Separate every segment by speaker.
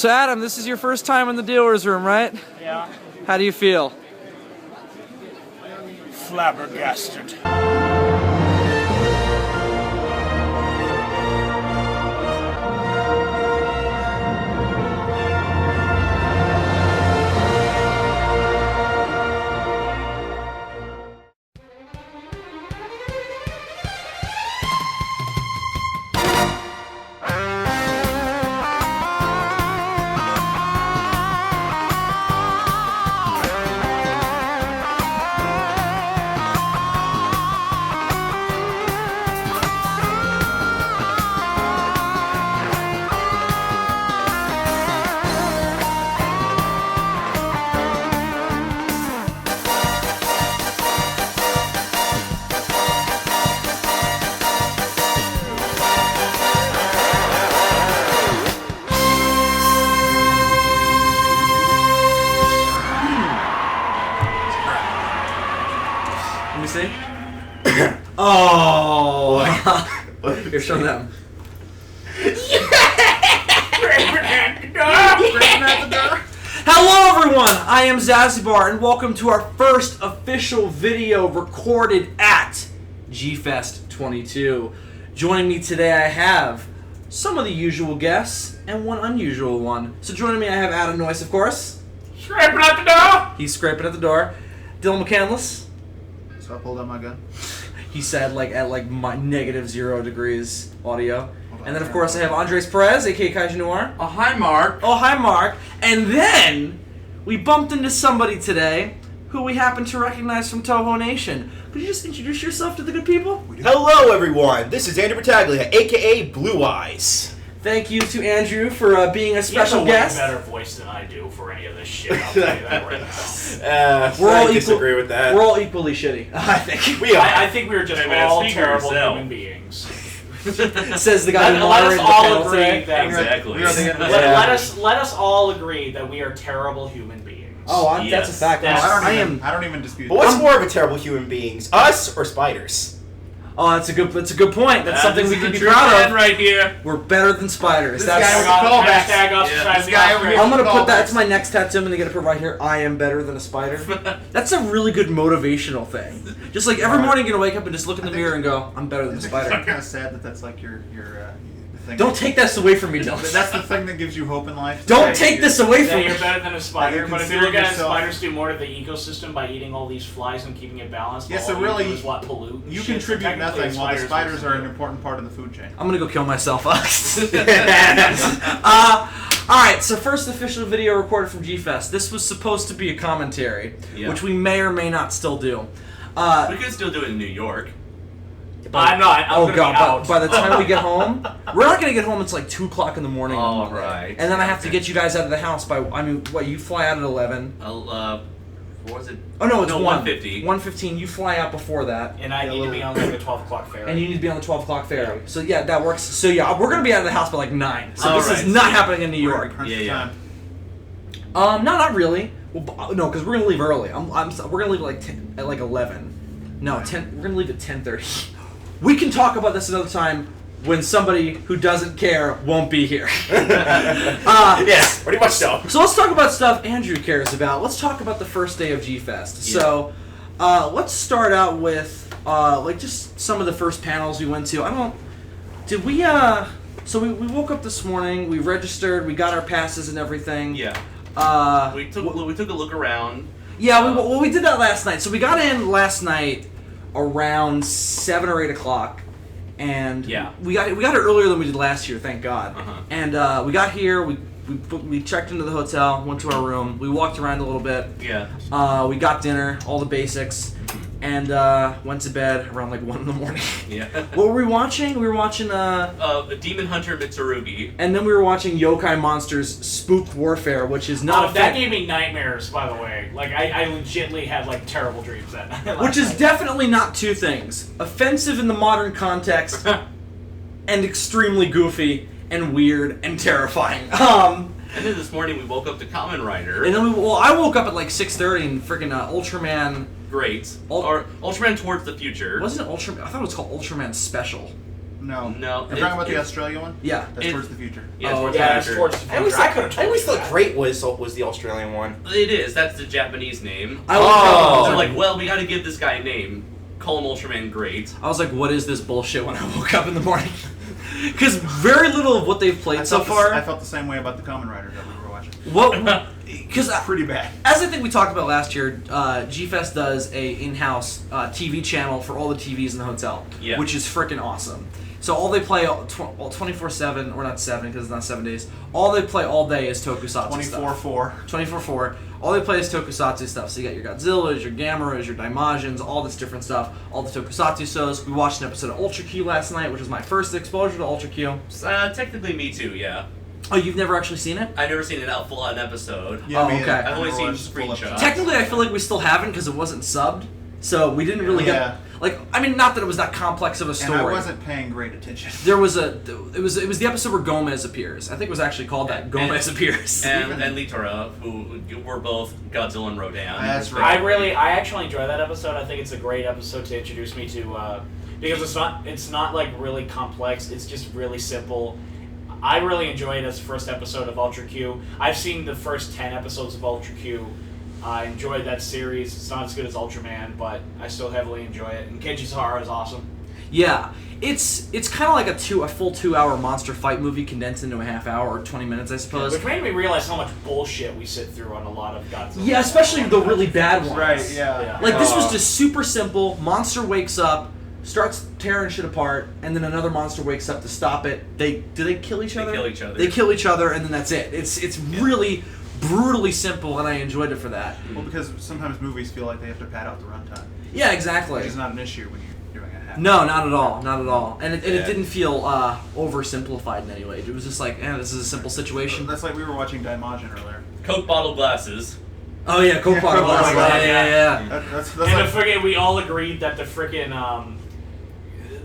Speaker 1: So Adam, this is your first time in the dealer's room, right?
Speaker 2: Yeah.
Speaker 1: How do you feel?
Speaker 2: Flabbergasted.
Speaker 1: Oh! Here, show them. Hello everyone, I am Zazubaar and welcome to our first official video recorded at G-Fest XXII. Joining me today I have some of the usual guests and one unusual one. So joining me I have Adam Noyce, of course.
Speaker 2: Scraping at the door!
Speaker 1: He's scraping at the door. Dylan McCandless.
Speaker 3: So I pulled out my gun.
Speaker 1: He said at -0 degrees audio. And then of course I have Andres Perez, aka Kaiju Noir.
Speaker 2: Oh, hi, Mark.
Speaker 1: Oh, hi Mark. And then we bumped into somebody today who we happen to recognize from Toho Nation. Could you just introduce yourself to the good people?
Speaker 4: Hello everyone, this is Andrew Battaglia, aka Blue Eyes.
Speaker 1: Thank you to Andrew for being a special guest.
Speaker 2: He has a way better voice than I do for any of this shit. I'll tell you that right now.
Speaker 1: I
Speaker 4: disagree with that.
Speaker 1: We're all equally shitty, I think.
Speaker 4: We are.
Speaker 2: I think we're just all terrible human beings.
Speaker 1: Says the guy who
Speaker 2: Let us
Speaker 1: moderated the
Speaker 2: all
Speaker 1: panel
Speaker 2: agree
Speaker 1: today.
Speaker 2: that
Speaker 5: Exactly.
Speaker 2: let us all agree that we are terrible human beings.
Speaker 1: Oh, that's a fact.
Speaker 2: That's-
Speaker 3: I don't even dispute
Speaker 4: But what's more of a terrible human beings, us or spiders?
Speaker 1: Oh, that's a good point. That's something we can be proud of.
Speaker 2: right here.
Speaker 1: We're better than spiders.
Speaker 3: This
Speaker 1: That's
Speaker 3: guy was callbacks.
Speaker 2: Hashtag us
Speaker 5: Yeah.
Speaker 2: trying
Speaker 3: This
Speaker 2: to
Speaker 3: guy
Speaker 2: be
Speaker 3: over
Speaker 2: all
Speaker 3: here-
Speaker 1: I'm gonna put that.
Speaker 3: Callbacks.
Speaker 1: It's my next tattoo. I'm gonna get it put right here. I am better than a spider. That's a really good motivational thing. Just like every morning, you're gonna wake up and just look in the mirror and go, "I'm better than a
Speaker 3: It's
Speaker 1: spider."
Speaker 3: kind of sad that that's like your thing.
Speaker 1: Don't take this away from me, Dylan.
Speaker 3: That's the thing that gives you hope in life.
Speaker 1: Don't take this away from
Speaker 2: Yeah,
Speaker 1: me.
Speaker 2: you're better than a spider,
Speaker 3: You
Speaker 2: but if you
Speaker 3: consider
Speaker 2: look at it,
Speaker 3: yourself-
Speaker 2: spiders do more to the ecosystem by eating all these flies and keeping it balanced.
Speaker 3: Yeah,
Speaker 2: while
Speaker 3: so
Speaker 2: all you
Speaker 3: really,
Speaker 2: do is what pollute. and
Speaker 3: You
Speaker 2: shit. So
Speaker 3: contribute
Speaker 2: technically,
Speaker 3: nothing, while the spiders
Speaker 2: supposed
Speaker 3: are
Speaker 2: to
Speaker 3: an
Speaker 2: do it.
Speaker 3: important part of the food chain.
Speaker 1: I'm gonna go kill myself. Alright, so first official video recorded from G-Fest. This was supposed to be a commentary,
Speaker 5: Yeah.
Speaker 1: which we may or may not still do.
Speaker 5: We could still do it in New York.
Speaker 2: I'm not. I'm
Speaker 1: Oh
Speaker 2: gonna
Speaker 1: god,
Speaker 2: be out.
Speaker 1: by the time we get home, we're not gonna get home until like 2 o'clock in the morning. on
Speaker 5: All
Speaker 1: Monday.
Speaker 5: right.
Speaker 1: And then I have to
Speaker 5: Okay.
Speaker 1: get you guys out of the house by, what, you fly out at 11.
Speaker 5: What was it?
Speaker 1: Oh no, it's
Speaker 5: No,
Speaker 1: 1:50.
Speaker 5: 1:50.
Speaker 1: 1:15, you fly out before that.
Speaker 2: And I need to be on like the 12 o'clock ferry.
Speaker 1: And you need to be on the 12 o'clock ferry. So yeah, that works. So yeah, we're gonna be out of the house by like 9. So
Speaker 5: All
Speaker 1: this is
Speaker 5: right.
Speaker 1: not happening in New York.
Speaker 3: Crunch
Speaker 5: Yeah,
Speaker 3: the
Speaker 5: yeah.
Speaker 3: time.
Speaker 1: No, not really. Well, no, because we're gonna leave early. We're gonna leave at like 10, at like 11. No, 10. We're gonna leave at 10:30. We can talk about this another time when somebody who doesn't care won't be here.
Speaker 4: Yes, pretty much so.
Speaker 1: So let's talk about stuff Andrew cares about. Let's talk about the first day of G-Fest.
Speaker 5: Yeah.
Speaker 1: So let's start out with like just some of the first panels we went to. So we woke up this morning, we registered, we got our passes and everything.
Speaker 5: Yeah. We took a look around.
Speaker 1: Yeah, we did that last night. So we got in last night around 7 or 8 o'clock. And
Speaker 5: Yeah.
Speaker 1: we got it earlier than we did last year, thank God.
Speaker 5: Uh-huh.
Speaker 1: And we got here, we checked into the hotel, went to our room, we walked around a little bit.
Speaker 5: Yeah.
Speaker 1: We got dinner, all the basics, and went to bed around like 1 in the morning.
Speaker 5: Yeah.
Speaker 1: What were we watching? We were watching
Speaker 5: Demon Hunter Mitsurugi.
Speaker 1: and then we were watching Yokai Monsters Spook Warfare, which is not a
Speaker 2: that gave me nightmares, by the way. Like I legitimately had like terrible dreams that night.
Speaker 1: which is definitely not two things. Offensive in the modern context and extremely goofy and weird and terrifying.
Speaker 5: And then this morning we woke up to Kamen Rider.
Speaker 1: And then I woke up at like 6:30 and freaking Ultraman.
Speaker 5: Great. Or Ultraman Towards the Future.
Speaker 1: Wasn't it Ultraman? I thought it was called Ultraman Special.
Speaker 3: No.
Speaker 5: No,
Speaker 3: You're talking about the Australia one?
Speaker 1: Yeah.
Speaker 3: That's towards the future.
Speaker 5: Yeah,
Speaker 1: Oh,
Speaker 5: towards
Speaker 2: Yeah,
Speaker 5: the
Speaker 2: that's
Speaker 5: future.
Speaker 2: towards the
Speaker 4: I always
Speaker 2: future.
Speaker 4: thought,
Speaker 2: could've
Speaker 4: I always
Speaker 2: told
Speaker 4: thought
Speaker 2: you
Speaker 4: Great was the Australian one.
Speaker 5: It is. That's the Japanese name.
Speaker 1: I
Speaker 4: Oh.
Speaker 5: They're like, well, we got to give this guy a name. Call him Ultraman Great.
Speaker 1: I was like, what is this bullshit when I woke up in the morning? Because very little of what they've played so far.
Speaker 3: I felt the same way about the Kamen Rider that we were watching.
Speaker 1: What? Because
Speaker 3: Pretty bad.
Speaker 1: as I think we talked about last year, G-Fest does a in-house TV channel for all the TVs in the hotel,
Speaker 5: Yeah.
Speaker 1: which is freaking awesome. So all they play 24/7, or not 7 because it's not 7 days. All they play all day is tokusatsu stuff.
Speaker 3: 24-4.
Speaker 1: 24/4. All they play is tokusatsu stuff. So you got your Godzillas, your Gameras, your Daimajins, all this different stuff. All the tokusatsu shows. We watched an episode of Ultra Q last night, which was my first exposure to Ultra Q.
Speaker 5: Technically, me too. Yeah.
Speaker 1: Oh, you've never actually seen it?
Speaker 5: I've never seen an full episode.
Speaker 1: Oh,
Speaker 3: me
Speaker 1: okay.
Speaker 3: either.
Speaker 5: I've only
Speaker 3: never
Speaker 5: seen
Speaker 3: watched the full
Speaker 5: screenshots.
Speaker 3: episode.
Speaker 1: Technically, I feel like we still haven't because it wasn't subbed. So we didn't really
Speaker 3: Yeah.
Speaker 1: get... Like, I mean, not that it was that complex of a
Speaker 3: And
Speaker 1: story.
Speaker 3: I wasn't paying great attention.
Speaker 1: There was it was the episode where Gomez appears. I think it was actually called that. Gomez appears.
Speaker 5: And Litora, who were both Godzilla and Rodan.
Speaker 3: That's right.
Speaker 2: I actually enjoy that episode. I think it's a great episode to introduce me to, because it's not like really complex. It's just really simple. I really enjoy it as the first episode of Ultra Q. I've seen the first 10 episodes of Ultra Q. I enjoyed that series. It's not as good as Ultraman, but I still heavily enjoy it. And Kenji Sahara is awesome.
Speaker 1: Yeah, it's kind of like a full 2 hour monster fight movie condensed into a half hour or 20 minutes, I suppose.
Speaker 2: Which made me realize how much bullshit we sit through on a lot of Godzilla.
Speaker 1: Yeah, especially the really bad ones.
Speaker 3: Right, yeah.
Speaker 1: Like this was just super simple. Monster wakes up, starts tearing shit apart, and then another monster wakes up to stop it. Do they kill each other?
Speaker 5: They kill each other.
Speaker 1: They kill each other, and then that's it. It's really brutally simple, and I enjoyed it for that.
Speaker 3: Well, because sometimes movies feel like they have to pad out the runtime,
Speaker 1: Yeah, exactly.
Speaker 3: which is not an issue when you're doing a half.
Speaker 1: No, not at all. Not at all. And it
Speaker 5: Yeah.
Speaker 1: didn't feel oversimplified in any way. It was just like, this is a simple situation.
Speaker 3: That's like we were watching Daimajin earlier.
Speaker 5: Coke bottle glasses.
Speaker 1: Oh yeah, Coke bottle.
Speaker 3: Coke bottle,
Speaker 1: Yeah.
Speaker 3: That's
Speaker 2: And
Speaker 3: like,
Speaker 2: the friggin' we all agreed that the friggin'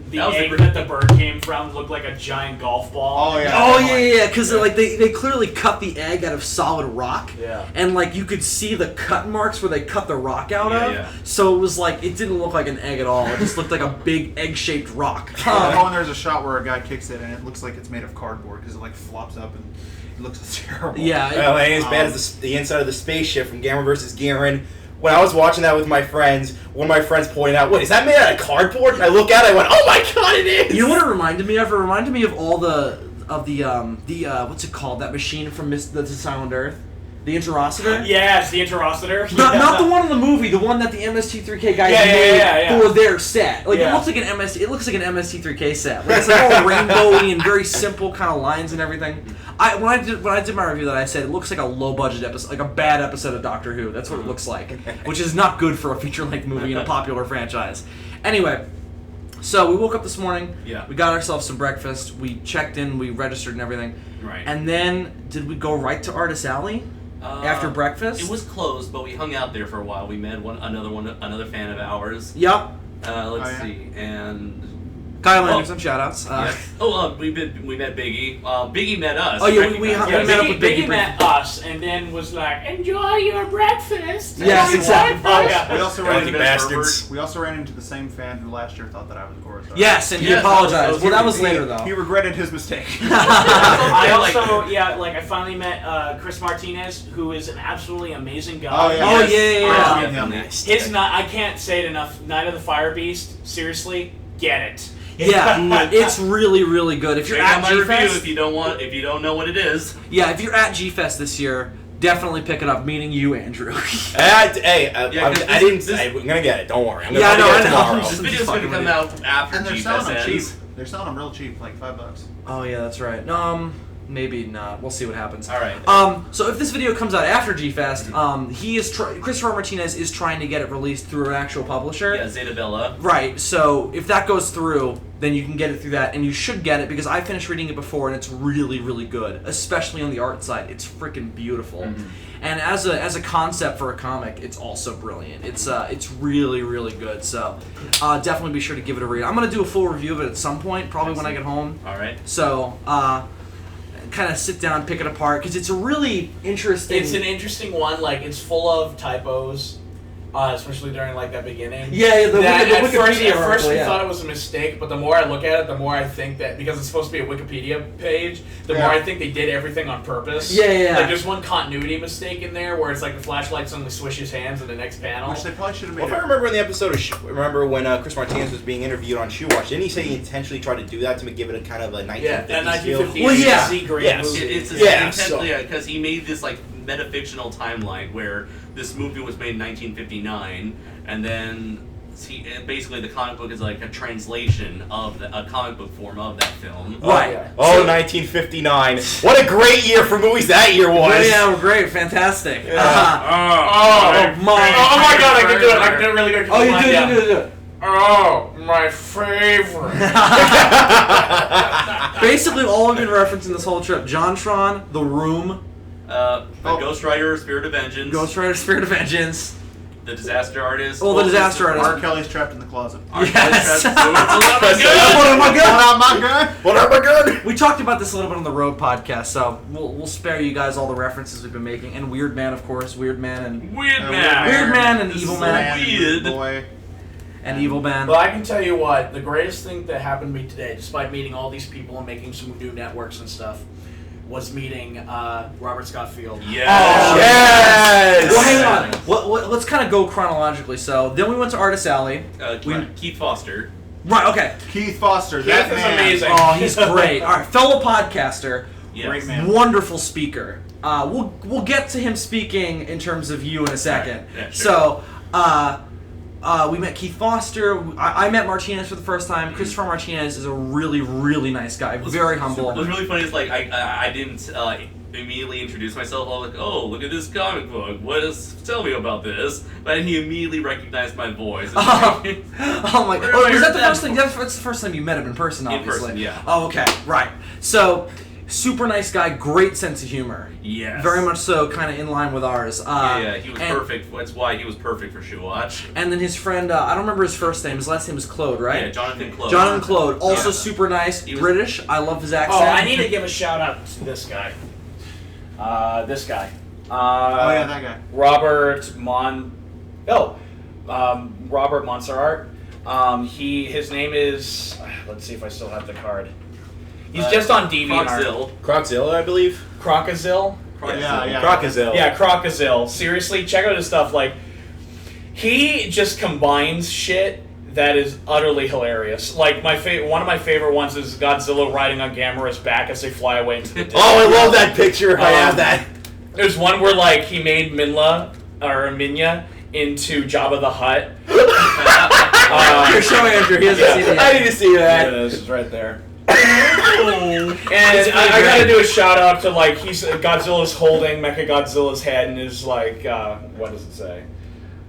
Speaker 2: the
Speaker 5: That was
Speaker 2: egg
Speaker 5: the-
Speaker 2: that the bird came from looked like a giant golf ball.
Speaker 3: Oh, yeah.
Speaker 1: Oh yeah. Because like they clearly cut the egg out of solid rock.
Speaker 2: Yeah.
Speaker 1: And like you could see the cut marks where they cut the rock out
Speaker 5: Yeah,
Speaker 1: of.
Speaker 5: yeah.
Speaker 1: So it was like it didn't look like an egg at all. It just looked like a big egg-shaped rock.
Speaker 3: oh, and there's a shot where a guy kicks it and it looks like it's made of cardboard because it like flops up and it looks terrible.
Speaker 1: Yeah.
Speaker 4: Well, it ain't as bad as the inside of the spaceship from Gamma vs. Garen. When I was watching that with my friends, one of my friends pointed out, "Wait, is that made out of cardboard?" And I look at it, I went, "Oh my god, it is!"
Speaker 1: You know what it reminded me of? It reminded me of all the what's it called? That machine from the Silent Earth, the Interocitor.
Speaker 2: Yeah, it's the Interocitor.
Speaker 1: Not the one in the movie, the one that the MST3K guys
Speaker 2: Yeah,
Speaker 1: made
Speaker 2: yeah.
Speaker 1: for their set. Like
Speaker 2: Yeah.
Speaker 1: it looks like an MST3K set. Like it's like all rainbowy and very simple kind of lines and everything. When I did my review that I said it looks like a low budget episode, like a bad episode of Doctor Who. That's what it looks like, which is not good for a feature length movie in a popular franchise. Anyway, so we woke up this morning.
Speaker 5: Yeah.
Speaker 1: We got ourselves some breakfast. We checked in. We registered and everything.
Speaker 5: Right.
Speaker 1: And then did we go right to Artist Alley after breakfast?
Speaker 5: It was closed, but we hung out there for a while. We met another fan of ours.
Speaker 1: Yup.
Speaker 5: Let's see, and
Speaker 1: Kyle
Speaker 5: Oh.
Speaker 1: Anderson, shoutouts.
Speaker 5: we met Biggie. Biggie met us.
Speaker 1: Oh, yeah,
Speaker 5: Recognized
Speaker 1: we
Speaker 5: us.
Speaker 1: hung-
Speaker 2: Yeah,
Speaker 1: met up with Biggie
Speaker 2: Biggie met us and then was like, "Enjoy your breakfast."
Speaker 1: Yes,
Speaker 2: And
Speaker 1: exactly.
Speaker 2: Oh, yeah.
Speaker 3: We also
Speaker 4: Lucky
Speaker 3: ran into
Speaker 4: bastards.
Speaker 3: We also ran into the same fan who last year thought that I was Goro.
Speaker 1: Yes, and he
Speaker 5: Yes,
Speaker 1: apologized.
Speaker 5: that was
Speaker 1: Well, that was
Speaker 3: He-
Speaker 1: later though.
Speaker 3: He regretted his mistake.
Speaker 2: I
Speaker 5: Yeah, like-
Speaker 2: also, I finally met Chris Martinez, who is an absolutely amazing guy.
Speaker 3: Oh, yeah.
Speaker 1: Oh
Speaker 5: Yes.
Speaker 1: yeah.
Speaker 5: Definitely.
Speaker 2: His I can't say it enough. Night of the Fire Beast. Seriously, get it.
Speaker 1: Yeah, it's really, really good. If you're
Speaker 5: Check out
Speaker 1: at
Speaker 5: my review
Speaker 1: G-Fest,
Speaker 5: if you don't know what it is.
Speaker 1: yeah, if you're at G-Fest this year, definitely pick it up. Meaning you, Andrew.
Speaker 5: Yeah, 'cause
Speaker 4: I'm gonna get it. Don't worry. I'm gonna
Speaker 1: Yeah, I know,
Speaker 4: get it
Speaker 1: I know.
Speaker 4: tomorrow.
Speaker 5: This video's gonna come out after
Speaker 3: And they're
Speaker 5: G-Fest
Speaker 3: selling them cheap.
Speaker 5: ends.
Speaker 3: They're selling them real cheap, like $5.
Speaker 1: Oh yeah, that's right. Maybe not. We'll see what happens.
Speaker 5: All right.
Speaker 1: So if this video comes out after G-Fest, Christopher Martinez is trying to get it released through an actual publisher.
Speaker 5: Yeah, Zeta Bella.
Speaker 1: Right, so if that goes through, then you can get it through that, and you should get it, because I finished reading it before, and it's really, really good, especially on the art side. It's freaking beautiful. And as a concept for a comic, it's also brilliant. It's really, really good, so definitely be sure to give it a read. I'm going to do a full review of it at some point, probably when I get home.
Speaker 5: All right.
Speaker 1: So, kind of sit down, pick it apart, because it's a really interesting...
Speaker 2: It's an interesting one. Like, it's full of typos. especially during like that beginning.
Speaker 1: Yeah, the
Speaker 2: at
Speaker 1: Wikipedia
Speaker 2: first we
Speaker 1: article,
Speaker 2: thought it was a mistake, but the more I look at it, the more I think that because it's supposed to be a Wikipedia page, the more I think they did everything on purpose.
Speaker 1: Yeah.
Speaker 2: Like there's one continuity mistake in there where it's like the flashlight suddenly swishes hands in the next panel.
Speaker 3: Which they probably should have made.
Speaker 4: Well, if I remember in the episode of remember when Chris Martinez was being interviewed on Shoe Watch, didn't he say he intentionally tried to do that to give it a kind of a 1950s feel?
Speaker 2: 1950s
Speaker 1: Well, yeah.
Speaker 2: great movie.
Speaker 5: It's because he made this like metafictional timeline where this movie was made in 1959, and then basically the comic book is like a translation of a comic book form of that film.
Speaker 1: Right.
Speaker 4: Oh, 1959. What a great year for movies that year was.
Speaker 1: Oh, yeah, great, fantastic.
Speaker 2: Oh my god, I can do it. I can do it really good.
Speaker 1: Oh, you do it.
Speaker 2: Oh, my favorite.
Speaker 1: Basically, all we've been referencing this whole trip: JonTron, The Room,
Speaker 5: Ghost Rider, Spirit of Vengeance.
Speaker 1: Ghost Rider, Spirit of Vengeance.
Speaker 5: The Disaster Artist.
Speaker 1: Oh, the Disaster Artist.
Speaker 3: R. Kelly's trapped in the closet.
Speaker 1: Yes.
Speaker 3: What am I good?
Speaker 1: We talked about this a little bit on the Road podcast, so we'll spare you guys all the references we've been making. And Weird Man, of course. Weird Man and Evil Man.
Speaker 5: Weird
Speaker 3: boy.
Speaker 1: And Evil Man.
Speaker 2: Well, I can tell you what, the greatest thing that happened to me today, despite meeting all these people and making some new networks and stuff, was meeting Robert Scott Field.
Speaker 5: Yes.
Speaker 1: Oh,
Speaker 4: yes.
Speaker 1: Well, hang on. Let's kind of go chronologically. So then we went to Artist Alley.
Speaker 5: Keith Foster.
Speaker 1: Right. Okay.
Speaker 3: Keith Foster.
Speaker 2: Keith is amazing.
Speaker 1: Oh, he's great. All right, fellow podcaster.
Speaker 5: Yes.
Speaker 3: Great man.
Speaker 1: Wonderful speaker. We'll get to him speaking in terms of you in a second.
Speaker 5: Yeah, sure.
Speaker 1: So, we met Keith Foster. I met Martinez for the first time. Christopher Martinez is a really, really nice guy. Very humble.
Speaker 5: What was really funny is like I didn't immediately introduce myself. I was like, oh, look at this comic book. Tell me about this. But he immediately recognized my voice.
Speaker 1: Oh my god! Oh, was that the first thing? That's the first time you met him in person, obviously.
Speaker 5: In person, yeah.
Speaker 1: Oh, okay, right. So, super nice guy, great sense of humor.
Speaker 5: Yes.
Speaker 1: Very much so, kind of in line with ours.
Speaker 5: He was perfect. That's why he was perfect for Shoe Watch.
Speaker 1: And then his friend, I don't remember his first name. His last name is Claude, right?
Speaker 5: Yeah, Jonathan Claude.
Speaker 1: Jonathan Claude, also
Speaker 5: Yeah.
Speaker 1: super nice,
Speaker 5: He was-
Speaker 1: British. I love his
Speaker 2: Oh,
Speaker 1: accent.
Speaker 2: I need to give a shout out to this guy. This guy.
Speaker 3: Oh yeah, that guy.
Speaker 2: Robert Monserrat. His name is. Let's see if I still have the card. He's just on DeviantArt.
Speaker 5: Croczilla.
Speaker 4: I believe.
Speaker 2: Crocozil.
Speaker 3: Yeah.
Speaker 4: Crocozil.
Speaker 2: Yeah, Crocozil. Seriously, check out his stuff. Like, he just combines shit that is utterly hilarious. Like one of my favorite ones is Godzilla riding on Gamera's back as they fly away into the distance.
Speaker 4: Oh, I love that picture. I have that.
Speaker 2: There's one where like he made Minya into Jabba the Hutt.
Speaker 1: You're showing Andrew. He hasn't seen it yet.
Speaker 4: I need to see that.
Speaker 2: This is right there. And I gotta do a shout out to like Godzilla's holding Mechagodzilla's head and is like what does it say?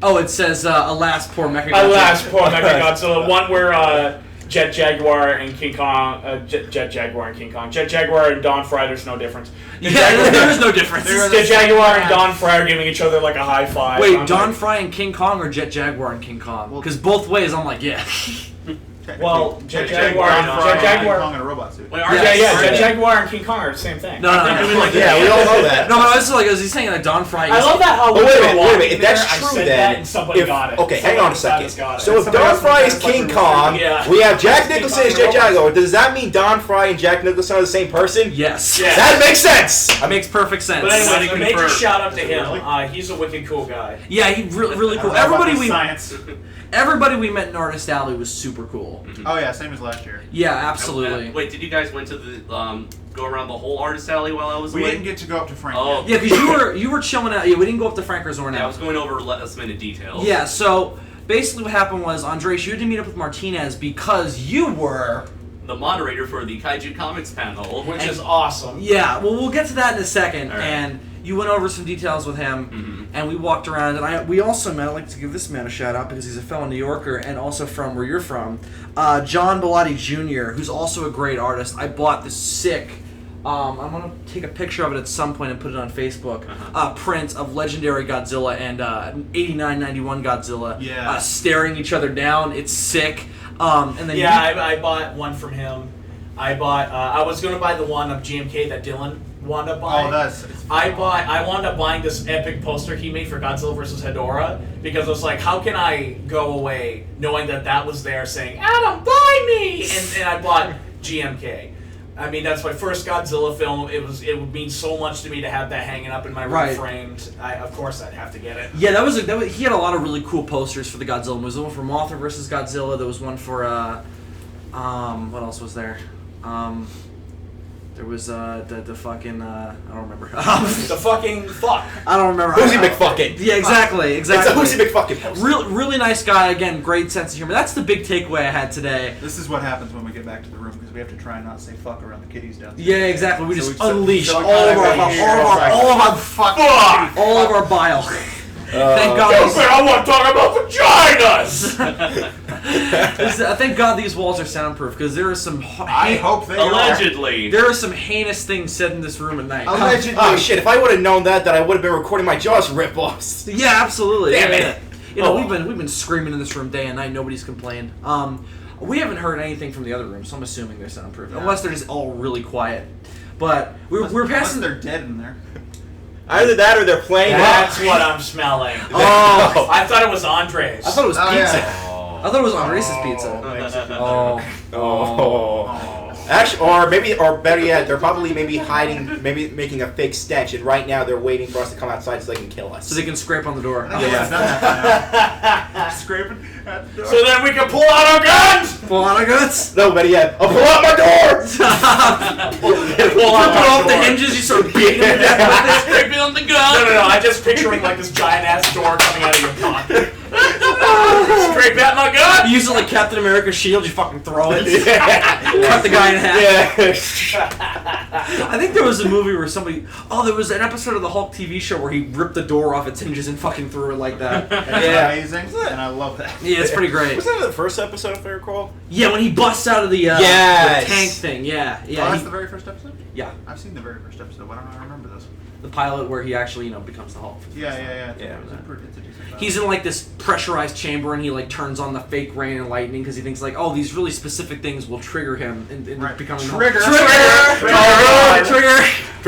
Speaker 1: Oh, it says, alas, poor Mechagodzilla.
Speaker 2: Alas, poor Mechagodzilla. One where Jet Jaguar and King Kong, Jet Jaguar and Don Fry, there's no difference.
Speaker 1: There is no difference.
Speaker 2: Jet Jaguar and Don Fry are giving each other like a high five.
Speaker 1: Wait, Don Fry and King Kong or Jet Jaguar and King Kong? Because both ways, I'm like, yeah.
Speaker 2: Well, Jet Jaguar
Speaker 3: Kong in a robot suit.
Speaker 5: Wait,
Speaker 2: Jet Jaguar and King Kong are the same thing.
Speaker 1: No.
Speaker 4: Yeah, we all know that.
Speaker 1: No, but I was like, was he saying like Don Fry?
Speaker 2: I love that how
Speaker 4: wait a minute. If that's
Speaker 2: I
Speaker 4: true,
Speaker 2: said
Speaker 4: then
Speaker 2: that and somebody got it.
Speaker 4: Okay, hang on a second.
Speaker 2: Got it.
Speaker 4: So if
Speaker 3: Somebody
Speaker 4: Don
Speaker 3: else
Speaker 4: Fry is
Speaker 3: was like,
Speaker 4: King Kong,
Speaker 2: yeah.
Speaker 4: we have Jack
Speaker 2: King
Speaker 4: Nicholson as
Speaker 2: Kong
Speaker 4: Jet Jaguar. Does that mean Don Fry and Jack Nicholson are the same person?
Speaker 1: Yes.
Speaker 2: Yeah.
Speaker 4: That makes sense.
Speaker 1: That makes perfect sense.
Speaker 2: But anyway, a major
Speaker 5: confirmed.
Speaker 2: shout out to him.
Speaker 3: Really?
Speaker 2: He's a wicked cool guy.
Speaker 1: Yeah, he really cool. Everybody we met in Artist Alley was super cool.
Speaker 3: Oh yeah, same as last year.
Speaker 1: Yeah, absolutely.
Speaker 5: Wait, did you guys went to the go around the whole Artist Alley while I was
Speaker 3: We
Speaker 5: away?
Speaker 3: didn't get to go up to Frank.
Speaker 5: Oh.
Speaker 3: yet.
Speaker 1: Yeah, because you were chilling out. Yeah, we didn't go up to Frank Resort
Speaker 5: Yeah, I
Speaker 1: now.
Speaker 5: was going over last minute details.
Speaker 1: Yeah, so basically what happened was, Andres, you had to meet up with Martinez because you were...
Speaker 5: The moderator for the Kaiju Comics panel.
Speaker 2: Which is awesome.
Speaker 1: Yeah, well, we'll get to that in a second.
Speaker 5: All right.
Speaker 1: And you went over some details with him, and we walked around. And we also met, I'd like to give this man a shout out because he's a fellow New Yorker and also from where you're from, John Bellotti Jr., who's also a great artist. I bought this sick... I'm going to take a picture of it at some point and put it on Facebook. Print of legendary Godzilla and 89-91 Godzilla staring each other down. It's sick. And then
Speaker 2: I bought one from him. I was going to buy the one of GMK that Dylan wound up buying. I wound up buying this epic poster he made for Godzilla vs. Hedorah because I was like, how can I go away knowing that was there saying, Adam, buy me! And I bought GMK. I mean, that's my first Godzilla film. It would mean so much to me to have that hanging up in my room framed. Of course, I'd have to get it.
Speaker 1: Yeah, he had a lot of really cool posters for the Godzilla movies. There was one for Mothra vs. Godzilla. There was one for what else was there? There was the fucking I don't remember.
Speaker 2: The fucking fuck.
Speaker 1: I don't remember.
Speaker 4: Who's he McFucking?
Speaker 1: Yeah, exactly.
Speaker 4: It's a who's he McFucking.
Speaker 1: Really nice guy. Again, great sense of humor. That's the big takeaway I had today.
Speaker 3: This is what happens when we get back to the room because we have to try and not say fuck around the kiddies downstairs.
Speaker 1: Yeah, exactly. We just unleash all of our bile. Thank God.
Speaker 2: I want to talk about vaginas.
Speaker 1: Thank God these walls are soundproof because there are some.
Speaker 3: I hope they
Speaker 5: allegedly.
Speaker 1: There are some heinous things said in this room at night.
Speaker 3: Allegedly.
Speaker 4: Oh shit! If I would have known that I would have been recording my Jaws ripoffs.
Speaker 1: Yeah, absolutely.
Speaker 4: Damn it.
Speaker 1: You know, we've been screaming in this room day and night. Nobody's complained. We haven't heard anything from the other room, so I'm assuming they're soundproof, unless they're just all really quiet. But we're passing.
Speaker 3: They're dead in there.
Speaker 4: Either that or they're playing.
Speaker 2: That's what I'm smelling.
Speaker 1: Oh,
Speaker 2: I thought it was Andres.
Speaker 1: I thought it was pizza.
Speaker 3: Yeah.
Speaker 1: I thought it was Andres' pizza.
Speaker 4: Oh. Actually, or better yet, they're probably maybe hiding, maybe making a fake stench, and right now they're waiting for us to come outside so they can kill us.
Speaker 1: So they can scrape on the door.
Speaker 3: Scraping at the door.
Speaker 2: So then we can pull out our guns.
Speaker 1: Pull out our guns.
Speaker 4: No, better yet, I'll pull out my door!
Speaker 2: Pull out
Speaker 1: off the hinges, you start beating them to death with this.
Speaker 5: Scraping on the gun.
Speaker 2: No. I'm just picturing like this giant ass door coming out of your pocket. Scrape at my gun.
Speaker 1: You use it like Captain America's shield, you fucking throw it. Cut the guy in half.
Speaker 4: Yeah.
Speaker 1: I think there was a movie where there was an episode of the Hulk TV show where he ripped the door off its hinges and fucking threw it like that.
Speaker 3: That's amazing, and I love that.
Speaker 1: Yeah, it's pretty great.
Speaker 4: Was that the first episode, if I recall?
Speaker 1: Yeah, when he busts out of the
Speaker 4: Yes.
Speaker 1: tank thing. Yeah.
Speaker 3: Oh, that's the very first episode?
Speaker 1: Yeah.
Speaker 3: I've seen the very first episode. Why don't I remember this?
Speaker 1: The pilot where he actually, becomes the Hulk.
Speaker 3: Yeah.
Speaker 4: Yeah.
Speaker 3: It's a decent pilot.
Speaker 1: He's in like this pressurized chamber and he like turns on the fake rain and lightning because he thinks like, oh, these really specific things will trigger him and becoming the Hulk.
Speaker 3: Trigger!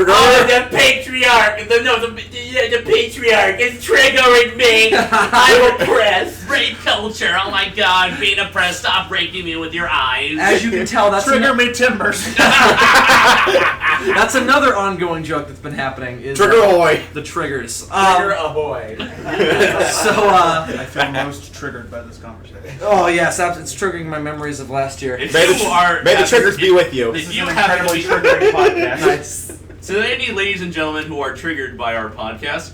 Speaker 2: Oh, the patriarch! The patriarch is triggering me! I'm oppressed!
Speaker 5: Rape culture, oh my god, being oppressed, stop breaking me with your eyes.
Speaker 1: As you can tell, that's
Speaker 3: Trigger me timbers!
Speaker 1: that's another ongoing joke that's been happening. Is
Speaker 4: Trigger ahoy!
Speaker 1: the triggers.
Speaker 2: Trigger ahoy.
Speaker 3: I feel most triggered by this conversation.
Speaker 1: Oh yes, it's triggering my memories of last year.
Speaker 4: May the triggers be with you.
Speaker 3: This
Speaker 5: If
Speaker 3: is
Speaker 5: you
Speaker 3: an
Speaker 5: happen to
Speaker 3: incredibly
Speaker 5: be
Speaker 3: triggering podcast.
Speaker 1: Nice.
Speaker 5: to any ladies and gentlemen who are triggered by our podcast,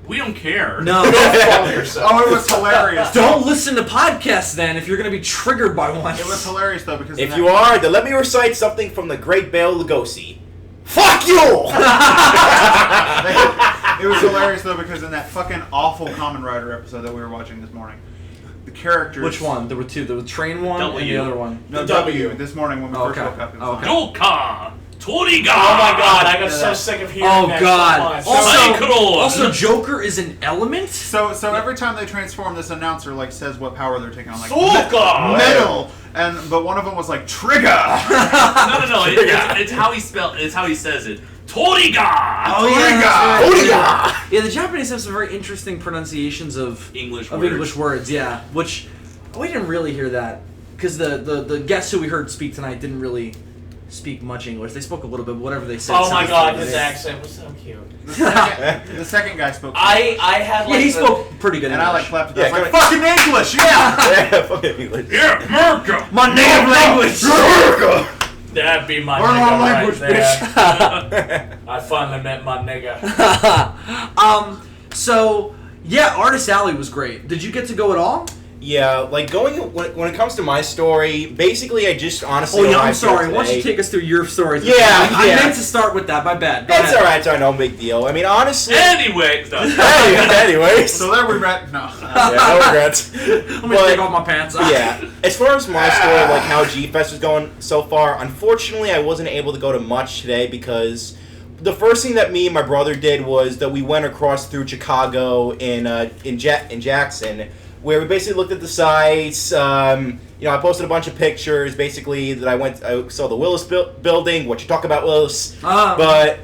Speaker 5: we don't care.
Speaker 1: No.
Speaker 3: Oh, it was hilarious.
Speaker 1: Don't listen to podcasts then if you're going to be triggered by one.
Speaker 3: It was hilarious though because
Speaker 4: If you are, then let me recite something from the great Bela Lugosi. Fuck you!
Speaker 3: It was hilarious though because in that fucking awful Kamen Rider episode that we were watching this morning, the characters.
Speaker 1: Which one? There were two. There was train one and the other one.
Speaker 3: No,
Speaker 2: The W.
Speaker 3: This morning when we first woke up. It was
Speaker 1: Okay.
Speaker 5: Doka! Toriga!
Speaker 2: Oh my god, I got so sick of hearing that
Speaker 1: God.
Speaker 2: so much.
Speaker 1: Also, Joker is an element?
Speaker 3: So every time they transform, this announcer like says what power they're taking on, like
Speaker 2: Soka!
Speaker 3: metal, but one of them was like trigger.
Speaker 5: No. It's how he it's how he says it. Toriga!
Speaker 1: Oh, yeah.
Speaker 4: Toriga!
Speaker 1: Yeah, the Japanese have some very interesting pronunciations of
Speaker 5: English
Speaker 1: words, yeah. Which, we didn't really hear that. Because the guests who we heard speak tonight didn't really speak much English. They spoke a little bit, whatever they said.
Speaker 2: Oh my
Speaker 1: sounded
Speaker 2: god,
Speaker 1: like
Speaker 2: his
Speaker 1: it.
Speaker 2: accent was so cute.
Speaker 3: The second guy spoke.
Speaker 2: I had like
Speaker 1: Yeah, he
Speaker 2: the-
Speaker 1: spoke pretty good
Speaker 3: and
Speaker 1: English.
Speaker 3: I like clapped.
Speaker 4: Yeah,
Speaker 3: I was like,
Speaker 4: go
Speaker 3: fucking English, yeah.
Speaker 4: Yeah, fucking English.
Speaker 5: Yeah, America!
Speaker 1: My native language!
Speaker 4: America!
Speaker 2: That'd be my
Speaker 3: Learn
Speaker 2: nigga
Speaker 3: our language,
Speaker 2: right there. I finally met my nigga.
Speaker 1: So, yeah, Artist Alley was great. Did you get to go at all?
Speaker 4: Yeah, like when it comes to my story, basically I just honestly.
Speaker 1: Oh, yeah, I'm
Speaker 4: arrived here
Speaker 1: sorry. Why don't you
Speaker 4: today.
Speaker 1: take us through your story?
Speaker 4: Yeah,
Speaker 1: I
Speaker 4: yeah.
Speaker 1: meant to start with that. My bad. Go
Speaker 4: It's
Speaker 1: ahead.
Speaker 4: alright, it's no big deal. I mean, honestly.
Speaker 5: Anyway, no.
Speaker 4: Anyways.
Speaker 3: So there we met. No.
Speaker 4: Yeah, no regrets.
Speaker 1: Let me
Speaker 4: But-
Speaker 1: take off my pants.
Speaker 4: Yeah, as far as my story, like how G-Fest was going so far, unfortunately I wasn't able to go to much today because the first thing that me and my brother did was that we went across through Chicago in Jackson, where we basically looked at the sites. I posted a bunch of pictures, basically that I saw the Willis building. What you talk about, Willis? But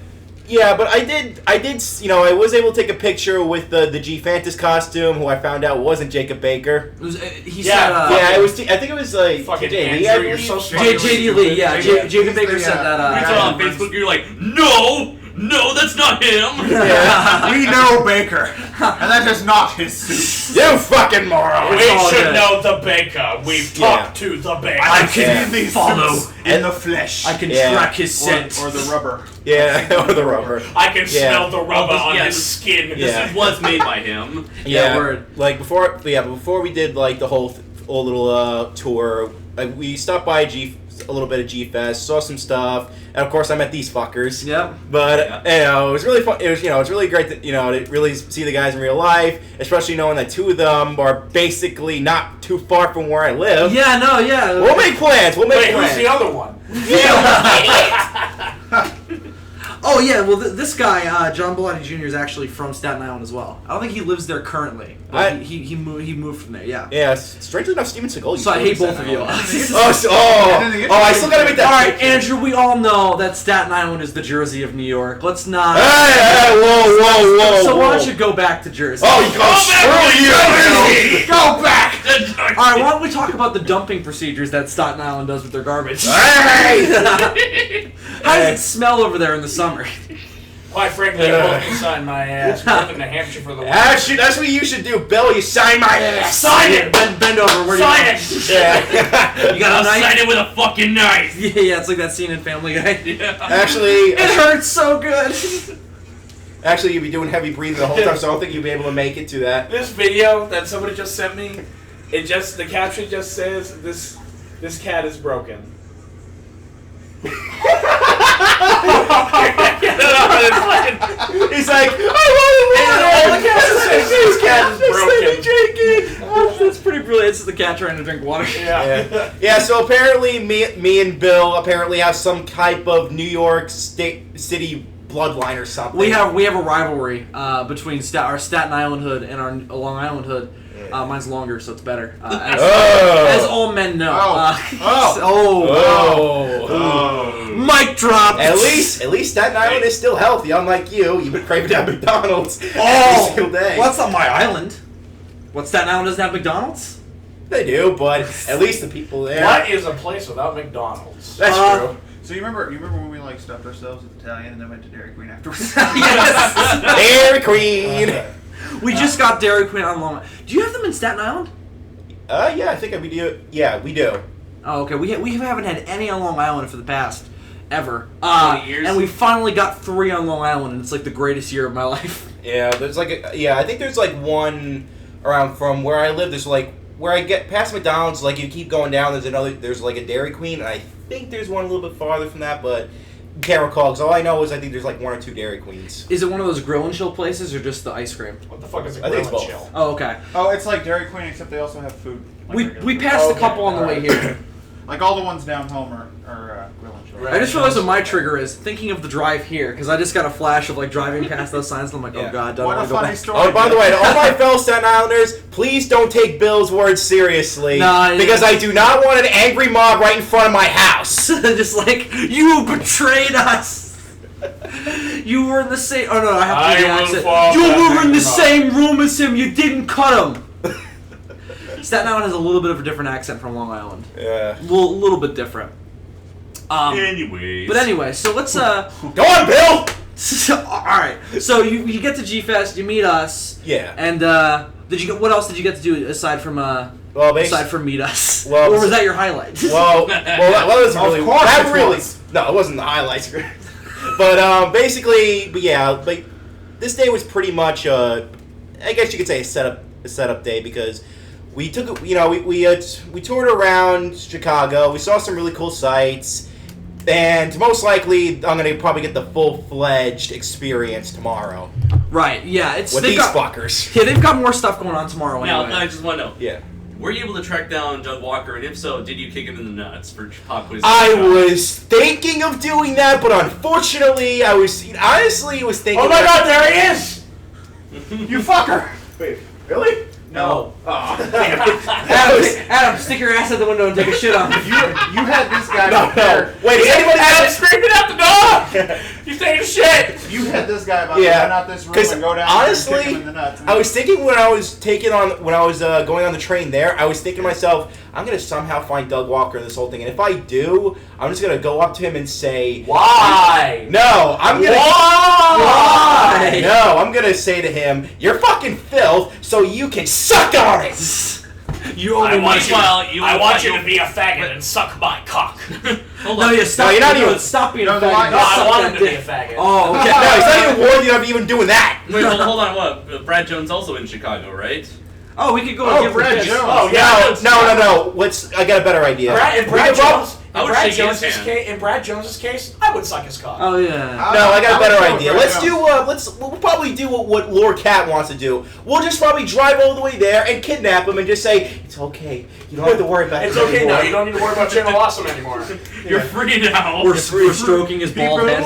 Speaker 4: Yeah, but I did, I was able to take a picture with the G-Fantis costume, who I found out wasn't Jacob Baker.
Speaker 1: He
Speaker 2: Yeah,
Speaker 1: said,
Speaker 4: Yeah, it was. I think it was like
Speaker 2: Fucking
Speaker 4: TJ Lee,
Speaker 2: Andrew,
Speaker 4: I
Speaker 2: you're
Speaker 4: believe.
Speaker 2: so smart.
Speaker 1: JD Lee, yeah. Jacob Baker
Speaker 3: He's the,
Speaker 1: said that.
Speaker 5: You saw on Facebook, you're like, no, that's not him.
Speaker 4: Yeah.
Speaker 3: We know Baker, and that is not his suit.
Speaker 4: You fucking moron!
Speaker 2: We
Speaker 1: all
Speaker 2: should
Speaker 1: good.
Speaker 2: know the baker. We've talked to the baker.
Speaker 3: I can
Speaker 4: Yeah.
Speaker 3: these
Speaker 1: Follow.
Speaker 3: suits in the flesh.
Speaker 1: I can
Speaker 4: Yeah.
Speaker 1: track his scent.
Speaker 3: or the rubber.
Speaker 4: Yeah, or the rubber.
Speaker 2: I can
Speaker 4: Yeah.
Speaker 2: smell the rubber on
Speaker 5: Yeah,
Speaker 2: his skin.
Speaker 4: Yeah.
Speaker 5: This was made by him.
Speaker 1: Yeah, word.
Speaker 4: Like before we did like the whole little tour, we stopped by a little bit of G-Fest, saw some stuff, and of course I met these fuckers.
Speaker 1: Yep.
Speaker 4: But it was really fun. It was really great to to really see the guys in real life, especially knowing that two of them are basically not too far from where I live.
Speaker 1: Yeah, no, yeah.
Speaker 4: We'll make plans. We'll make
Speaker 2: Wait,
Speaker 4: plans.
Speaker 2: who's the other one?
Speaker 1: Oh yeah, well this guy, John Bellotti Jr. is actually from Staten Island as well. I don't think he lives there currently. But he moved from there. Yeah.
Speaker 4: Yeah, strangely enough, Steven Seagal.
Speaker 1: So I hate both of you.
Speaker 4: I still gotta make that.
Speaker 1: All right, Andrew. We all know that Staten Island is the Jersey of New York. Let's not.
Speaker 4: Hey, whoa!
Speaker 1: So why don't you go back to Jersey?
Speaker 4: Oh, you screw you!
Speaker 3: Go back!
Speaker 1: All right, why don't we talk about the dumping procedures that Staten Island does with their garbage?
Speaker 4: Hey!
Speaker 1: How does it smell over there in the summer?
Speaker 2: Quite frankly, I won't sign my ass. We're in New Hampshire for the winter.
Speaker 4: Actually, that's what you should do, Bill. You sign my ass.
Speaker 2: Sign it!
Speaker 1: Bend over. Where
Speaker 2: Sign
Speaker 1: you
Speaker 2: it!
Speaker 4: Yeah.
Speaker 1: You got a
Speaker 5: I'll
Speaker 1: knife?
Speaker 5: sign it with a fucking knife.
Speaker 1: Yeah, it's like that scene in Family Guy.
Speaker 4: Actually,
Speaker 1: It hurts so good.
Speaker 4: you'd be doing heavy breathing the whole time, so I don't think you'd be able to make it to that.
Speaker 2: This video that somebody just sent me, the caption just says, this cat is broken.
Speaker 4: He's like,
Speaker 2: This cat is broken.
Speaker 1: That's pretty brilliant. It's the cat trying to drink water.
Speaker 4: Yeah. So apparently, me and Bill apparently have some type of New York City bloodline or something.
Speaker 1: We have a rivalry between our Staten Island hood and our Long Island hood. Mine's longer, so it's better. As all men know. Mic drop.
Speaker 4: At least Staten Island is still healthy, unlike you. You've been craving at McDonald's every single day.
Speaker 1: Well, that's not my island. What, Staten Island doesn't have McDonald's?
Speaker 4: They do, but at least the people there.
Speaker 2: What is a place without McDonald's?
Speaker 4: That's true.
Speaker 3: So you remember when we like stuffed ourselves with Italian and then went to Dairy Queen afterwards?
Speaker 4: Dairy Queen.
Speaker 1: We just got Dairy Queen on Long Island. Do you have them in Staten Island?
Speaker 4: Yeah, I think we do. Yeah, we do.
Speaker 1: Oh, okay. We haven't had any on Long Island for the past ever.
Speaker 5: 20 years?
Speaker 1: And we finally got 3 on Long Island, and it's like the greatest year of my life.
Speaker 4: Yeah, there's like I think there's like one around from where I live. There's like where I get past McDonald's. Like you keep going down, there's like a Dairy Queen, and I think there's one a little bit farther from that, but can't recall. Because all I know is I think there's like 1 or 2 Dairy Queens.
Speaker 1: Is it one of those grill and chill places, or just the ice cream?
Speaker 2: What the fuck is a
Speaker 4: I think
Speaker 2: grill
Speaker 4: it's
Speaker 2: and
Speaker 4: both.
Speaker 2: chill?
Speaker 1: Oh, okay.
Speaker 3: Oh, it's like Dairy Queen, except they also have food. Like
Speaker 1: We
Speaker 3: regular food.
Speaker 1: passed a
Speaker 2: Okay,
Speaker 1: couple on the way
Speaker 2: alright.
Speaker 1: here.
Speaker 3: Like all the ones down home are grill and chill.
Speaker 2: Right.
Speaker 1: I just realized what my trigger is, thinking of the drive here, because I just got a flash of like driving past those signs, and I'm like,
Speaker 4: Yeah.
Speaker 1: oh god, don't
Speaker 3: What
Speaker 1: want
Speaker 3: a
Speaker 1: to go
Speaker 3: funny
Speaker 1: back.
Speaker 3: story.
Speaker 4: Oh, by the way, to all my fellow Staten Islanders, please don't take Bill's words seriously.
Speaker 1: No,
Speaker 4: because I do not want an angry mob right in front of my house.
Speaker 1: Just like, you betrayed us! You were in the same. Oh no, I have to do the
Speaker 2: I will
Speaker 1: accent.
Speaker 2: fall
Speaker 1: You
Speaker 2: back
Speaker 1: were in
Speaker 2: in
Speaker 1: the
Speaker 2: the
Speaker 1: same room as him. You didn't cut him. Staten Island has a little bit of a different accent from Long Island.
Speaker 4: Yeah.
Speaker 1: Little bit different.
Speaker 5: Anyways.
Speaker 1: But anyway, so let's
Speaker 4: Go on, Bill.
Speaker 1: all right. So you get to G-Fest, you meet us.
Speaker 4: Yeah.
Speaker 1: And what else did you get to do aside from meet us?
Speaker 4: Well,
Speaker 1: or was that your highlight?
Speaker 4: Well, that was really.
Speaker 3: Of course
Speaker 4: that
Speaker 3: it
Speaker 4: really.
Speaker 3: was.
Speaker 4: No, it wasn't the highlights. But basically, like this day was pretty much I guess you could say a setup day because we took we toured around Chicago. We saw some really cool sights, and most likely I'm gonna probably get the full-fledged experience tomorrow
Speaker 1: Right. Yeah.
Speaker 4: with these fuckers.
Speaker 1: Yeah, they've got more stuff going on tomorrow.
Speaker 5: Now,
Speaker 1: Anyway.
Speaker 5: I just want to know.
Speaker 4: Yeah.
Speaker 5: Were you able to track down Doug Walker, and if so, did you kick him in the nuts for pop quiz?
Speaker 4: I was thinking of doing that, but unfortunately, I was thinking.
Speaker 2: Oh my god, there he is!
Speaker 3: You fucker!
Speaker 4: Wait, really?
Speaker 2: No.
Speaker 3: Oh.
Speaker 1: Adam, stick your ass out the window and take a shit on me.
Speaker 3: You had this guy.
Speaker 4: No. Wait, is anybody
Speaker 2: Adam screaming out the door! He's taking a shit!
Speaker 3: You had this guy about to run out this room and go down
Speaker 4: honestly,
Speaker 3: and kick him in the nuts.
Speaker 4: I was thinking when I was going on the train there, I was thinking to myself, I'm gonna somehow find Doug Walker in this whole thing, and if I do, I'm just gonna go up to him and say,
Speaker 2: Why?
Speaker 4: No, I'm gonna.
Speaker 2: Why?
Speaker 4: No, I'm gonna say to him, "You're fucking filth, so you can suck on it."
Speaker 1: You only
Speaker 2: I want
Speaker 1: want
Speaker 2: you to be a faggot and suck my cock.
Speaker 5: Hold
Speaker 1: No,
Speaker 5: on.
Speaker 1: you stop.
Speaker 4: No, you're not even-
Speaker 1: Stop being
Speaker 3: No,
Speaker 1: a
Speaker 3: the
Speaker 1: faggot.
Speaker 3: line-
Speaker 2: No,
Speaker 1: Suck
Speaker 2: I want
Speaker 1: that
Speaker 2: him to be a
Speaker 1: dick.
Speaker 2: faggot.
Speaker 1: Oh, okay.
Speaker 4: No, he's not even worthy of even doing that.
Speaker 5: Wait, hold on. What? Brad Jones also in Chicago, right?
Speaker 1: Oh, we could go
Speaker 3: Oh,
Speaker 1: and give
Speaker 3: Brad
Speaker 1: her
Speaker 3: Jones.
Speaker 2: Oh, yeah.
Speaker 4: No. I got a better idea.
Speaker 2: In Brad
Speaker 5: shake his hand.
Speaker 2: In Brad Jones's case, I would suck his cock.
Speaker 1: Oh yeah.
Speaker 4: No, I got a better
Speaker 3: would go
Speaker 4: idea.
Speaker 3: with
Speaker 4: Let's
Speaker 3: Brad
Speaker 4: do.
Speaker 3: Jones.
Speaker 4: We'll probably do what Lord Cat wants to do. We'll just probably drive all the way there and kidnap him and just say it's okay. You don't have to worry about it.
Speaker 2: It's okay
Speaker 4: anymore."
Speaker 2: now. You don't need to worry about Channel Awesome anymore.
Speaker 5: You're free now.
Speaker 1: We're stroking his bald head.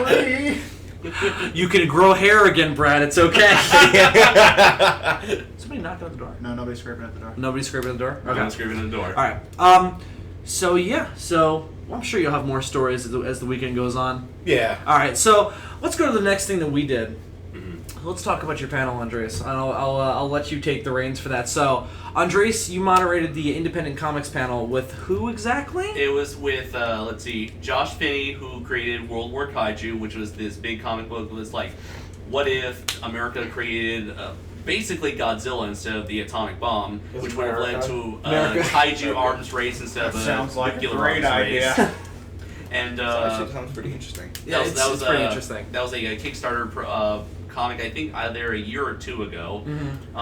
Speaker 3: Free.
Speaker 1: You can grow hair again, Brad. It's okay. Somebody knocked on the door.
Speaker 3: No, nobody's scraping at the door.
Speaker 1: Nobody's scraping at the door.
Speaker 5: I'm screaming in the door.
Speaker 1: All right. So I'm sure you'll have more stories as the weekend goes on.
Speaker 4: Yeah.
Speaker 1: All right. So let's go to the next thing that we did. Let's talk about your panel, Andres. And I'll let you take the reins for that. So, Andres, you moderated the independent comics panel with who exactly?
Speaker 5: It was with, let's see, Josh Finney, who created World War Kaiju, which was this big comic book that was like, what if America created basically Godzilla instead of the atomic bomb, which would have led to Kaiju arms race instead of a
Speaker 3: Sounds like a
Speaker 5: nuclear
Speaker 3: great
Speaker 5: arms race.
Speaker 3: idea.
Speaker 5: And
Speaker 4: Actually, sounds pretty interesting.
Speaker 1: Yeah,
Speaker 5: that was
Speaker 1: it's pretty interesting.
Speaker 5: That was a Kickstarter comic, I think, either a year or two ago.
Speaker 1: Mm-hmm.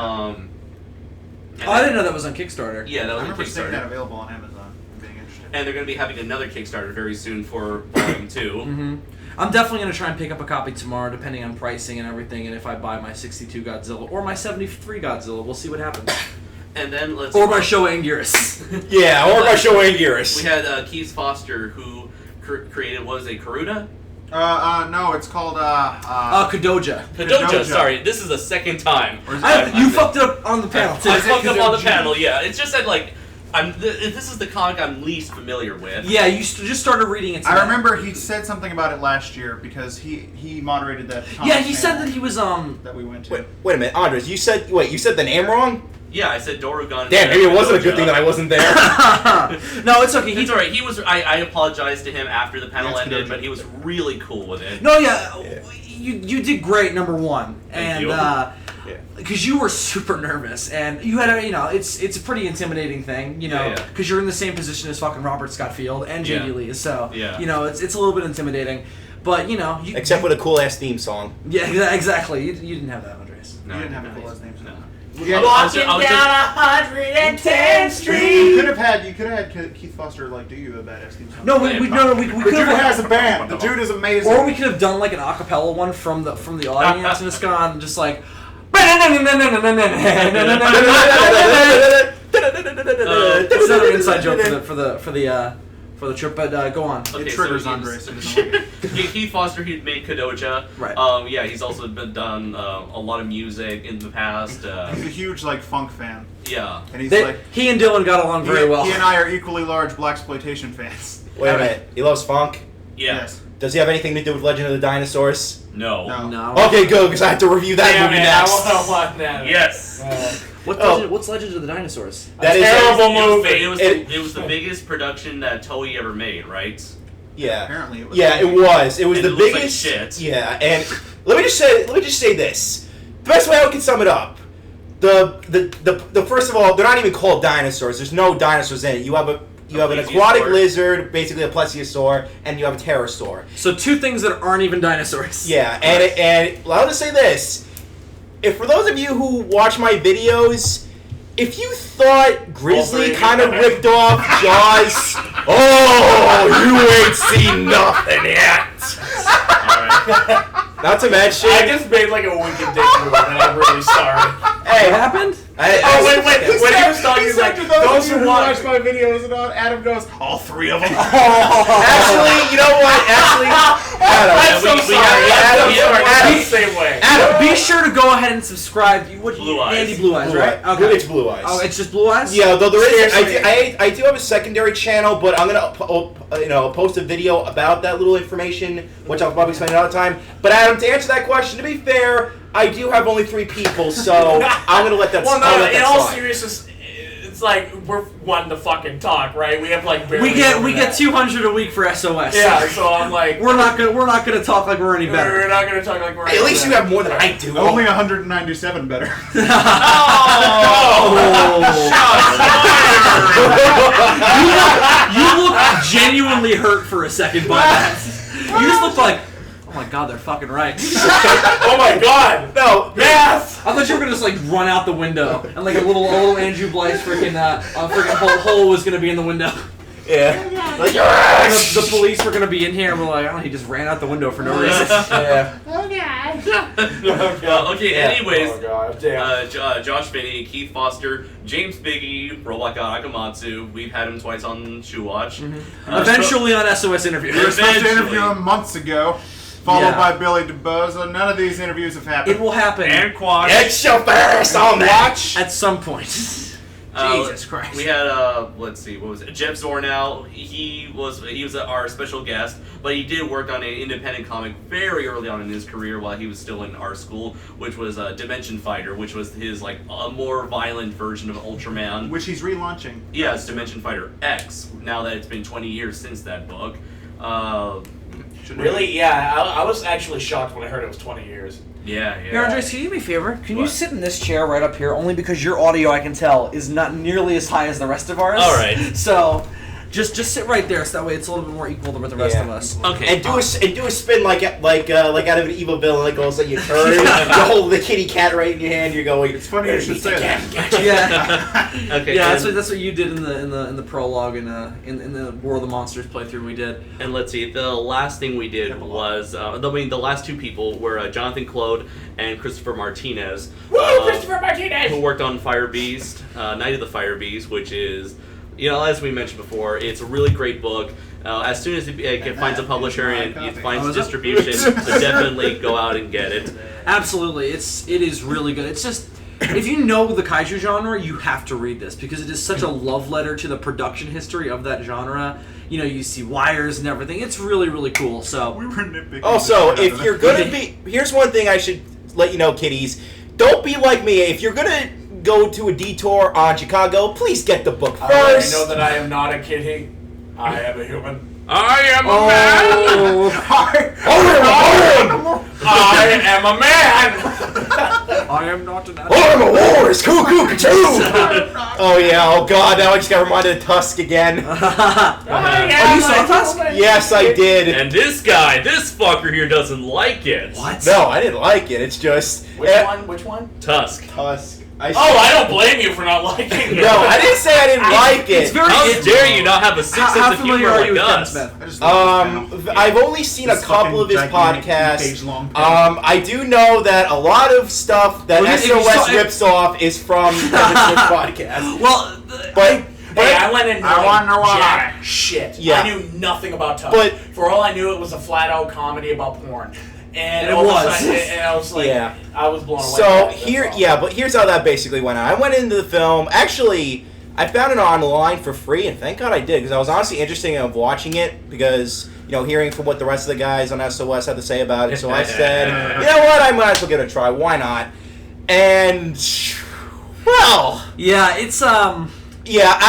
Speaker 5: And
Speaker 1: I didn't know that was on Kickstarter.
Speaker 5: Yeah, that
Speaker 3: I
Speaker 5: was on
Speaker 3: remember seeing that
Speaker 5: Kickstarter.
Speaker 3: available on Amazon. Being interested.
Speaker 5: And they're going to be having another Kickstarter very soon for Volume 2.
Speaker 1: Mm-hmm. I'm definitely going to try and pick up a copy tomorrow, depending on pricing and everything, and if I buy my 62 Godzilla or my 73 Godzilla, we'll see what happens.
Speaker 5: And then let's
Speaker 1: Or my Showa Anguirus.
Speaker 4: Yeah, or by Showa Anguirus.
Speaker 5: We had Keith Foster, who created, what was it, Karuda?
Speaker 3: No, it's called
Speaker 1: Kadoja.
Speaker 5: Kadoja, sorry. This is the second time.
Speaker 1: You fucked it up on the panel, too.
Speaker 5: I fucked up on the panel, yeah. It's just that, like, this is the comic I'm least familiar with.
Speaker 1: Yeah, you just started reading it today.
Speaker 3: I remember he said something about it last year because he moderated that.
Speaker 1: Yeah, he said that he was
Speaker 3: that we went to.
Speaker 4: Wait a minute, Andres. You said the name wrong?
Speaker 5: Yeah, I said Dorugan.
Speaker 4: Damn, maybe it wasn't a good thing that I wasn't there.
Speaker 1: No, it's okay.
Speaker 5: It's alright. He was. I apologized to him after the panel
Speaker 3: That's
Speaker 5: ended,
Speaker 3: Kadoja.
Speaker 5: but he was really cool with it.
Speaker 1: No, yeah. You did great, number one.
Speaker 5: Thank
Speaker 1: And
Speaker 5: you.
Speaker 1: because you were super nervous, and you had it's a pretty intimidating thing,
Speaker 5: Yeah.
Speaker 1: because you're in the same position as fucking Robert Scott Field and JD
Speaker 5: Yeah.
Speaker 1: Lee, so
Speaker 5: Yeah.
Speaker 1: it's a little bit intimidating, but
Speaker 4: Except with a cool ass theme song.
Speaker 1: yeah, exactly. You didn't have that, Andres.
Speaker 5: No,
Speaker 3: You didn't
Speaker 5: I
Speaker 3: have a
Speaker 5: didn't.
Speaker 3: cool last name.
Speaker 5: No.
Speaker 3: Yeah,
Speaker 2: Walking
Speaker 5: I was
Speaker 2: down 110th
Speaker 3: you
Speaker 2: Street.
Speaker 3: could have had Keith Foster do you a badass theme song.
Speaker 1: No, we
Speaker 3: The
Speaker 1: could
Speaker 3: dude has
Speaker 1: have,
Speaker 3: a band. The dude is amazing.
Speaker 1: or we could have done like an acapella one from the audience and just gone just like. It's another inside joke for the trip, but go on.
Speaker 3: It
Speaker 5: Okay,
Speaker 3: triggers
Speaker 5: so
Speaker 3: Andres.
Speaker 5: Keith Foster, he made Kadoja.
Speaker 1: Right.
Speaker 5: Yeah, he's also done a lot of music in the past.
Speaker 3: He's a huge funk fan,
Speaker 5: Yeah.
Speaker 3: and he's
Speaker 1: He and Dylan got along very well.
Speaker 3: He and I are equally large blaxploitation fans.
Speaker 4: Wait a minute. He loves funk?
Speaker 5: Yeah.
Speaker 3: Yes.
Speaker 4: Does he have anything to do with Legend of the Dinosaurs?
Speaker 5: No.
Speaker 1: No.
Speaker 4: Okay, good, because I have to review that movie next.
Speaker 2: want that.
Speaker 5: Yes.
Speaker 1: What's Legends of the Dinosaurs?
Speaker 4: That is
Speaker 2: terrible movie.
Speaker 5: It was the biggest production that Toei ever made, right?
Speaker 4: Yeah.
Speaker 3: Apparently it was.
Speaker 4: Yeah, it was. It was
Speaker 5: And
Speaker 4: the
Speaker 5: it looks like
Speaker 4: biggest.
Speaker 5: shit.
Speaker 4: Yeah, and let me just say this. The best way I can sum it up. The first of all, they're not even called dinosaurs. There's no dinosaurs in it. You have an aquatic
Speaker 5: plesiosaur.
Speaker 4: lizard, basically a plesiosaur, and you have a pterosaur.
Speaker 1: So two things that aren't even dinosaurs.
Speaker 4: Yeah, and I'll just say this. If for those of you who watch my videos, if you thought Grizzly kind of ripped off Jaws, you ain't seen nothing yet.
Speaker 5: Alright.
Speaker 4: Not to mention,
Speaker 2: I just made like a wicked dick move, and I'm really sorry.
Speaker 4: hey,
Speaker 1: What happened?
Speaker 2: Wait. When he was talking, he's like, those who watch
Speaker 3: my videos and all, Adam goes, all 3 of them.
Speaker 4: Actually, you know what?
Speaker 2: I'm so sorry. Adam's the same way.
Speaker 1: Adam, be sure to go ahead and subscribe.
Speaker 5: Blue Eyes.
Speaker 1: Andy Blue Eyes,
Speaker 4: Blue
Speaker 1: right?
Speaker 4: Eyes.
Speaker 1: Okay.
Speaker 4: It's Blue Eyes.
Speaker 1: Oh, it's just Blue Eyes?
Speaker 4: Yeah, though there is,
Speaker 1: Seriously.
Speaker 4: I do have a secondary channel, but I'm gonna post a video about that little information, which I'll probably explain another time. But Adam, to answer that question, to be fair, I do have only 3 people, so I'm gonna let that.
Speaker 2: Well,
Speaker 4: I'll
Speaker 2: no,
Speaker 4: let
Speaker 2: in
Speaker 4: that
Speaker 2: all
Speaker 4: slide.
Speaker 2: seriousness, it's like we're one to fucking talk, right? We have like barely.
Speaker 1: We get 200 a week for SOS.
Speaker 2: Yeah, so I'm like,
Speaker 1: We're not gonna talk like we're any better.
Speaker 2: we're not gonna talk like we're.
Speaker 4: Hey, at least you have more than I do.
Speaker 3: Only 197 better.
Speaker 1: You look genuinely hurt for a second by that. You just looked like, oh my god, they're fucking right.
Speaker 2: Oh my god!
Speaker 4: No,
Speaker 2: Math!
Speaker 1: I thought you were gonna just like run out the window and like a little Andrew Blythe's freaking hole was gonna be in the window.
Speaker 4: yeah. Like,
Speaker 1: And the police were gonna be in here and we're like, oh, he just ran out the window for no reason.
Speaker 4: yeah.
Speaker 5: Okay, anyways,
Speaker 2: Oh god, damn.
Speaker 5: Josh Finney, Keith Foster, James Biggie, Robot God Akamatsu. We've had him twice on Shoe Watch.
Speaker 1: Eventually on SOS interview.
Speaker 3: We were supposed to
Speaker 5: Eventually.
Speaker 3: interview him months ago, followed
Speaker 1: Yeah.
Speaker 3: by Billy DeBoza. None of these interviews have happened.
Speaker 1: It will happen
Speaker 2: And Quash.
Speaker 4: Get your first on that.
Speaker 1: at some point. Jesus Christ.
Speaker 5: We had let's see, what was it? Jeff Zornow. He was our special guest, but he did work on an independent comic very early on in his career while he was still in art school, which was Dimension Fighter, which was his like a more violent version of Ultraman.
Speaker 3: Which he's relaunching.
Speaker 5: Yes, Dimension Fighter X. Now that it's been 20 years since that book.
Speaker 2: Really? Yeah, I was actually shocked when I heard it was 20 years.
Speaker 5: Yeah.
Speaker 1: Here, Andres, can you do me a favor? Can you
Speaker 5: What?
Speaker 1: sit in this chair right up here? Only because your audio, I can tell, is not nearly as high as the rest of ours.
Speaker 5: All right.
Speaker 1: So, just sit right there, so that way it's a little bit more equal to the rest of us.
Speaker 5: Okay.
Speaker 4: And do a spin like out of an evil villain, like goes like you turn, you hold the kitty cat right in your hand, you're going.
Speaker 3: It's funny you should say that.
Speaker 1: Yeah,
Speaker 5: Okay.
Speaker 1: yeah.
Speaker 5: and,
Speaker 1: That's what you did in the prologue in the War of the Monsters playthrough we did.
Speaker 5: and let's see. The last thing we did was the last 2 people were Jonathan Claude and Christopher Martinez.
Speaker 2: Woo, Christopher Martinez!
Speaker 5: Who worked on Fire Beast, Night of the Fire Beast, which is, as we mentioned before, it's a really great book. As soon as it finds a publisher and it finds distribution, so definitely go out and get it.
Speaker 1: Absolutely, it is really good. It's just, if you know the kaiju genre, you have to read this because it is such a love letter to the production history of that genre. You see wires and everything. It's really, really cool. So
Speaker 3: We were nitpicking.
Speaker 4: Also,
Speaker 3: the shit out
Speaker 4: if
Speaker 3: of
Speaker 4: you're
Speaker 3: it.
Speaker 4: gonna be, here's one thing I should let you know, kiddies. Don't be like me. If you're gonna go to a detour on Chicago, please get the book
Speaker 2: I already
Speaker 4: first.
Speaker 2: know that I am not a kitty. I am a human.
Speaker 5: I am
Speaker 1: Oh.
Speaker 2: I am a man!
Speaker 1: I am not an
Speaker 4: I'm a walrus, cuckoo, Kaiju! Oh yeah, oh god, now I just got reminded of Tusk again.
Speaker 1: Oh, you saw Tusk?
Speaker 4: Yes, I did.
Speaker 5: And this fucker here doesn't like it.
Speaker 1: What?
Speaker 4: No, I didn't like it. It's just
Speaker 2: Which one?
Speaker 5: Tusk.
Speaker 4: Tusk.
Speaker 2: I don't blame you for not liking it.
Speaker 4: No, I didn't say I didn't like it.
Speaker 1: It's very.
Speaker 5: How dare you not have a sixth
Speaker 1: How
Speaker 5: sense of
Speaker 1: familiar
Speaker 5: humor
Speaker 1: are you
Speaker 5: like
Speaker 1: with Kevin
Speaker 5: us?
Speaker 1: Smith?
Speaker 3: I just love this panel.
Speaker 4: I've only seen a
Speaker 3: This
Speaker 4: couple of his
Speaker 3: fucking gigantic
Speaker 4: podcasts.
Speaker 3: two-page-long panel.
Speaker 4: I do know that a lot of stuff that
Speaker 1: Well, if you
Speaker 4: SOS
Speaker 1: saw-
Speaker 4: rips off is from Kevin Smith's podcast.
Speaker 1: Well,
Speaker 4: But
Speaker 2: Hey, I went in
Speaker 3: I
Speaker 2: knowing
Speaker 3: wonder why.
Speaker 2: jack shit.
Speaker 4: Yeah.
Speaker 2: I knew nothing about Tusk.
Speaker 4: But-
Speaker 2: for all I knew, it was a flat-out comedy about porn. And
Speaker 1: It
Speaker 2: all of a
Speaker 1: was.
Speaker 2: sudden- and I was like,
Speaker 4: Yeah.
Speaker 2: I was blown away.
Speaker 4: So
Speaker 2: by it,
Speaker 4: here,
Speaker 2: that's all.
Speaker 4: yeah, but here's how that basically went out. I went into the film. Actually, I found it online for free, and thank God I did, because I was honestly interested in watching it, because, hearing from what the rest of the guys on SOS had to say about it. So I said, you know what, I might as well give it a try. Why not? And, well,
Speaker 1: yeah, it's
Speaker 4: yeah,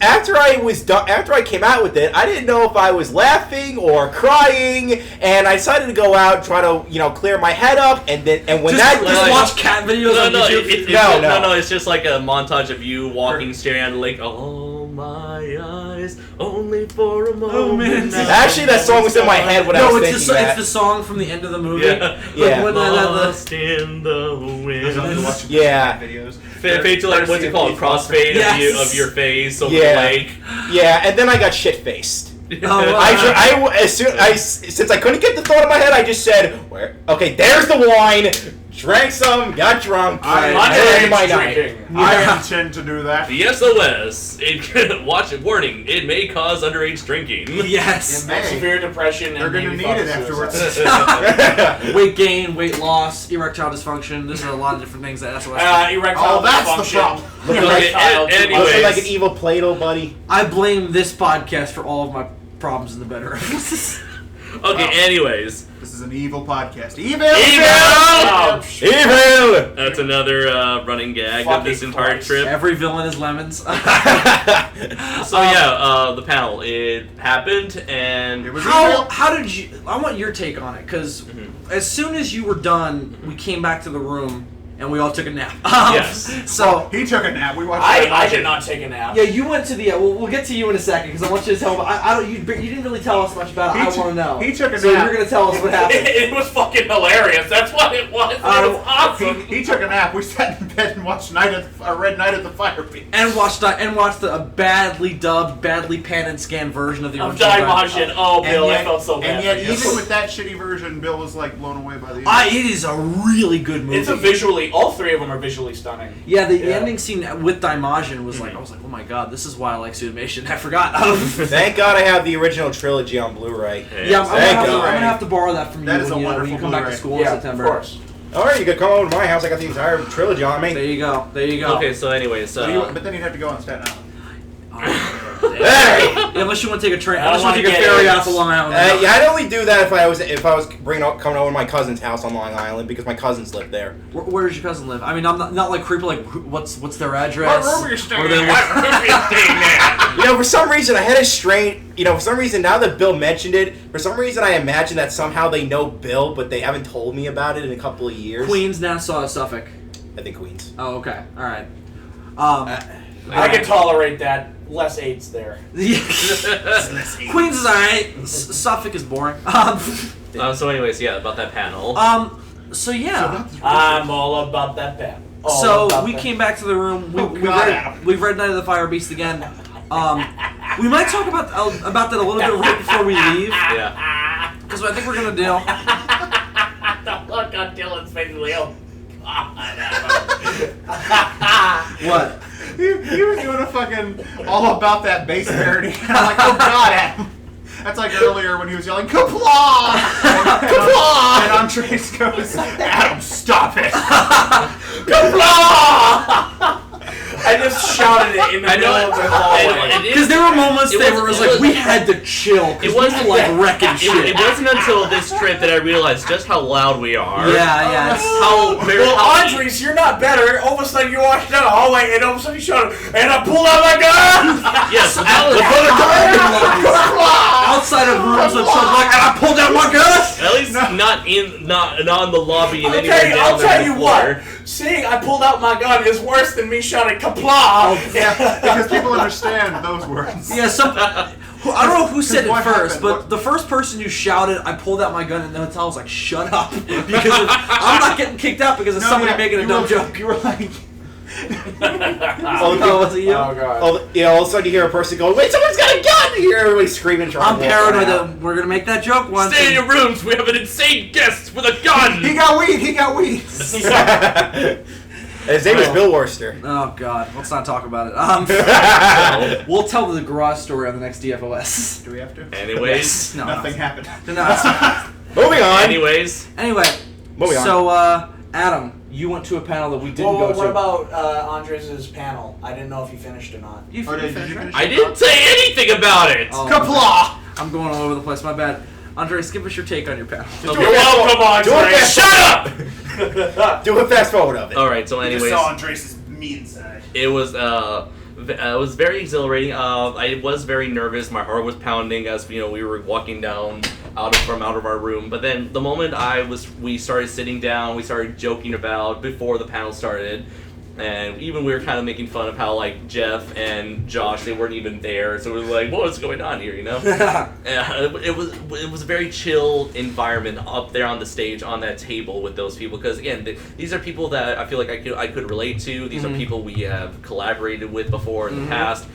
Speaker 4: after I came out with it, I didn't know if I was laughing or crying, and I decided to go out, try to clear my head up, and when
Speaker 1: just
Speaker 5: like-
Speaker 1: watch cat videos on YouTube.
Speaker 5: No, it's just like a montage of you walking, staring at the lake. Oh my eyes, only for a moment. now.
Speaker 4: Actually, that song was in my head when I was
Speaker 1: it's
Speaker 4: thinking
Speaker 1: it's the song from the end of the movie.
Speaker 5: Yeah.
Speaker 4: Yeah.
Speaker 1: When
Speaker 5: Lost in the
Speaker 3: There's nothing to
Speaker 5: wind.
Speaker 3: watch
Speaker 4: Yeah.
Speaker 3: videos.
Speaker 5: Fade to like what's it called? Crossfade
Speaker 1: Yes.
Speaker 5: of your face over
Speaker 4: Yeah.
Speaker 5: the lake.
Speaker 4: Yeah, and then I got shit-faced.
Speaker 1: Oh,
Speaker 4: Since I couldn't get the thought in my head, I just said, "Where? Okay, there's the wine. Drank some, got drunk,
Speaker 3: I-
Speaker 4: and
Speaker 2: Underage
Speaker 4: ended my night.
Speaker 2: drinking.
Speaker 3: I intend to do that.
Speaker 5: The SOS. Watch it. Warning. It may cause underage drinking.
Speaker 1: Yes.
Speaker 3: It may.
Speaker 2: Severe depression.
Speaker 3: They're
Speaker 2: and
Speaker 3: gonna
Speaker 2: maybe
Speaker 3: need
Speaker 2: thoughts
Speaker 3: it
Speaker 2: of
Speaker 3: afterwards.
Speaker 2: suicide.
Speaker 1: Weight gain, weight loss, erectile dysfunction. There's a lot of different things that SOS.
Speaker 2: Erectile
Speaker 3: Oh, that's the
Speaker 2: dysfunction.
Speaker 3: problem.
Speaker 4: Okay,
Speaker 2: Erectile
Speaker 5: anyways.
Speaker 4: Looking like an evil Play-Doh, buddy.
Speaker 1: I blame this podcast for all of my problems in the bedroom.
Speaker 5: Okay, anyways.
Speaker 3: This is an evil podcast. Evil!
Speaker 2: Oh,
Speaker 4: Evil!
Speaker 5: That's another running gag of
Speaker 2: Fucking
Speaker 5: this entire
Speaker 2: Christ.
Speaker 5: trip.
Speaker 1: Every villain is lemons.
Speaker 5: So the panel, it happened, and
Speaker 3: It was
Speaker 1: How
Speaker 3: evil.
Speaker 1: how did you? I want your take on it because as soon as you were done, we came back to the room and we all took a nap.
Speaker 5: Yes.
Speaker 1: So
Speaker 3: He took a nap. We watched
Speaker 2: I did not take a nap.
Speaker 1: yeah, you went to the. We'll get to you in a second because I want you to tell. I don't. You didn't really tell us much about it. I want to know.
Speaker 3: He took a
Speaker 1: So
Speaker 3: nap.
Speaker 1: you're gonna tell us what happened.
Speaker 2: It was fucking hilarious. That's what it was. It was awesome.
Speaker 3: He took a nap. We sat in bed and watched Red Night at the Fire Pit.
Speaker 1: And watched a badly dubbed, badly pan and scan version of the
Speaker 2: Of
Speaker 1: original.
Speaker 2: Daimajin. Oh, Bill, I felt so bad.
Speaker 3: And yet,
Speaker 2: for you.
Speaker 3: even with that shitty version, Bill was like blown away by the end.
Speaker 1: It is a really good movie.
Speaker 2: It's a visually. All three of them are visually stunning.
Speaker 1: Yeah, the
Speaker 2: Yeah.
Speaker 1: ending scene with Daimajin was like, I was like, oh my god, this is why I like Sudomation. I forgot.
Speaker 4: Thank God I have the original trilogy on Blu-ray.
Speaker 1: Yeah, I'm
Speaker 4: Thank
Speaker 1: gonna
Speaker 4: God.
Speaker 1: have to borrow that from
Speaker 3: That
Speaker 1: you
Speaker 3: is a
Speaker 1: when you
Speaker 3: wonderful
Speaker 1: come back to
Speaker 3: Blu-ray.
Speaker 1: school in
Speaker 2: Yeah,
Speaker 1: September.
Speaker 2: of course.
Speaker 4: Alright, you could come over to my house. I got the entire trilogy on me.
Speaker 1: There you go. There you go.
Speaker 5: okay, so anyways,
Speaker 3: But then you'd have to go on Staten Island.
Speaker 4: Hey!
Speaker 1: Unless you want to take a train,
Speaker 2: I don't
Speaker 1: unless you want to
Speaker 2: wanna
Speaker 1: take a
Speaker 2: get
Speaker 1: ferry
Speaker 2: it.
Speaker 1: out to Long Island.
Speaker 4: Yeah, I'd only do that if I was coming over to my cousin's house on Long Island because my cousins live there.
Speaker 1: Where does your cousin live? I mean, I'm not like creepy. Like, what's their address?
Speaker 3: What room are you staying
Speaker 1: Or then
Speaker 3: at?
Speaker 1: what-
Speaker 4: You know, for some reason I had a strain. You know, for some reason now that Bill mentioned it, for some reason I imagine that somehow they know Bill, but they haven't told me about it in a couple of years.
Speaker 1: Queens, Nassau, Suffolk.
Speaker 4: I think Queens.
Speaker 1: Oh, okay. All right.
Speaker 2: I can tolerate that. Less AIDS there.
Speaker 1: Queens is alright. Suffolk is boring.
Speaker 5: so anyways, yeah, about that panel.
Speaker 1: So yeah.
Speaker 2: I'm all about that bad.
Speaker 1: So we came back to the room. We read Night of the Fire Beast again. We might talk about that a little bit right before we leave,
Speaker 5: yeah.
Speaker 1: because I think we're gonna do.
Speaker 2: The look on Dylan's face is like, oh God.
Speaker 1: What?
Speaker 3: He was doing a fucking all about that bass parody. And I'm like, oh god, Adam. That's like earlier when he was yelling, Kapla! Kapla! And Andres goes, Adam, stop it!
Speaker 2: Kapla! I just shouted it in the middle of the hallway.
Speaker 1: Because there were moments
Speaker 5: It
Speaker 1: that
Speaker 5: was-
Speaker 1: were like we had to chill.
Speaker 5: It
Speaker 1: It
Speaker 5: wasn't
Speaker 1: wasn't like wrecking
Speaker 5: It
Speaker 1: shit.
Speaker 5: wasn't until this trip that I realized just how loud we are.
Speaker 1: Yeah.
Speaker 5: How very
Speaker 2: Well,
Speaker 5: how-
Speaker 2: Andres, you're not better. All of a sudden, you walked down the hallway, and all of a sudden, you shouted, and I pulled out my gun!
Speaker 5: Yes,
Speaker 1: Outside of rooms of something like, and I pulled out my gun.
Speaker 5: at least not on the lobby and anywhere
Speaker 2: Okay,
Speaker 5: down
Speaker 2: I'll
Speaker 5: there
Speaker 2: tell
Speaker 5: on
Speaker 2: you
Speaker 5: the floor.
Speaker 2: what. Seeing I pulled out my gun is worse than me shouting kapla.
Speaker 3: Yeah, because people understand those words.
Speaker 1: Yeah, I don't know who said it
Speaker 3: What
Speaker 1: first,
Speaker 3: happened?
Speaker 1: but
Speaker 3: What-
Speaker 1: the first person who shouted, I pulled out my gun in the hotel was like, shut up. Because I'm not getting kicked out because of somebody making a
Speaker 3: you
Speaker 1: dumb
Speaker 3: were-
Speaker 1: joke.
Speaker 3: You were like,
Speaker 1: Oh, was it you?
Speaker 2: Oh god.
Speaker 4: All of a sudden you hear a person going, wait, someone's got a gun! You hear everybody screaming, trying
Speaker 1: I'm
Speaker 4: to walk
Speaker 1: paranoid
Speaker 4: around.
Speaker 1: that we're going to make that joke once.
Speaker 5: Stay in your rooms. We have an insane guest with a gun.
Speaker 3: he got weed, he got weed!
Speaker 4: His name is Bill Worcester.
Speaker 1: Oh, God. Let's not talk about it. We'll tell the garage story on the next DFOS.
Speaker 3: Do we have to?
Speaker 5: Anyways.
Speaker 1: No,
Speaker 3: Nothing happened.
Speaker 1: No, it's not.
Speaker 4: Moving on.
Speaker 5: Anyways.
Speaker 1: Anyway,
Speaker 4: Moving on.
Speaker 1: so, Adam, you went to a panel that we didn't go to.
Speaker 2: What about Andres' panel? I didn't know if you finished or not.
Speaker 1: You
Speaker 3: Oh, did
Speaker 1: finished
Speaker 3: you
Speaker 1: it?
Speaker 3: finish
Speaker 5: I
Speaker 3: it?
Speaker 5: didn't say anything about it.
Speaker 1: Oh,
Speaker 3: Kapla!
Speaker 1: I'm going all over the place. My bad. Andres, give us your take on your panel.
Speaker 5: Okay.
Speaker 2: You're welcome,
Speaker 4: Do it
Speaker 2: Andres.
Speaker 4: fast.
Speaker 5: Shut up.
Speaker 4: Do a fast forward of it.
Speaker 5: All right. So
Speaker 3: You just
Speaker 5: anyways,
Speaker 3: saw Andres' meat inside.
Speaker 5: it was very exhilarating. I was very nervous. My heart was pounding as we were walking down out of our room. But then the moment we started sitting down, we started joking about before the panel started. And even we were kind of making fun of how like Jeff and Josh, they weren't even there, so we were like, "What's going on here?" It was a very chill environment up there on the stage on that table with those people, because again, these are people that I feel like I could relate to. These are people we have collaborated with before in the past.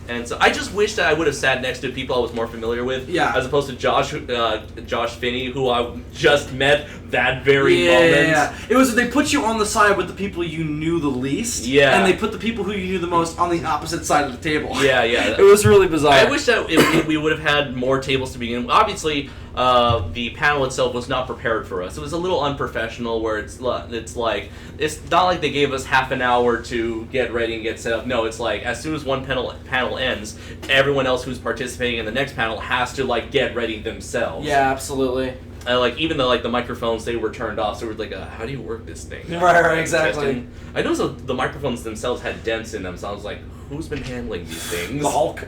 Speaker 5: And so I just wish that I would have sat next to people I was more familiar with, as opposed to Josh Finney, who I just met that very moment.
Speaker 1: Yeah. It was they put you on the side with the people you knew the least, and they put the people who you knew the most on the opposite side of the table.
Speaker 5: Yeah.
Speaker 1: It was really bizarre.
Speaker 5: I wish that we would have had more tables to begin with. Obviously, the panel itself was not prepared for us. It was a little unprofessional, where it's not like they gave us half an hour to get ready and get set up. No, it's like as soon as one panel ends, everyone else who's participating in the next panel has to like get ready themselves.
Speaker 1: Yeah, absolutely.
Speaker 5: Like even the microphones, they were turned off, so we're like, how do you work this thing?
Speaker 1: Right, exactly.
Speaker 5: I noticed the microphones themselves had dents in them, so I was like, who's been handling these things?
Speaker 1: The Hulk.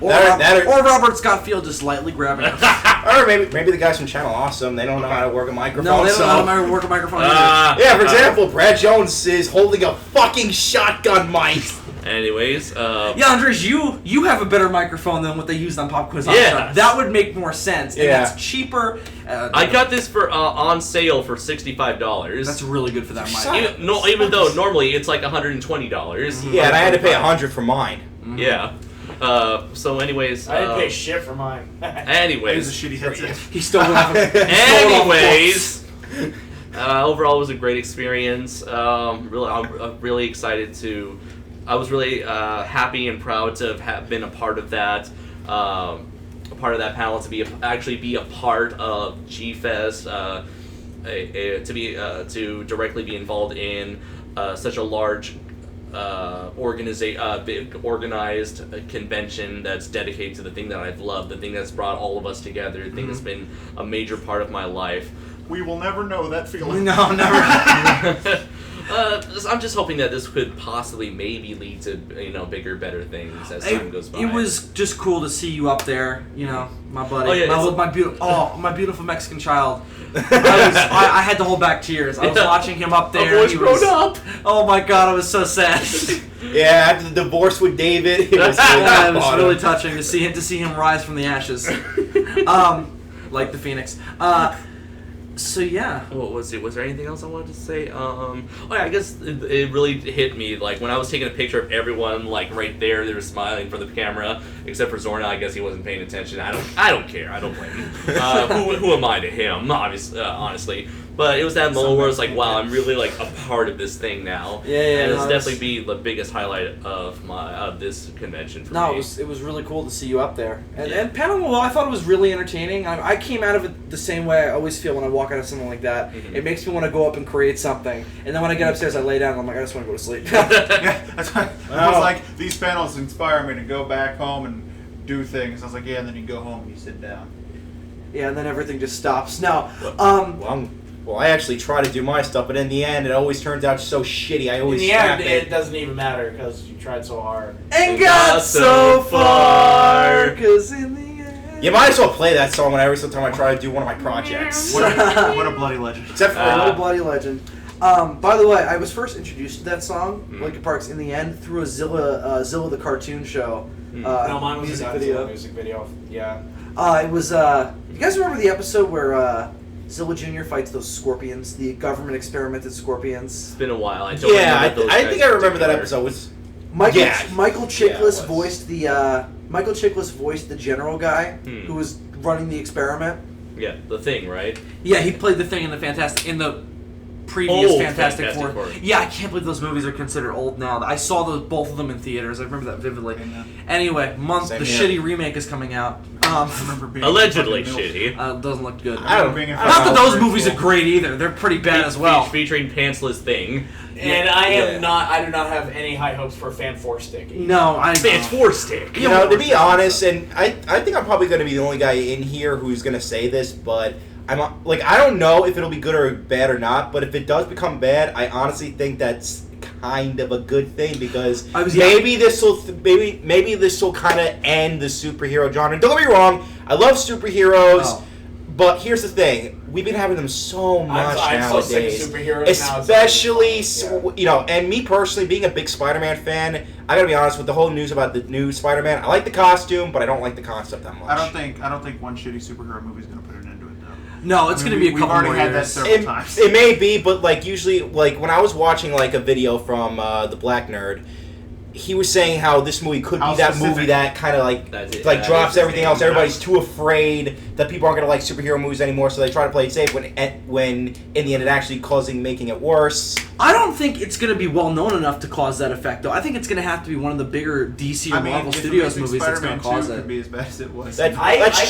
Speaker 1: Or Robert Scott Field just lightly grabbing it.
Speaker 4: Or maybe the guys from Channel Awesome, they don't know how to work a microphone.
Speaker 1: No, they don't know how to work a microphone either.
Speaker 4: Yeah, for example, Brad Jones is holding a fucking shotgun mic.
Speaker 5: Anyways,
Speaker 1: yeah, Andres, you have a better microphone than what they used on Pop Quiz.
Speaker 5: Yeah,
Speaker 1: that would make more sense. And it's cheaper.
Speaker 5: I got this for on sale for $65.
Speaker 1: That's really good for that mic.
Speaker 5: Even though normally it's like $120.
Speaker 4: Yeah, and I had to pay $100 for mine.
Speaker 5: Mm-hmm. Yeah. So anyways,
Speaker 2: I didn't pay shit for mine.
Speaker 5: Anyways,
Speaker 3: it's a shitty headset.
Speaker 1: He stole it off.
Speaker 5: Anyways. Overall, it was a great experience. I'm really excited to. I was really happy and proud to have been a part of that. A part of that panel, to actually be a part of G-Fest, to directly be involved in such a large big organized convention that's dedicated to the thing that I've loved, the thing that's brought all of us together, the thing that's been a major part of my life.
Speaker 3: We will never know that feeling.
Speaker 1: No, never.
Speaker 5: I'm just hoping that this could possibly maybe lead to bigger, better things as time goes by.
Speaker 1: It was just cool to see you up there, my buddy, my beautiful Mexican child. I had to hold back tears. I was watching him up there.
Speaker 5: He was grown up.
Speaker 1: Oh my god, I was so sad.
Speaker 4: Yeah, after the divorce with David, it was
Speaker 1: really touching to see him rise from the ashes, like the phoenix. So yeah.
Speaker 5: What was it? Was there anything else I wanted to say? I guess it really hit me like when I was taking a picture of everyone like right there. They were smiling for the camera, except for Zorna. I guess he wasn't paying attention. I don't care. I don't blame him. Who am I to him? Obviously, honestly. But it was that moment where it's like, wow, I'm really like a part of this thing now.
Speaker 1: Yeah.
Speaker 5: And it's definitely be the biggest highlight of this convention for me.
Speaker 1: It was really cool to see you up there. And panel, well, I thought it was really entertaining. I came out of it the same way I always feel when I walk out of something like that. Mm-hmm. It makes me want to go up and create something. And then when I get upstairs, I lay down and I'm like, I just want to go to sleep.
Speaker 3: Yeah, that's why it was like, these panels inspire me to go back home and do things. I was like, yeah, and then you go home and you sit down.
Speaker 1: Yeah, and then everything just stops. Now,
Speaker 4: Well, I actually try to do my stuff, but in the end, it always turns out so shitty. I always
Speaker 2: in the end, it doesn't even matter because you tried so hard
Speaker 1: and got so far. Because in the end,
Speaker 4: you might as well play that song every single time I try to do one of my projects.
Speaker 3: What a bloody legend!
Speaker 4: Except for
Speaker 1: what a bloody legend. By the way, I was first introduced to that song, Linkin Park's "In the End," through a Zilla the cartoon show.
Speaker 2: No, mine was a music video. Yeah.
Speaker 1: It was. You guys remember the episode where? Zilla Jr. fights those scorpions, the government experimented scorpions.
Speaker 5: It's been a while. I
Speaker 4: think I remember that episode.
Speaker 1: Michael Chiklis voiced the general guy who was running the experiment.
Speaker 5: Yeah, the Thing, right?
Speaker 1: Yeah, he played the Thing in the previous Fantastic Four. Yeah, I can't believe those movies are considered old now. I saw both of them in theaters. I remember that vividly. Anyway, shitty remake is coming out.
Speaker 3: I remember being
Speaker 5: allegedly shitty.
Speaker 1: Doesn't look good.
Speaker 3: Not
Speaker 1: that those movies are great either. They're pretty bad as well.
Speaker 5: Featuring pantsless Thing.
Speaker 2: And I do not have any high hopes for Fan 4 Stick.
Speaker 1: No,
Speaker 5: Fan 4 Stick.
Speaker 4: To be honest, and I think I'm probably going to be the only guy in here who's going to say this, but I don't know if it'll be good or bad or not, but if it does become bad, I honestly think that's kind of a good thing because maybe this will kind of end the superhero genre. Don't get me wrong, I love superheroes, but here's the thing: we've been having them so much nowadays.
Speaker 2: So sick of superheroes
Speaker 4: especially and me personally, being a big Spider-Man fan, I gotta be honest with the whole news about the new Spider-Man. I like the costume, but I don't like the concept that much.
Speaker 3: I don't think one shitty superhero movie is gonna put an end to it though.
Speaker 1: No, it's going to be a couple more years.
Speaker 3: We've already had that several times.
Speaker 4: It may be, but usually when I was watching a video from the Black Nerd, he was saying how this movie could
Speaker 3: How
Speaker 4: be that
Speaker 3: specific?
Speaker 4: movie that kind of drops everything else. Everybody's too afraid that people aren't gonna like superhero movies anymore, so they try to play it safe. When in the end, it actually making it worse.
Speaker 1: I don't think it's going to be well known enough to cause that effect, though. I think it's going to have to be one of the bigger DC or Marvel Studios movies that's going to cause it.
Speaker 3: Could be as bad as it was.
Speaker 4: That's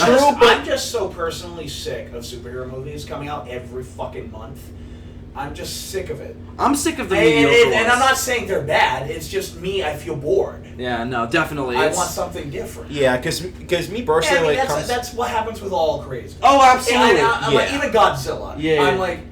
Speaker 4: true, but
Speaker 2: I'm just so personally sick of superhero movies coming out every fucking month. I'm just sick of it.
Speaker 1: I'm sick of the mediocre ones.
Speaker 2: And I'm not saying they're bad. It's just me. I feel bored.
Speaker 1: Yeah, no, definitely.
Speaker 2: I want something different.
Speaker 4: Yeah, because me personally,
Speaker 2: that's what happens with all crazy.
Speaker 1: Oh, absolutely.
Speaker 2: I'm like, even Godzilla.
Speaker 1: Yeah.
Speaker 2: I'm like,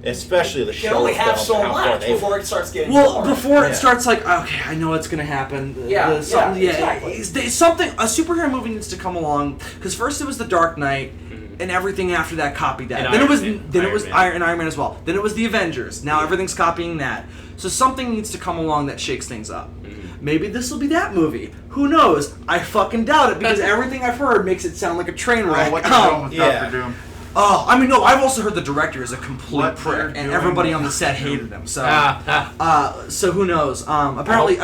Speaker 4: especially the
Speaker 2: you
Speaker 4: show.
Speaker 2: can only have
Speaker 4: films
Speaker 2: so
Speaker 4: and how far
Speaker 2: much
Speaker 4: they-
Speaker 2: before it starts getting
Speaker 1: Well,
Speaker 2: boring.
Speaker 1: before it starts, like, okay, I know it's gonna happen.
Speaker 2: Exactly.
Speaker 1: A superhero movie needs to come along because first it was The Dark Knight, and everything after that copied that.
Speaker 5: And
Speaker 1: Then
Speaker 5: Iron
Speaker 1: it was
Speaker 5: Man.
Speaker 1: Iron Man as well. Then it was the Avengers. Now everything's copying that. So something needs to come along that shakes things up. Maybe this will be that movie. Who knows? I fucking doubt it because everything I've heard makes it sound like a train wreck.
Speaker 3: What you're doing with
Speaker 4: yeah.
Speaker 3: Dr. Doom?
Speaker 1: Oh, I mean, no. I've also heard the director is a complete
Speaker 3: What
Speaker 1: prick,
Speaker 3: they're
Speaker 1: and
Speaker 3: doing
Speaker 1: everybody
Speaker 3: with
Speaker 1: on the set hated him. So,
Speaker 5: Ah,
Speaker 1: so who knows? Apparently,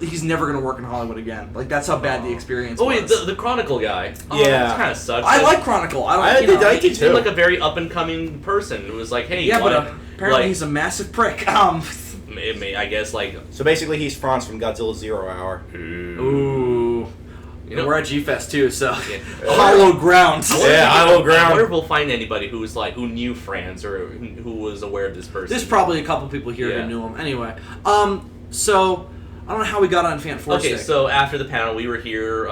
Speaker 1: he's never gonna work in Hollywood again. Like that's how bad the experience
Speaker 5: Oh
Speaker 1: was.
Speaker 5: wait, the Chronicle guy. Oh,
Speaker 4: Yeah.
Speaker 5: that kind of sucks.
Speaker 1: I like Chronicle.
Speaker 4: I
Speaker 1: you know,
Speaker 4: did
Speaker 5: He
Speaker 4: too.
Speaker 5: seemed like a very up and coming person. It was like, hey,
Speaker 1: yeah, but
Speaker 5: like,
Speaker 1: apparently
Speaker 5: like,
Speaker 1: he's a massive prick.
Speaker 5: I guess like.
Speaker 4: So basically, he's Franz from Godzilla 0 Hour.
Speaker 1: Ooh.
Speaker 5: You know,
Speaker 1: We're at G-Fest too, so
Speaker 5: Yeah.
Speaker 1: hollow ground.
Speaker 4: Yeah, hollow ground.
Speaker 5: I wonder if we'll find anybody who's like who knew Franz or who was aware of this person.
Speaker 1: There's probably a couple people here
Speaker 5: Yeah.
Speaker 1: who knew him. Anyway, so I don't know how we got on Fan Four
Speaker 5: Okay,
Speaker 1: Stick.
Speaker 5: so after the panel, we were here.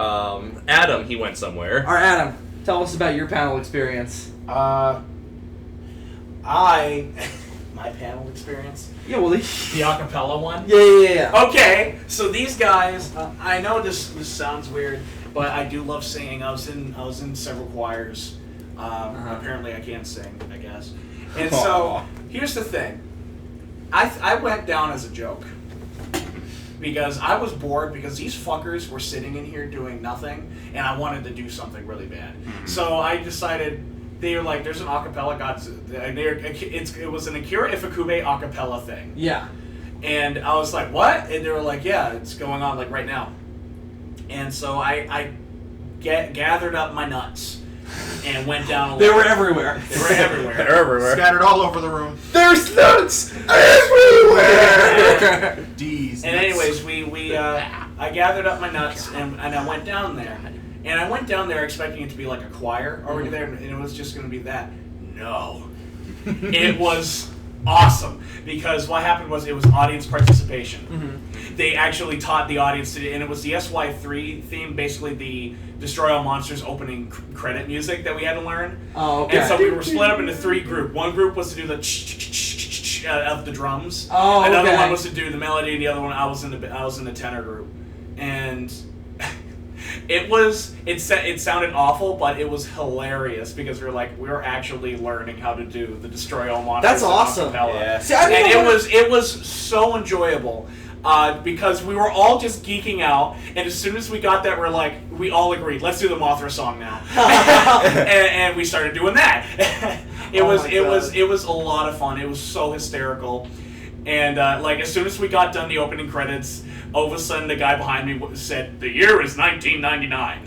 Speaker 5: Adam, he went somewhere.
Speaker 1: All right, Adam, tell us about your panel experience.
Speaker 2: My panel experience.
Speaker 1: Yeah, well,
Speaker 2: The acapella one?
Speaker 1: yeah.
Speaker 2: Okay, so these guys, I know this sounds weird, but I do love singing. I was in several choirs. Apparently I can't sing, I guess. And so, here's the thing. I went down as a joke. Because I was bored because these fuckers were sitting in here doing nothing, and I wanted to do something really bad. So I decided, they were like, there's an acapella it was an Akira Ifukube acapella thing.
Speaker 1: Yeah.
Speaker 2: And I was like, what? And they were like, yeah, it's going on like right now. And so I gathered up my nuts and went down a
Speaker 1: They
Speaker 2: little.
Speaker 1: were everywhere.
Speaker 2: They were everywhere.
Speaker 4: They're everywhere.
Speaker 3: Scattered all over the room.
Speaker 4: There's nuts everywhere.
Speaker 3: D's.
Speaker 2: And anyways, I gathered up my nuts and I went down there. And I went down there expecting it to be like a choir already there, and it was just going to be that. No. It was awesome. Because what happened was it was audience participation. They actually taught the audience to, and it was the SY3 theme, basically the Destroy All Monsters opening credit music that we had to learn.
Speaker 1: Oh, okay.
Speaker 2: And so we were split up into three groups. One group was to do the of the drums.
Speaker 1: Oh,
Speaker 2: Another
Speaker 1: okay.
Speaker 2: one was to do the melody, and the other one I was in the tenor group. And it sounded awful, but it was hilarious because we were actually learning how to do the Destroy All Monsters.
Speaker 1: That's awesome.
Speaker 4: Yeah.
Speaker 1: See, I
Speaker 2: And
Speaker 1: know
Speaker 2: it was so enjoyable. Because we were all just geeking out, and as soon as we got that, we all agreed, let's do the Mothra song now, and we started doing that. It was a lot of fun. It was so hysterical, and as soon as we got done the opening credits, all of a sudden the guy behind me said, "The year is 1999,"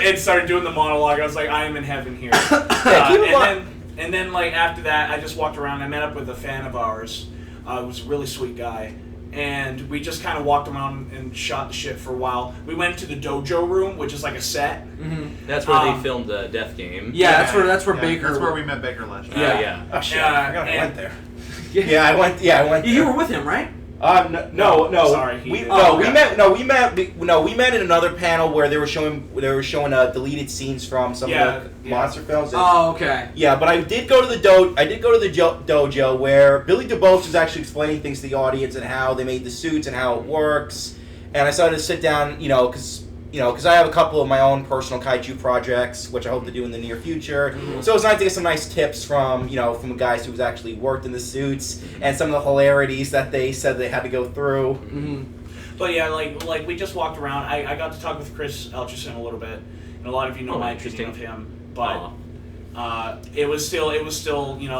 Speaker 2: and started doing the monologue. I was like, I am in heaven here. And then after that, I just walked around. I met up with a fan of ours. It was a really sweet guy, and we just kind of walked around and shot the shit for a while. We went to the Dojo room, which is like a set.
Speaker 5: That's where they filmed the Death Game.
Speaker 1: Yeah, that's where Baker.
Speaker 3: That's where we met Baker last year.
Speaker 5: Yeah.
Speaker 4: Oh shit! I forgot I
Speaker 2: and-
Speaker 4: went there. Yeah, I went. Yeah, I went.
Speaker 1: You were with him, right?
Speaker 4: No.
Speaker 2: Sorry,
Speaker 4: We
Speaker 1: okay.
Speaker 4: met in another panel where they were showing deleted scenes from some of the monster films.
Speaker 1: Oh, okay.
Speaker 4: Yeah, but I did go to the dojo where Billy DeBose was actually explaining things to the audience and how they made the suits and how it works. And I decided to sit down, because I have a couple of my own personal kaiju projects, which I hope to do in the near future. So it was nice to get some nice tips from guys who's actually worked in the suits and some of the hilarities that they said they had to go through.
Speaker 2: But yeah, we just walked around. I got to talk with Chris Elcherson a little bit, and a lot of you know my opinion of him. But it was still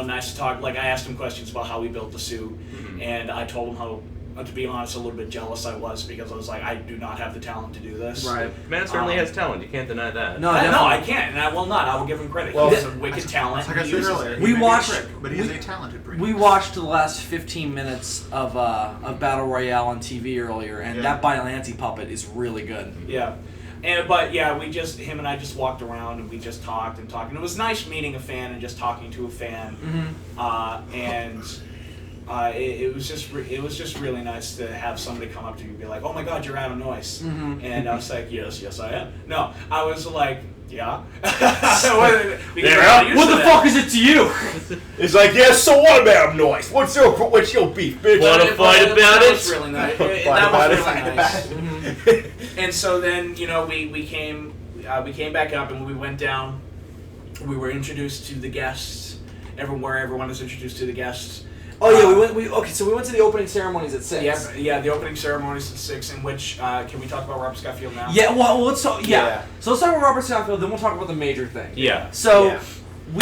Speaker 2: nice to talk. I asked him questions about how he built the suit, and I told him how to be honest, a little bit jealous I was because I was like, I do not have the talent to do this.
Speaker 1: Right.
Speaker 5: Man certainly has talent. You can't deny that.
Speaker 1: No,
Speaker 2: I can't, and I will not. I will give him credit.
Speaker 4: Well,
Speaker 2: He has a wicked talent.
Speaker 3: Like I
Speaker 2: He
Speaker 3: said
Speaker 2: uses
Speaker 3: earlier,
Speaker 2: it.
Speaker 3: he
Speaker 1: We
Speaker 3: may be a
Speaker 1: watched-
Speaker 3: prick, but he is a talented prick.
Speaker 1: We watched the last 15 minutes of Battle Royale on TV earlier, and
Speaker 3: Yeah.
Speaker 1: that Biollante puppet is really good.
Speaker 2: Yeah. Him and I just walked around and we just talked and talked. And it was nice meeting a fan and just talking to a fan. It was just really nice to have somebody come up to you and be like, "Oh my God, you're Adam Noyce," and I was like, "Yes, I am." No, I was like, "Yeah."
Speaker 1: What the fuck is it to you?
Speaker 4: It's like, yeah, so what about noise? What's your beef, bitch?
Speaker 5: Wanna fight about
Speaker 2: That
Speaker 5: it?
Speaker 2: was really nice.
Speaker 4: Fight
Speaker 2: That
Speaker 4: about
Speaker 2: was
Speaker 4: it,
Speaker 2: really
Speaker 4: fight
Speaker 2: nice.
Speaker 4: about
Speaker 2: And so then, we came back up, and when we went down, we were introduced to the guests. Everyone was introduced to the guests.
Speaker 1: Oh yeah, we went to the opening ceremonies at 6.
Speaker 2: Yeah, the opening ceremonies at 6. In which can we talk about Robert Scott Field now?
Speaker 1: Yeah, well, let's talk. Yeah.
Speaker 4: Yeah.
Speaker 1: So let's talk about Robert Scott Field, then we'll talk about the major thing.
Speaker 5: Yeah.
Speaker 1: So
Speaker 4: Yeah.
Speaker 1: we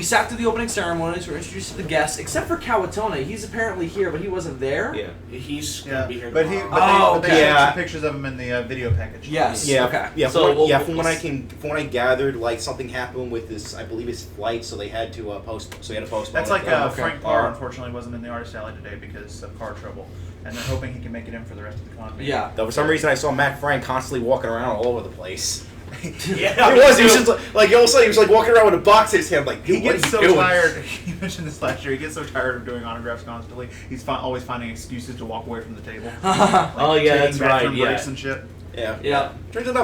Speaker 1: sat through the opening ceremonies. We were introduced to the guests, except for Kawatone. He's apparently here, but he wasn't there.
Speaker 5: Yeah.
Speaker 2: He's gonna
Speaker 3: Yeah,
Speaker 2: be here
Speaker 3: but
Speaker 2: tomorrow.
Speaker 3: they
Speaker 1: okay.
Speaker 3: showed
Speaker 4: Yeah.
Speaker 3: some pictures of him in the video package.
Speaker 1: Yes.
Speaker 4: Yeah,
Speaker 1: Okay.
Speaker 4: yeah.
Speaker 5: So,
Speaker 4: From when I gathered, like something happened with his, I believe his flight, so they had to postpone.
Speaker 3: That's like
Speaker 4: it.
Speaker 3: Frank Parr, unfortunately, wasn't in the artist alley today because of car trouble, and they're hoping he can make it in for the rest of the con.
Speaker 1: Yeah.
Speaker 4: Though for some reason I saw Matt Frank constantly walking around all over the place.
Speaker 2: Yeah,
Speaker 4: He was just like all of a sudden he was like walking around with a box in his hand, like,
Speaker 3: He
Speaker 4: dude, what
Speaker 3: gets
Speaker 4: are
Speaker 3: so
Speaker 4: you doing?
Speaker 3: tired. He mentioned this last year. He gets so tired of doing autographs constantly. He's always finding excuses to walk away from the table. Like
Speaker 5: Oh, yeah,
Speaker 3: taking
Speaker 5: that's right,
Speaker 3: bathroom
Speaker 5: yeah.
Speaker 3: breaks and shit.
Speaker 4: Yeah.
Speaker 1: Yeah.
Speaker 4: Turns out I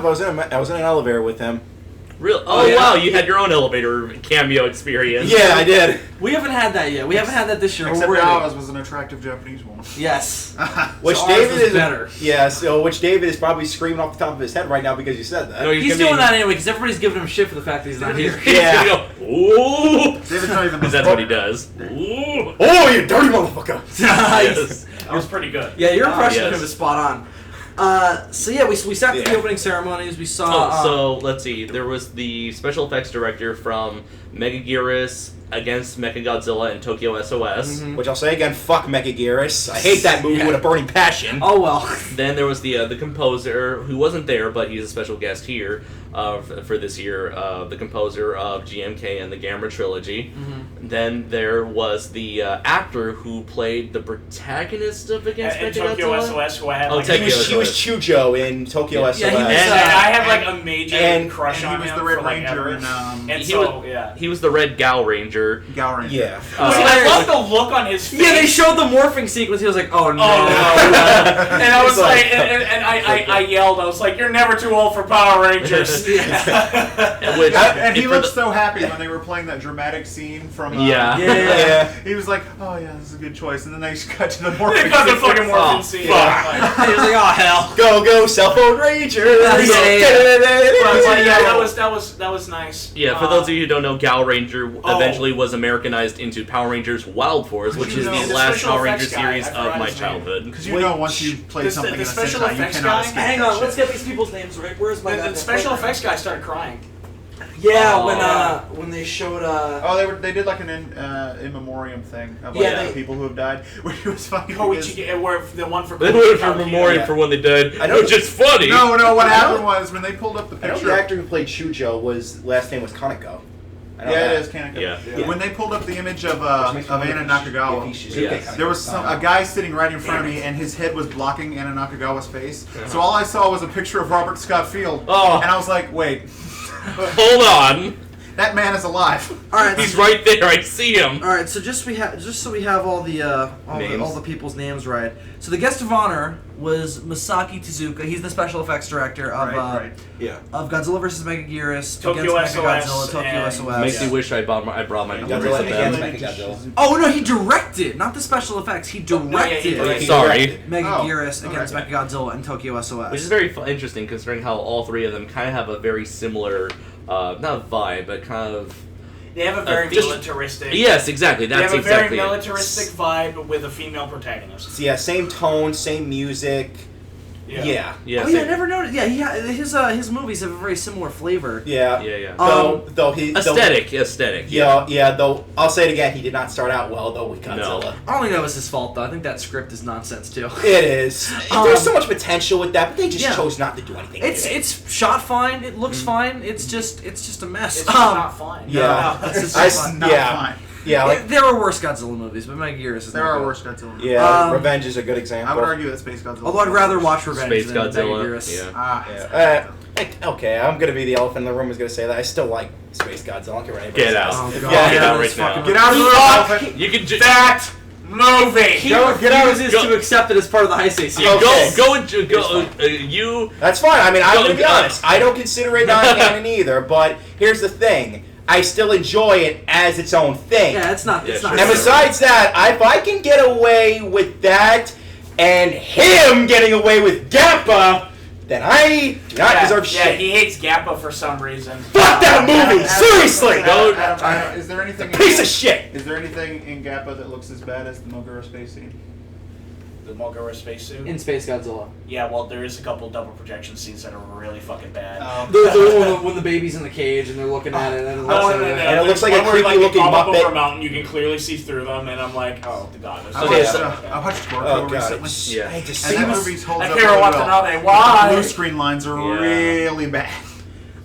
Speaker 4: was in an elevator with him.
Speaker 5: Real?
Speaker 1: Oh,
Speaker 5: Oh,
Speaker 1: yeah?
Speaker 5: wow, you had your own elevator cameo experience.
Speaker 4: Yeah, I did.
Speaker 1: We haven't had that yet. We haven't had that this year.
Speaker 3: Except
Speaker 1: We're
Speaker 3: Alice was an attractive Japanese woman.
Speaker 1: Yes.
Speaker 4: Which
Speaker 1: So ours
Speaker 4: David
Speaker 1: was
Speaker 4: is
Speaker 1: better.
Speaker 4: Yeah, so which David is probably screaming off the top of his head right now because you said that.
Speaker 5: No,
Speaker 1: He's
Speaker 5: gonna
Speaker 1: doing
Speaker 5: be-
Speaker 1: that anyway because everybody's giving him shit for the fact that he's not here.
Speaker 5: He's
Speaker 4: Yeah.
Speaker 5: gonna go, ooh!
Speaker 3: David's not even
Speaker 5: Because that's what he does. Ooh!
Speaker 4: Oh, you dirty motherfucker!
Speaker 5: Yes.
Speaker 2: That was pretty good.
Speaker 1: Yeah, your impression
Speaker 5: yes.
Speaker 1: of him is spot on. So yeah, we sat through the
Speaker 4: Yeah.
Speaker 1: opening ceremonies. We saw.
Speaker 5: So let's see. There was the special effects director from Megaguirus against Mechagodzilla and Tokyo SOS.
Speaker 1: Mhm.
Speaker 4: Which I'll say again, fuck Mechaguirus. I hate that movie
Speaker 1: Yeah.
Speaker 4: with a burning passion.
Speaker 1: Oh well.
Speaker 5: Then there was the composer who wasn't there, but he's a special guest here for this year. The composer of GMK and the Gamera trilogy. Then there was the actor who played the protagonist of Against
Speaker 2: And Tokyo
Speaker 5: Mechagodzilla.
Speaker 2: SOS, who I had
Speaker 5: Oh,
Speaker 2: like,
Speaker 5: Tokyo
Speaker 4: He was
Speaker 5: SOS.
Speaker 4: Chujo in Tokyo
Speaker 1: Yeah,
Speaker 4: SOS.
Speaker 1: he was,
Speaker 2: and I had like a major
Speaker 4: and-
Speaker 2: crush
Speaker 3: And
Speaker 2: on
Speaker 3: he was
Speaker 2: him
Speaker 3: the Red
Speaker 2: for, like,
Speaker 3: Ranger
Speaker 2: ever.
Speaker 3: in
Speaker 2: And
Speaker 5: he
Speaker 2: so
Speaker 5: was-
Speaker 2: yeah.
Speaker 5: He was the Red Gal Ranger.
Speaker 3: Gal Ranger.
Speaker 4: Yeah.
Speaker 2: See, I love the look on his face.
Speaker 1: Yeah, they showed the morphing sequence. He was like, "Oh no!"
Speaker 2: Oh no! And I was
Speaker 4: It's
Speaker 2: like,
Speaker 4: like-
Speaker 2: and I yelled. I was like, "You're never too old for Power Rangers."
Speaker 5: Which,
Speaker 3: And he
Speaker 5: for
Speaker 3: looked
Speaker 5: the-
Speaker 3: so happy when they were playing that dramatic scene from.
Speaker 5: Yeah.
Speaker 1: Yeah.
Speaker 3: He was like, "Oh yeah, this is a good choice." And then they cut to the morphing.
Speaker 2: They got the fucking
Speaker 3: sequence.
Speaker 2: morphing
Speaker 5: Oh,
Speaker 2: scene.
Speaker 5: fuck.
Speaker 1: He was like, "Oh hell!"
Speaker 4: Go, cell phone Rangers!
Speaker 1: Yeah.
Speaker 2: But yeah, that was nice.
Speaker 5: Yeah, for those of you who don't know, Gal Ranger
Speaker 2: Oh.
Speaker 5: eventually was Americanized into Power Rangers Wild Force, which
Speaker 3: you
Speaker 5: is
Speaker 3: know,
Speaker 5: the
Speaker 2: the
Speaker 5: last
Speaker 2: special
Speaker 5: Power Ranger
Speaker 2: effects guy,
Speaker 5: series
Speaker 2: I forgot
Speaker 5: of my
Speaker 2: his name.
Speaker 5: childhood.
Speaker 3: Because you know, once you play
Speaker 2: The-
Speaker 3: something
Speaker 2: the
Speaker 3: in a
Speaker 2: special
Speaker 3: Sentai, you
Speaker 2: effects
Speaker 3: cannot
Speaker 2: guy?
Speaker 3: escape
Speaker 1: Hang
Speaker 3: that
Speaker 1: on,
Speaker 3: shit.
Speaker 1: let's get these people's names right. Where's my
Speaker 2: The
Speaker 1: goddamn
Speaker 2: special
Speaker 1: program?
Speaker 2: effects guy started crying.
Speaker 1: Yeah,
Speaker 5: Oh.
Speaker 1: when they showed.
Speaker 3: Oh, they did like an in memoriam thing of like,
Speaker 1: Yeah, they-
Speaker 3: people who have died, which was funny.
Speaker 2: Oh,
Speaker 3: because-
Speaker 2: where the one for
Speaker 5: They would for
Speaker 2: Kaiju.
Speaker 5: memoriam for when they died,
Speaker 4: I know-
Speaker 5: which is funny.
Speaker 3: No, what happened was when they pulled up the
Speaker 4: I know
Speaker 3: picture.
Speaker 4: the actor who played Chujo was last name was Kaneko. I know
Speaker 3: Yeah,
Speaker 4: that.
Speaker 3: it is Kaneko.
Speaker 5: Yeah.
Speaker 3: When they pulled up the image of
Speaker 4: Which makes me wonder
Speaker 3: Anna
Speaker 4: if
Speaker 3: Nakagawa,
Speaker 5: Yes.
Speaker 3: there was a guy sitting right in front of me, and his head was blocking Anna Nakagawa's face. So all I saw was a picture of Robert Scott Field,
Speaker 5: Oh.
Speaker 3: and I was like, "Wait,
Speaker 5: Hold on.
Speaker 3: that man is alive."
Speaker 1: All right,
Speaker 5: He's right there. I see him.
Speaker 1: All right, so just so we have all the
Speaker 5: Names.
Speaker 1: all the people's names right. So the guest of honor was Masaki Tezuka. He's the special effects director of
Speaker 3: Right.
Speaker 4: Yeah.
Speaker 1: of Godzilla vs. Megaguirus,
Speaker 2: Tokyo
Speaker 1: against
Speaker 2: SOS,
Speaker 1: Mechagodzilla, Tokyo
Speaker 2: and-
Speaker 1: SOS.
Speaker 5: Makes me wish I brought my Blu-rays
Speaker 4: Godzilla
Speaker 5: of
Speaker 4: against
Speaker 5: them.
Speaker 4: Mechagodzilla.
Speaker 1: Oh no, he directed, not the special effects. He
Speaker 2: no, yeah, he
Speaker 1: directed
Speaker 2: directed.
Speaker 5: Sorry.
Speaker 1: Megaguirus
Speaker 3: Oh,
Speaker 1: against
Speaker 3: okay.
Speaker 1: Mechagodzilla and Tokyo SOS.
Speaker 5: Which is very interesting considering how all three of them kind of have a very similar, not vibe, but kind of...
Speaker 2: They have a very
Speaker 5: just-
Speaker 2: militaristic.
Speaker 5: Yes, exactly.
Speaker 2: They
Speaker 5: That's
Speaker 2: have a
Speaker 5: exactly
Speaker 2: very
Speaker 5: it.
Speaker 2: militaristic vibe with a female protagonist.
Speaker 4: So yeah, same tone, same music. Yeah.
Speaker 5: Yeah.
Speaker 1: Oh yeah, I never noticed. Yeah, his movies have a very similar flavor.
Speaker 4: Yeah.
Speaker 5: Yeah.
Speaker 4: Though he
Speaker 5: Aesthetic.
Speaker 4: Yeah. Though I'll say it again, he did not start out well though with Godzilla.
Speaker 5: No.
Speaker 1: I don't think that was his fault though. I think that script is nonsense too.
Speaker 4: It is. There's so much potential with that, but they just
Speaker 1: Yeah.
Speaker 4: chose not to do anything. with it.
Speaker 1: It's shot fine. It looks fine. It's just a mess.
Speaker 2: It's just not fine.
Speaker 4: Yeah.
Speaker 1: No, it's just
Speaker 3: It's not fine.
Speaker 4: Yeah, like
Speaker 1: there are worse Godzilla movies, but Metal Gear is
Speaker 3: There
Speaker 1: not
Speaker 3: are
Speaker 1: good.
Speaker 3: worse Godzilla.
Speaker 4: yeah, Revenge is a good example.
Speaker 3: I would argue that Space Godzilla.
Speaker 1: Although I'd rather watch Revenge
Speaker 5: Space
Speaker 1: than
Speaker 5: Godzilla.
Speaker 1: Megaguirus.
Speaker 5: Yeah.
Speaker 4: Okay, I'm gonna be the elephant in the room. Who's gonna say that? I still like Space Godzilla. I don't care what anybody
Speaker 5: Get
Speaker 4: says.
Speaker 5: out.
Speaker 1: Oh, God.
Speaker 4: Yeah,
Speaker 5: Get out right
Speaker 1: This
Speaker 5: now.
Speaker 1: fucking-
Speaker 3: Get out of the room, elephant.
Speaker 5: You can just
Speaker 2: That movie!
Speaker 1: He
Speaker 3: Get out of
Speaker 1: refuses
Speaker 5: go-
Speaker 1: to accept it as part of the Heisei series.
Speaker 4: Okay.
Speaker 5: go. You.
Speaker 4: That's fine. I mean, I'm
Speaker 5: Go-
Speaker 4: gonna be honest. I don't consider it non-canon either. But here's the thing: I still enjoy it as its own thing.
Speaker 1: Yeah, it's not. It's
Speaker 5: Yeah,
Speaker 1: not.
Speaker 5: sure.
Speaker 4: And besides that, if I can get away with that and him getting away with Gappa, then I do not deserve
Speaker 2: Yeah,
Speaker 4: shit.
Speaker 2: he hates Gappa for some reason.
Speaker 4: Fuck that movie! Seriously!
Speaker 3: Is there anything?
Speaker 4: Piece of shit!
Speaker 3: Is there anything in Gappa that looks as bad as the Mogura space scene?
Speaker 2: The Mogura spacesuit?
Speaker 1: in Space Godzilla.
Speaker 2: Yeah, well, there is a couple double projection scenes that are really fucking bad.
Speaker 1: When the baby's in the cage and they're looking at it, and it looks
Speaker 2: Oh,
Speaker 1: like
Speaker 2: no.
Speaker 4: And it looks like a
Speaker 2: One where,
Speaker 4: creepy
Speaker 2: they
Speaker 4: looking
Speaker 2: pop up
Speaker 4: Muppet.
Speaker 2: over a mountain, you can clearly see through them, and I'm like, oh, God.
Speaker 3: I
Speaker 5: Okay,
Speaker 3: watched,
Speaker 5: so-
Speaker 3: I watched Torko
Speaker 4: Oh god,
Speaker 3: recently.
Speaker 5: Yeah.
Speaker 4: I hate to
Speaker 3: And
Speaker 4: see
Speaker 3: that
Speaker 4: this.
Speaker 3: movie holds
Speaker 2: I
Speaker 3: up
Speaker 2: can't
Speaker 3: really
Speaker 2: watch
Speaker 3: well.
Speaker 2: another.
Speaker 3: The
Speaker 2: Why?
Speaker 3: blue screen lines are
Speaker 5: Yeah.
Speaker 3: really bad.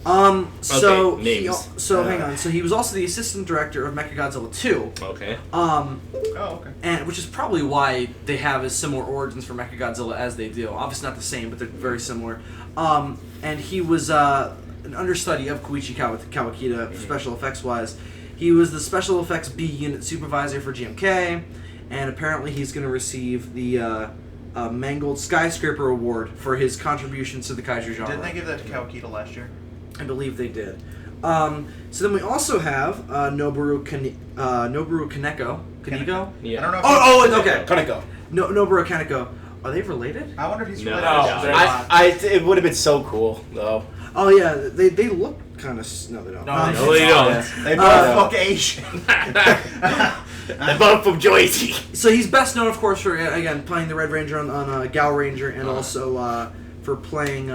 Speaker 1: So
Speaker 5: Okay,
Speaker 1: he,
Speaker 5: names.
Speaker 1: hang on. So he was also the assistant director of Mechagodzilla 2.
Speaker 5: Okay.
Speaker 3: Oh, okay.
Speaker 1: And which is probably why they have as similar origins for Mechagodzilla as they do. Obviously not the same, but they're very similar. And he was an understudy of Koichi Kawakita, special effects wise. He was the special effects B unit supervisor for GMK, and apparently he's going to receive the Mangled Skyscraper Award for his contributions to the Kaiju genre.
Speaker 3: Didn't they give that to Kawakita last year?
Speaker 1: I believe they did. So then we also have Noboru Kaneko. Kaneko?
Speaker 5: Yeah.
Speaker 3: I don't know. If
Speaker 1: Oh, okay.
Speaker 4: Kaneko.
Speaker 1: Noboru Kaneko. Are they related?
Speaker 3: I wonder if he's
Speaker 5: No.
Speaker 3: related.
Speaker 2: No,
Speaker 3: to
Speaker 2: they're
Speaker 3: Jason.
Speaker 2: not.
Speaker 4: It would have been so cool though.
Speaker 1: Oh yeah, they look kind of. No, they don't.
Speaker 2: No,
Speaker 5: No, they don't.
Speaker 3: They both look Asian.
Speaker 4: I bought from Joyce.
Speaker 1: So he's best known, of course, for again playing the Red Ranger on Gal Ranger, and also for playing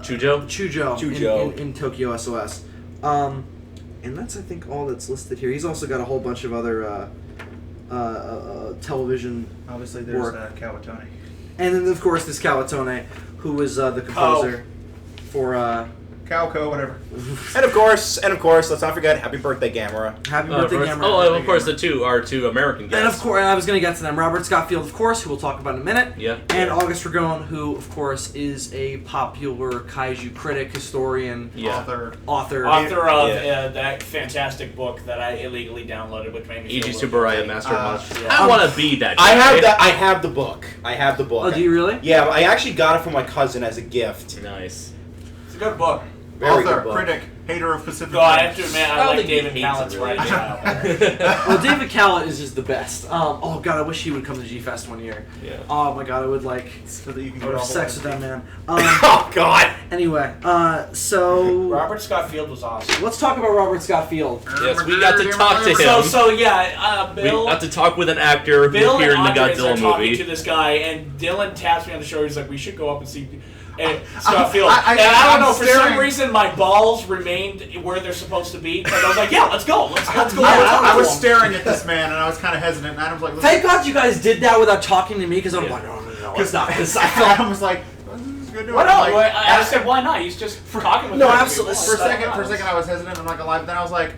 Speaker 1: Chujo in Tokyo SOS. And that's I think all that's listed here. He's also got a whole bunch of other television,
Speaker 3: Obviously, there's
Speaker 1: work.
Speaker 3: Kawatoni.
Speaker 1: and then of course this Kawatone, who was the composer for.
Speaker 3: Cowco, whatever.
Speaker 4: And of course, let's not forget Happy Birthday Gamera.
Speaker 1: Happy Birthday, Gamera.
Speaker 5: of course, the two American guests.
Speaker 1: And of course, I was going to get to them. Robert Scott Field, of course, who we'll talk about in a minute.
Speaker 5: Yeah.
Speaker 1: And August Ragone, who, of course, is a popular kaiju critic, historian,
Speaker 5: Yeah.
Speaker 1: author.
Speaker 2: Author of
Speaker 4: Yeah.
Speaker 2: that fantastic book that I illegally downloaded, which made me
Speaker 5: E.G.
Speaker 2: feel a little
Speaker 5: Tsuburaya,
Speaker 2: guilty.
Speaker 5: Master of Monsters.
Speaker 2: yeah.
Speaker 5: I want to be that guy.
Speaker 4: I have the book. I have the book.
Speaker 1: Oh, do you really?
Speaker 4: Yeah, I actually got it from my cousin as a gift.
Speaker 5: Nice.
Speaker 2: It's a good book.
Speaker 4: Very
Speaker 3: Author,
Speaker 4: good book.
Speaker 3: critic, hater of Pacific.
Speaker 2: No, I
Speaker 3: Rim.
Speaker 2: have to admit,
Speaker 5: I
Speaker 2: I
Speaker 5: don't
Speaker 2: like
Speaker 5: think he
Speaker 2: David
Speaker 5: hates
Speaker 2: Pallett's
Speaker 5: it,
Speaker 2: writing
Speaker 5: really.
Speaker 2: style better.
Speaker 1: Well, David Callett is just the best. Oh, God, I wish he would come to G-Fest one year.
Speaker 5: Yeah.
Speaker 1: Oh, my God, I would, like,
Speaker 3: So that you can
Speaker 1: I would
Speaker 3: get
Speaker 1: have
Speaker 3: all
Speaker 1: sex
Speaker 3: the
Speaker 1: with that man.
Speaker 4: Oh God.
Speaker 1: Anyway, so...
Speaker 2: Robert Scott Field was awesome.
Speaker 1: Let's talk about Robert Scott Field.
Speaker 5: Yes, we got to talk to him.
Speaker 2: So yeah,
Speaker 5: We
Speaker 2: Bill.
Speaker 5: got to talk with an actor who
Speaker 2: Bill
Speaker 5: appeared
Speaker 2: and
Speaker 5: in the
Speaker 2: Andres are
Speaker 5: Godzilla
Speaker 2: talking
Speaker 5: movie.
Speaker 2: to this guy, and Dylan taps me on the shoulder. He's like, "We should go up and see." And Scott Field.
Speaker 3: I-
Speaker 2: and I don't
Speaker 3: I'm
Speaker 2: know, for some
Speaker 3: staring.
Speaker 2: reason, my balls remained where they're supposed to be. But I was like, "Yeah, let's go. Let's go."
Speaker 3: I was staring at this man, and I was kind of hesitant. And Adam's like,
Speaker 1: Thank God you guys did that without talking to me, because I'm like, no, it's not. Because I felt...
Speaker 3: Adam was like, this is good.
Speaker 2: Why not?
Speaker 3: Like,
Speaker 2: I said, "Why not?" He's just talking with
Speaker 1: No,
Speaker 2: other
Speaker 1: absolutely.
Speaker 2: people.
Speaker 3: For a second, I was hesitant. I'm not gonna lie. But then I was like,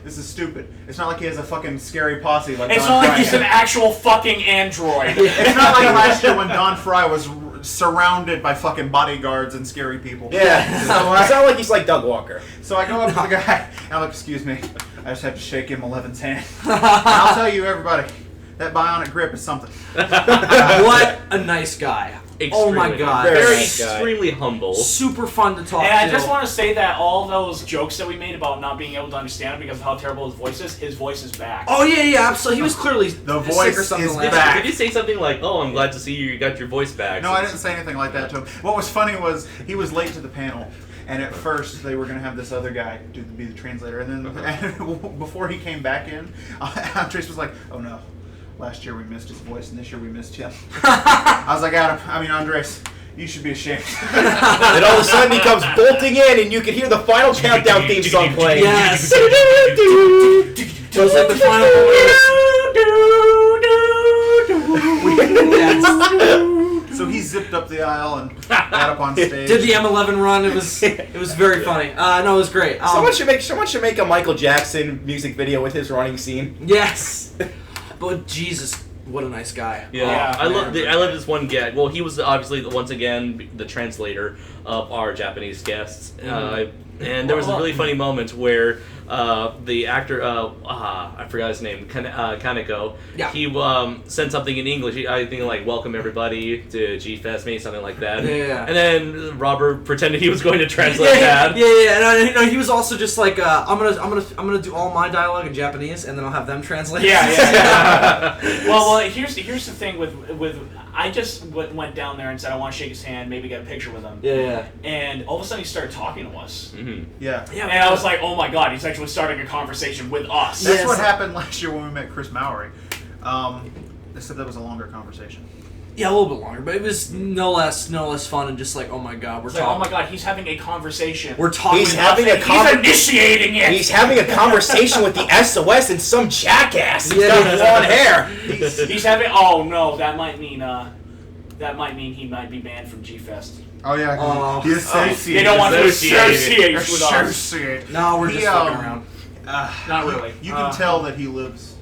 Speaker 3: this is stupid. It's not like he has a fucking scary posse like
Speaker 2: It's
Speaker 3: Don
Speaker 2: not like
Speaker 3: Fry
Speaker 2: he's
Speaker 3: had.
Speaker 2: an actual fucking android.
Speaker 3: It's not like last year when Don Fry was surrounded by fucking bodyguards and scary people.
Speaker 4: Yeah.
Speaker 3: So
Speaker 4: It's not like he's like Doug Walker.
Speaker 3: So I go up to the guy, and I'm like, excuse me, I just have to shake him 11's hand. And I'll tell you, everybody, that bionic grip is something.
Speaker 1: What a nice guy. Oh my
Speaker 5: Extremely-
Speaker 1: God.
Speaker 4: Very
Speaker 5: Very
Speaker 4: nice guy.
Speaker 5: extremely humble.
Speaker 1: Super fun to talk
Speaker 2: And
Speaker 1: to.
Speaker 2: I just want to say that all those jokes that we made about not being able to understand him because of how terrible his voice is back.
Speaker 1: Oh yeah, absolutely. He was clearly
Speaker 3: The
Speaker 1: sick
Speaker 3: voice
Speaker 1: or something
Speaker 3: is
Speaker 1: like
Speaker 3: back.
Speaker 1: that.
Speaker 5: Did you say something like, "Oh, I'm glad to see you got your voice back"?
Speaker 3: No, I didn't say anything like that to him. What was funny was he was late to the panel, and at first they were going to have this other guy be the translator, and then and before he came back in, Andres was like, "Oh no, last year we missed his voice, and this year we missed him. I was like, Andres, you should be ashamed.
Speaker 4: And all of a sudden he comes bolting in, and you can hear the final countdown theme song playing.
Speaker 1: Yes. Just like the final. Yes.
Speaker 3: So he zipped up the aisle and got up on stage.
Speaker 1: Did the M11 run? It was very funny. No, it was great.
Speaker 4: Someone should make a Michael Jackson music video with his running scene.
Speaker 1: Yes. But Jesus, what a nice guy.
Speaker 5: Yeah,
Speaker 1: Oh,
Speaker 5: I love this one gag. Well, he was obviously once again the translator of our Japanese guests, and there was a really funny moment where the actor, I forgot his name, Kaneko.
Speaker 1: Yeah.
Speaker 5: He sent something in English. I think like "Welcome everybody to G-Fest," maybe something like that.
Speaker 1: Yeah.
Speaker 5: And then Robert pretended he was going to translate that.
Speaker 1: Yeah. And he was also just like, I'm gonna do all my dialogue in Japanese, and then I'll have them translate.
Speaker 2: Yeah. Well, here's the thing with I just went down there and said I want to shake his hand, maybe get a picture with him.
Speaker 1: Yeah.
Speaker 2: And all of a sudden he started talking to us.
Speaker 5: Mm-hmm.
Speaker 3: Yeah.
Speaker 2: And I was like, oh my god, he's actually starting a conversation with us.
Speaker 3: That's
Speaker 1: Yes.
Speaker 3: what happened last year when we met Chris Mowry. They said that was a longer conversation.
Speaker 1: Yeah, a little bit longer, but it was no less weun and just like, oh my god, we're
Speaker 2: It's like,
Speaker 1: talking.
Speaker 2: oh my god, he's having a conversation.
Speaker 1: We're talking.
Speaker 4: He's having a
Speaker 2: He's initiating it.
Speaker 4: He's having a conversation with the SOS and some jackass. He's
Speaker 1: Yeah.
Speaker 4: got blonde hair.
Speaker 2: He's having. Oh no, that might mean he might be banned from G-Fest.
Speaker 3: Oh yeah,
Speaker 1: Oh.
Speaker 3: he associates.
Speaker 2: They don't want to associate with us.
Speaker 3: Associate.
Speaker 1: No, we're
Speaker 3: He,
Speaker 1: just fucking around.
Speaker 2: Not really.
Speaker 3: You can tell that he lives.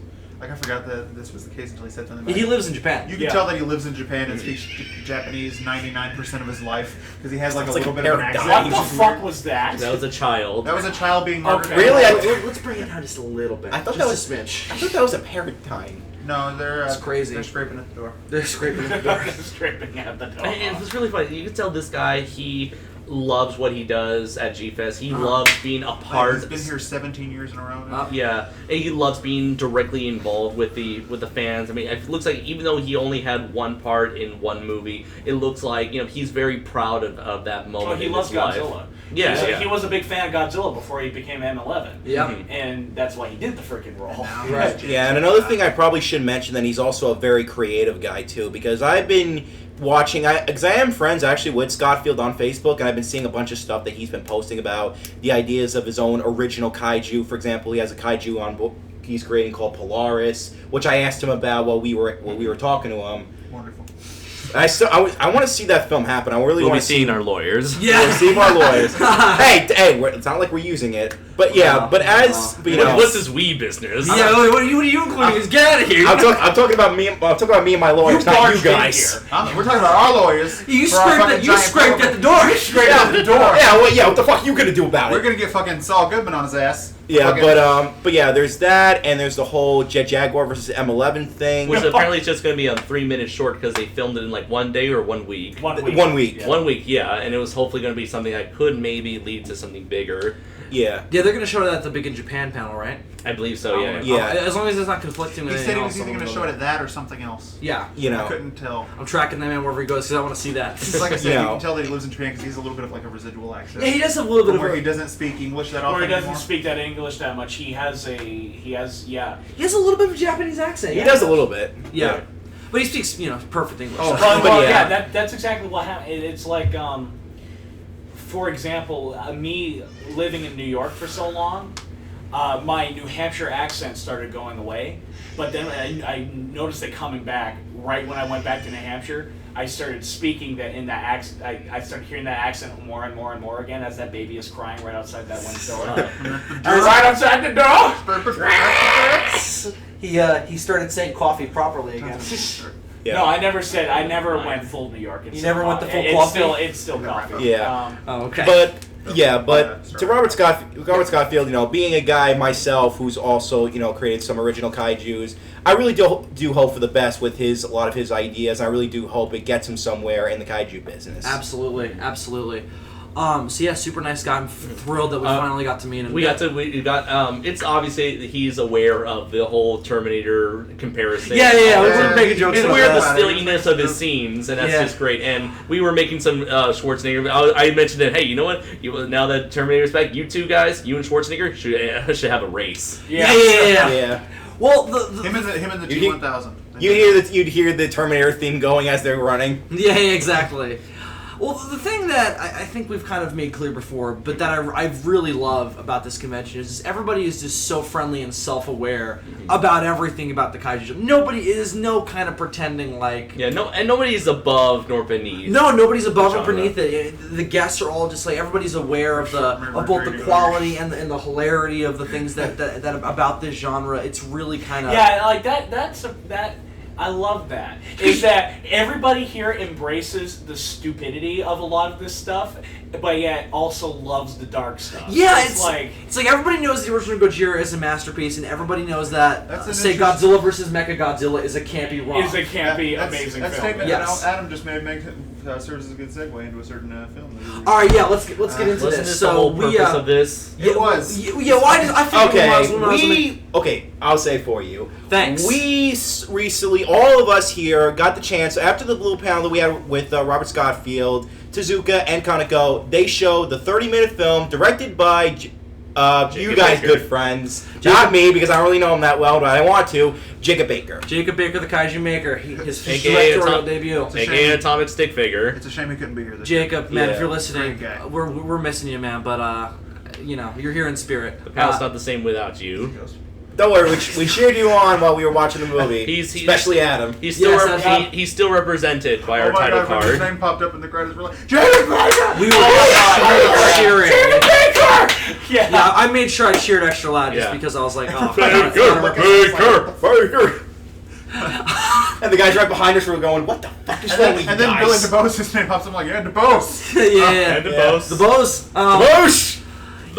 Speaker 3: Like I forgot that this was the case until he said something. About
Speaker 1: He lives in Japan.
Speaker 3: You can tell that he lives in Japan and speaks Japanese 99% of his life because he has like a little bit of an accent.
Speaker 2: What
Speaker 3: which
Speaker 2: the
Speaker 3: is
Speaker 2: fuck
Speaker 3: weird.
Speaker 2: was that?
Speaker 5: That was a child.
Speaker 3: That was a child being murdered.
Speaker 2: Okay.
Speaker 4: Really?
Speaker 1: Let's bring it down just a little bit.
Speaker 4: I thought
Speaker 1: just
Speaker 4: that
Speaker 1: a
Speaker 4: was
Speaker 1: smidge.
Speaker 4: I thought that was a paradigm.
Speaker 3: No, they're
Speaker 1: It's crazy.
Speaker 3: They're scraping at the door.
Speaker 1: They're scraping the door.
Speaker 2: Scraping at the door.
Speaker 5: And it's really funny. You can tell this guy, he loves what he does at G-Fest. He loves being a part.
Speaker 3: He's been here 17 years in a row now.
Speaker 5: Yeah, and he loves being directly involved with the fans. I mean, it looks like even though he only had one part in one movie, it looks like he's very proud of that moment.
Speaker 2: Oh, he
Speaker 5: in
Speaker 2: loves
Speaker 5: his life.
Speaker 2: Godzilla.
Speaker 5: Yeah,
Speaker 2: He was a big fan of Godzilla before he became M11.
Speaker 1: Yeah.
Speaker 5: Mhm.
Speaker 2: And that's why he did the freaking role.
Speaker 1: Right.
Speaker 4: Yeah, and another thing I probably should mention that he's also a very creative guy too, because I've been watching, because I am friends actually with Scott Field on Facebook, and I've been seeing a bunch of stuff that he's been posting about the ideas of his own original kaiju. For example, he has a kaiju on he's creating called Polaris, which I asked him about while we were talking to him.
Speaker 3: Wonderful.
Speaker 4: And I want to see that film happen. I really
Speaker 5: We'll
Speaker 4: want
Speaker 5: be
Speaker 4: to see
Speaker 5: seeing our lawyers.
Speaker 1: Yeah.
Speaker 4: receive our lawyers. hey, it's not like we're using it, but yeah.
Speaker 1: No,
Speaker 4: but as
Speaker 1: no.
Speaker 4: you know,
Speaker 5: What's his we business?
Speaker 1: Yeah, what are you including? Get out of here.
Speaker 4: I'm talking about me. I'm talking about me and my lawyers, not you
Speaker 2: barged in
Speaker 4: guys.
Speaker 2: here.
Speaker 3: We're talking about our lawyers.
Speaker 1: You
Speaker 3: for our fucking giant
Speaker 1: scraped at the door.
Speaker 3: You scraped at the door.
Speaker 4: Yeah, what the fuck you gonna do about
Speaker 3: We're
Speaker 4: it?
Speaker 3: gonna get fucking Saul Goodman on his ass.
Speaker 4: Yeah,
Speaker 3: Fucking-
Speaker 4: but yeah, there's that, and there's the whole Jet Jaguar versus M11 thing.
Speaker 5: Which apparently is just going to be a 3-minute short because they filmed it in like 1 day or 1 week.
Speaker 2: 1 week.
Speaker 4: 1 week.
Speaker 2: Yeah.
Speaker 5: 1 week, yeah, and it was hopefully going to be something that could maybe lead to something bigger.
Speaker 4: Yeah.
Speaker 1: Yeah, they're gonna show that at the Big in Japan panel, right?
Speaker 5: I believe so, yeah.
Speaker 4: Yeah.
Speaker 1: As long as it's not conflicting with
Speaker 3: He
Speaker 1: anything
Speaker 3: said he
Speaker 1: else.
Speaker 3: was either
Speaker 1: I'm
Speaker 3: gonna
Speaker 1: gonna
Speaker 3: show
Speaker 1: go
Speaker 3: it
Speaker 1: there.
Speaker 3: at that or something else.
Speaker 1: Yeah.
Speaker 4: You
Speaker 3: I
Speaker 4: know.
Speaker 3: couldn't tell.
Speaker 1: I'm tracking that man wherever he goes because I want to see that.
Speaker 3: Like I said,
Speaker 4: You
Speaker 3: you
Speaker 4: know.
Speaker 3: can tell that he lives in Japan because he's a little bit of like a residual accent.
Speaker 1: Yeah, he does have a little bit of
Speaker 3: where
Speaker 1: a.
Speaker 3: he doesn't speak English that often
Speaker 2: Or he doesn't
Speaker 3: anymore.
Speaker 2: speak that English that much. He has a
Speaker 1: He has a little bit of a Japanese accent.
Speaker 4: He
Speaker 1: Yeah.
Speaker 4: does a little bit.
Speaker 1: Yeah. But he speaks, perfect English.
Speaker 3: Oh,
Speaker 1: so-
Speaker 2: Well,
Speaker 4: yeah.
Speaker 2: yeah, that's exactly what happened. It's like, for example, me living in New York for so long, my New Hampshire accent started going away. But then I noticed it coming back right when I went back to New Hampshire. I started speaking that in that accent. I started hearing that accent more and more and more again as that baby is crying right outside that window. You're right outside the door.
Speaker 1: He started saying coffee properly again.
Speaker 4: Yeah.
Speaker 2: No, I never went full New York.
Speaker 1: You never went the full
Speaker 2: it's
Speaker 1: coffee?
Speaker 2: It's still coffee.
Speaker 4: Yeah.
Speaker 1: Oh, okay.
Speaker 4: But to Robert Scottfield, being a guy myself who's also, created some original kaijus, I really do hope for the best with a lot of his ideas. I really do hope it gets him somewhere in the kaiju business.
Speaker 1: Absolutely. So yeah, super nice guy. I'm thrilled that we finally got to meet him.
Speaker 5: We got. It's obviously that he's aware of the whole Terminator comparison.
Speaker 1: Yeah. We
Speaker 3: Yeah.
Speaker 1: were making jokes
Speaker 5: It's
Speaker 1: about
Speaker 5: weird the
Speaker 1: that.
Speaker 5: silliness of his scenes, and that's
Speaker 1: Yeah.
Speaker 5: just great. And we were making some Schwarzenegger. I mentioned that. Hey, you know what? Now that Terminator's back, you two guys, you and Schwarzenegger should have a race.
Speaker 1: Yeah.
Speaker 4: Yeah.
Speaker 1: Well,
Speaker 3: Him and the
Speaker 4: You
Speaker 3: G1000.
Speaker 4: You'd hear the Terminator theme going as they're running.
Speaker 1: Yeah, exactly. Well, the thing that I think we've kind of made clear before, but that I really love about this convention is everybody is just so friendly and self-aware about everything about the Kaiju. Nobody is no kind of pretending like...
Speaker 6: Yeah, and nobody's above nor beneath.
Speaker 1: No, nobody's above or
Speaker 6: genre.
Speaker 1: beneath it. The guests are all just like, everybody's aware of both the quality and the hilarity of the things that about this genre. It's really kind of...
Speaker 2: Yeah, like that. I love that. Is that everybody here embraces the stupidity of a lot of this stuff, but yet also loves the dark stuff.
Speaker 1: Yeah,
Speaker 2: it's like
Speaker 1: everybody knows the original Gojira is a masterpiece, and everybody knows that say
Speaker 3: interesting-
Speaker 1: Godzilla vs. Mechagodzilla is a campy romp.
Speaker 2: Is a campy, amazing
Speaker 3: that
Speaker 2: film.
Speaker 3: statement
Speaker 1: Yes.
Speaker 3: that Adam just made serves as a good segue into a certain film.
Speaker 1: All right, yeah, let's get into
Speaker 6: Wasn't
Speaker 1: this.
Speaker 6: this
Speaker 1: So
Speaker 6: the whole purpose of this?
Speaker 3: It was.
Speaker 1: Yeah, well, I figured it was when I was
Speaker 4: Okay, I'll say for you.
Speaker 1: Thanks.
Speaker 4: We recently, all of us here, got the chance, after the blue panel that we had with Robert Scottfield, Tezuka, and Kaneko, they showed the 30-minute film directed by you guys,
Speaker 6: Baker.
Speaker 4: good friends. Not me, because I don't really know him that well, but I want to. Jacob Baker.
Speaker 1: Jacob Baker, the Kaiju Maker, his
Speaker 6: AKA
Speaker 1: directorial debut.
Speaker 6: AKA Atomic Stick Figure.
Speaker 3: It's a shame he couldn't be here.
Speaker 1: Jacob, man, if
Speaker 4: Yeah.
Speaker 1: you're listening,
Speaker 3: Great guy.
Speaker 1: we're missing you, man. But you're here in spirit.
Speaker 6: The panel's not the same without you.
Speaker 4: Don't worry, we cheered you on while we were watching the movie.
Speaker 6: He's-
Speaker 4: especially Adam.
Speaker 6: He's still
Speaker 1: Yes, that's-
Speaker 6: he's still represented by
Speaker 3: Oh
Speaker 6: our
Speaker 3: my
Speaker 6: title
Speaker 3: God, when his
Speaker 6: card.
Speaker 3: name popped up in the credits, we're like, Jacob Baker!
Speaker 1: We were cheering.
Speaker 2: Yeah.
Speaker 1: Yeah, I made sure I cheered extra loud just
Speaker 6: Yeah.
Speaker 1: because I was like, oh,
Speaker 4: And the guys right behind us were going, what the fuck is wrong with you
Speaker 3: And then
Speaker 4: guys?
Speaker 3: Billy DeBose, his name pops up, I'm like, yeah, DeBose!
Speaker 1: yeah.
Speaker 6: And the
Speaker 4: Yeah.
Speaker 6: boss.
Speaker 1: The Bose.
Speaker 4: Boosh!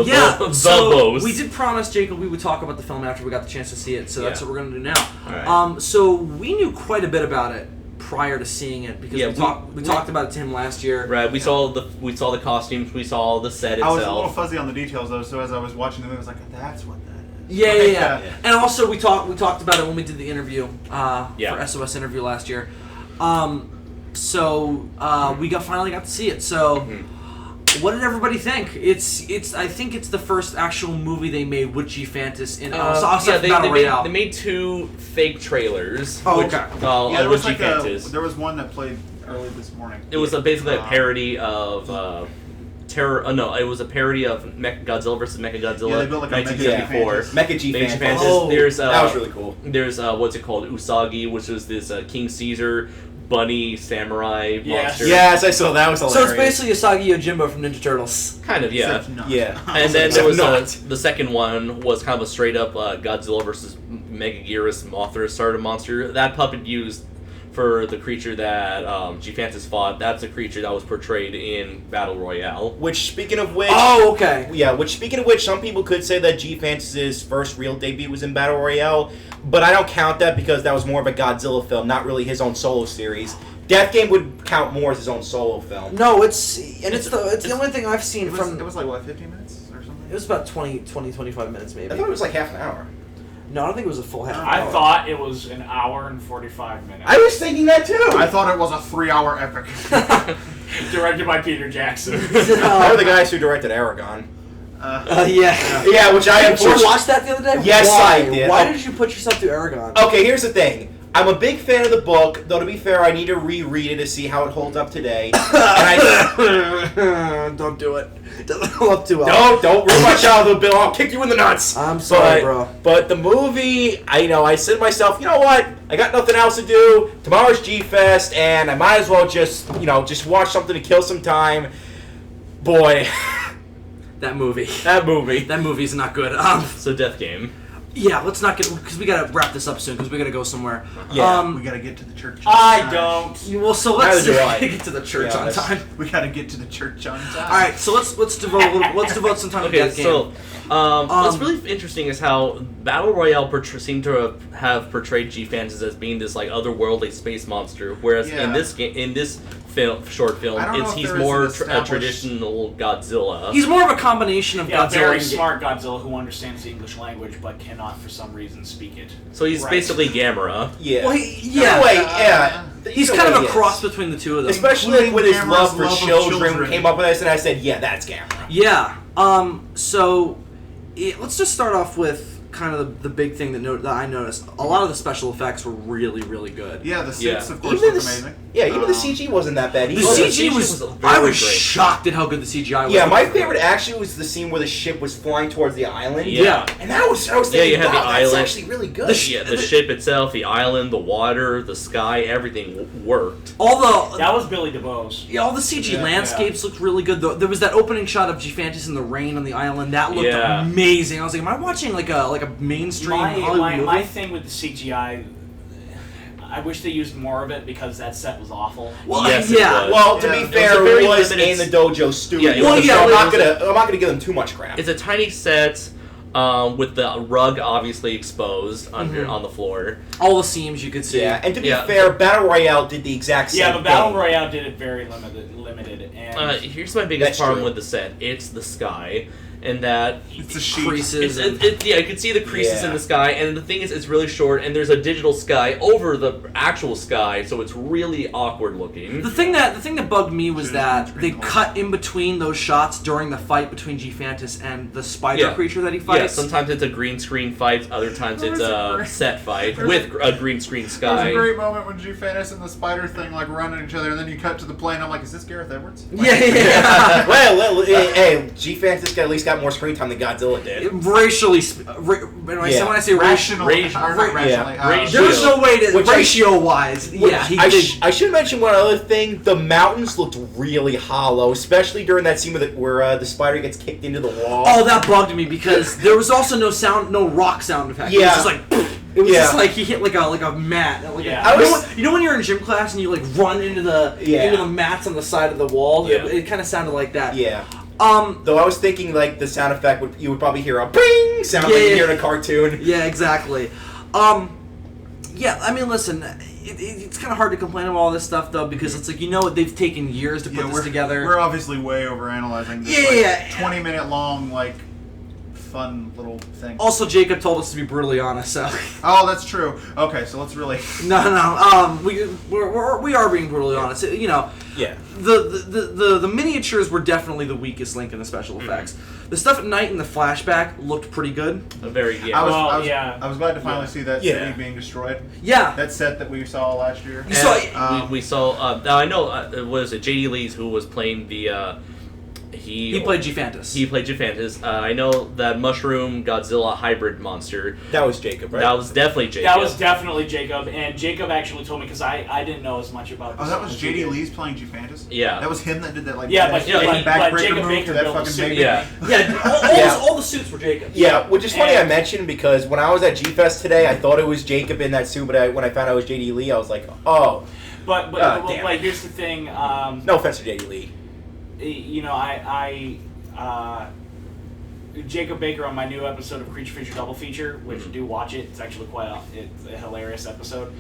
Speaker 1: Yeah,
Speaker 6: the
Speaker 1: so
Speaker 6: boss.
Speaker 1: we did promise Jacob we would talk about the film after we got the chance to see it, so that's
Speaker 6: Yeah.
Speaker 1: what we're going to do now.
Speaker 6: Alright.
Speaker 1: So we knew quite a bit about it prior to seeing it because
Speaker 6: Yeah,
Speaker 1: we talked about it to him last year.
Speaker 6: Right, we saw the costumes, we saw the set
Speaker 3: I was a little
Speaker 6: itself.
Speaker 3: fuzzy on the details, though, so as I was watching the movie, I was like, that's what that is.
Speaker 1: Yeah,
Speaker 3: Like,
Speaker 1: yeah. And also we talked about it when we did the interview
Speaker 6: Yeah.
Speaker 1: for SOS interview last year. We finally got to see it. So what did everybody think? I think it's the first actual movie they made with GFantis in outside
Speaker 6: they
Speaker 1: Battle Royale.
Speaker 6: made two fake trailers.
Speaker 1: Oh,
Speaker 6: which,
Speaker 1: okay.
Speaker 3: Yeah, there
Speaker 6: with
Speaker 3: was
Speaker 6: GFantis.
Speaker 3: there was one that played early this morning.
Speaker 6: It was basically a parody of Terror. No, it was a parody of Godzilla vs. Mechagodzilla.
Speaker 3: Yeah, they built like a
Speaker 6: 1974.
Speaker 4: Mecha G-Fantis.
Speaker 6: GFantis.
Speaker 1: Oh,
Speaker 6: There's
Speaker 4: that was really cool.
Speaker 6: There's what's it called? Usagi, which was this King Caesar bunny samurai
Speaker 2: Yes.
Speaker 6: monster.
Speaker 4: Yes, I saw that. Was
Speaker 1: So
Speaker 4: hilarious.
Speaker 1: it's basically Usagi Yojimbo from Ninja Turtles.
Speaker 6: Kind of, yeah.
Speaker 3: Except not.
Speaker 4: Yeah.
Speaker 6: And then there was
Speaker 4: Not.
Speaker 6: the second one was kind of a straight up Godzilla versus Megaguirus Mothra starter monster. That puppet used for the creature that GFantis fought. That's a creature that was portrayed in Battle Royale.
Speaker 4: Which, speaking of which...
Speaker 1: Oh, okay.
Speaker 4: Yeah, speaking of which, some people could say that G-Fantis' first real debut was in Battle Royale, but I don't count that because that was more of a Godzilla film, not really his own solo series. DeathGame would count more as his own solo film.
Speaker 1: No, it's the only thing I've seen
Speaker 3: It
Speaker 1: from.
Speaker 3: was like, what, 15 minutes or something?
Speaker 1: It was about 25 minutes maybe.
Speaker 4: I thought it was like half an hour.
Speaker 1: No, I don't think it was a full half
Speaker 2: I
Speaker 1: hour.
Speaker 2: thought it was an hour and 45 minutes.
Speaker 4: I was thinking that too!
Speaker 3: I thought it was a 3-hour epic.
Speaker 2: Directed by Peter Jackson.
Speaker 4: They're the guys who directed Aragon.
Speaker 1: Yeah.
Speaker 4: Yeah, which I
Speaker 1: Did you
Speaker 4: unfortunately...
Speaker 1: watch that the other day?
Speaker 4: Yes,
Speaker 1: Why?
Speaker 4: I did.
Speaker 1: Why did you put yourself through Aragon?
Speaker 4: Okay, here's the thing. I'm a big fan of the book, though to be fair, I need to reread it to see how it holds up today. And
Speaker 1: Don't do it. Doesn't hold up too well.
Speaker 4: don't ruin my childhood, Bill. I'll kick you in the nuts.
Speaker 1: I'm sorry,
Speaker 4: But-
Speaker 1: bro.
Speaker 4: But the movie, I said to myself, you know what? I got nothing else to do. Tomorrow's G-Fest, and I might as well just watch something to kill some time. Boy,
Speaker 1: That movie.
Speaker 4: that movie.
Speaker 1: That movie's not good.
Speaker 6: So DeathGame.
Speaker 1: Yeah, let's not get because we gotta wrap this up soon because we gotta go somewhere.
Speaker 4: Yeah,
Speaker 3: We gotta get to the church.
Speaker 2: I don't.
Speaker 1: Well, so let's
Speaker 4: Neither do I.
Speaker 1: get to the church
Speaker 4: Yeah,
Speaker 1: on
Speaker 4: that's-
Speaker 1: time.
Speaker 3: We gotta get to the church on time.
Speaker 1: All right, so let's devote some time to
Speaker 6: Okay,
Speaker 1: Death Game.
Speaker 6: so what's really interesting is how Battle Royale seemed to have portrayed G-Fantis as being this like otherworldly space monster, whereas
Speaker 3: Yeah.
Speaker 6: in this short film,
Speaker 3: I don't know if
Speaker 6: he's
Speaker 3: there is
Speaker 6: more
Speaker 3: an
Speaker 6: a
Speaker 3: established-
Speaker 6: traditional Godzilla.
Speaker 1: He's more of a combination of
Speaker 2: Yeah,
Speaker 1: Godzilla
Speaker 2: very
Speaker 1: and
Speaker 2: smart Godzilla who understands the English language but cannot, for some reason, speak it.
Speaker 6: So he's
Speaker 2: Right.
Speaker 6: basically Gamera.
Speaker 4: Yeah.
Speaker 1: Well, yeah.
Speaker 4: In a way, yeah.
Speaker 1: He's
Speaker 4: In
Speaker 1: kind of
Speaker 4: way,
Speaker 1: a
Speaker 4: yes.
Speaker 1: cross between the two of them.
Speaker 4: Especially with his
Speaker 3: Gamera's
Speaker 4: love for
Speaker 3: love of
Speaker 4: children,
Speaker 3: children.
Speaker 4: came up with this, and I said, yeah, that's Gamera.
Speaker 1: Yeah. So let's just start off with kind of the big thing that I noticed. A lot of the special effects were really, really good.
Speaker 3: Yeah, the suits, of course,
Speaker 4: Even
Speaker 3: look
Speaker 4: the
Speaker 3: amazing.
Speaker 4: Yeah, even the CG wasn't that bad.
Speaker 1: The
Speaker 4: either.
Speaker 1: CG was I was
Speaker 6: great.
Speaker 1: shocked at how good the CGI was.
Speaker 4: Yeah, my favorite actually was the scene where the ship was flying towards the island.
Speaker 1: Yeah.
Speaker 4: And I was thinking,
Speaker 6: you had the
Speaker 4: wow, that's
Speaker 6: island.
Speaker 4: actually really good.
Speaker 6: The ship itself, the island, the water, the sky, everything worked.
Speaker 2: That was Billy DeVos.
Speaker 1: Yeah, all the CG landscapes looked really good. There was that opening shot of GFantis in the rain on the island. That looked amazing. I was like, am I watching like a mainstream Hollywood movie?
Speaker 2: My thing with the CGI, I wish they used more of it because that set was awful.
Speaker 1: Well,
Speaker 6: Yes,
Speaker 1: yeah.
Speaker 6: it was.
Speaker 4: Well, to
Speaker 3: Yeah.
Speaker 4: be
Speaker 6: It was
Speaker 4: fair,
Speaker 6: a very
Speaker 4: it was
Speaker 6: limited
Speaker 4: in the Dojo Studios.
Speaker 6: well,
Speaker 1: yeah,
Speaker 4: so I'm
Speaker 1: it
Speaker 4: not gonna give them too much crap.
Speaker 6: It's a tiny set with the rug obviously exposed on the floor.
Speaker 1: All the seams you could see.
Speaker 4: Yeah, and to be fair, Battle Royale did the exact same
Speaker 2: Yeah, but Battle
Speaker 4: thing.
Speaker 2: Royale did it very limited, and
Speaker 6: Here's my biggest
Speaker 4: That's
Speaker 6: problem
Speaker 4: true.
Speaker 6: with the set. It's the sky. And that
Speaker 3: It's a sheet.
Speaker 1: Creases.
Speaker 6: you can see the creases in the sky, and the thing is, it's really short, and there's a digital sky over the actual sky, so it's really awkward looking.
Speaker 1: The thing that bugged me was
Speaker 3: Should've
Speaker 1: that
Speaker 3: been
Speaker 1: they
Speaker 3: screen
Speaker 1: cut in between those shots during the fight between G-Fantis and the spider creature that he
Speaker 6: Yeah,
Speaker 1: fights.
Speaker 6: sometimes it's a green screen fight, other times it's
Speaker 3: There's
Speaker 6: a
Speaker 3: a-
Speaker 6: set fight
Speaker 3: there's
Speaker 6: with a green screen
Speaker 3: There was
Speaker 6: sky.
Speaker 3: a great moment when G-Fantis and the spider thing like run at each other, and then you cut to the plane. I'm like, is this Gareth Edwards?
Speaker 1: Yeah.
Speaker 4: well, hey, G-Fantis at least got more screen time than Godzilla did.
Speaker 1: Racially, when I say
Speaker 3: Rational,
Speaker 6: Ratio-
Speaker 3: or not rationally.
Speaker 6: ratio.
Speaker 1: there's no way to
Speaker 4: Which I-
Speaker 1: ratio-wise. Yeah, he
Speaker 4: I,
Speaker 1: did.
Speaker 4: I should mention one other thing. The mountains looked really hollow, especially during that scene where the spider gets kicked into the wall.
Speaker 1: Oh, that bugged me because there was also no rock sound effect. It was
Speaker 4: Yeah.
Speaker 1: just like. It was
Speaker 4: Yeah.
Speaker 1: just like he hit like a mat. Like
Speaker 2: Yeah.
Speaker 1: you know when you're in gym class and you like run into the mats on the side of the wall.
Speaker 6: Yeah.
Speaker 1: It kind of sounded like that.
Speaker 4: Yeah. Though I was thinking like the sound effect you would probably hear a bing sound like you hear in a cartoon.
Speaker 1: Yeah, exactly. Yeah, I mean, listen, it's kind of hard to complain about all this stuff though because it's like they've taken years to put this together.
Speaker 3: We're obviously way overanalyzing this.
Speaker 1: Yeah.
Speaker 3: 20-minute long fun little thing.
Speaker 1: Also, Jacob told us to be brutally honest, so
Speaker 3: Oh, that's true. Okay, so let's really.
Speaker 1: no. We are being brutally honest.
Speaker 4: Yeah.
Speaker 1: The miniatures were definitely the weakest link in the special effects. The stuff at night in the flashback looked pretty good.
Speaker 3: I was glad to finally see that
Speaker 4: Yeah.
Speaker 3: city being destroyed.
Speaker 1: Yeah.
Speaker 3: That set that we saw last year.
Speaker 1: You saw
Speaker 6: we saw. Now I know. Was it J.D. Lee's who was playing the?
Speaker 1: He played G-Fantis.
Speaker 6: He played G-Fantis. I know that Mushroom Godzilla hybrid monster.
Speaker 4: That was Jacob, right?
Speaker 6: That was definitely Jacob.
Speaker 2: that was definitely Jacob. And Jacob actually told me because I didn't know as much about.
Speaker 3: Oh, that was J.D. Lee's playing G-Fantis?
Speaker 6: Yeah.
Speaker 3: That was him that did that
Speaker 2: Yeah, but
Speaker 3: backbreaker
Speaker 2: Jacob
Speaker 3: move
Speaker 2: Baker
Speaker 3: to that
Speaker 2: built the
Speaker 3: fucking
Speaker 2: suit.
Speaker 3: baby.
Speaker 6: Yeah.
Speaker 1: all the suits were Jacob.
Speaker 4: Yeah, which is funny
Speaker 2: And-
Speaker 4: I mentioned because when I was at G-Fest today, I thought it was Jacob in that suit, but when I found out it was J.D. Lee, I was like, oh.
Speaker 2: But
Speaker 4: damn.
Speaker 2: here's the thing.
Speaker 4: No offense to J.D. Lee.
Speaker 2: Jacob Baker on my new episode of Creature Feature Double Feature, which do watch it. It's actually it's a hilarious episode.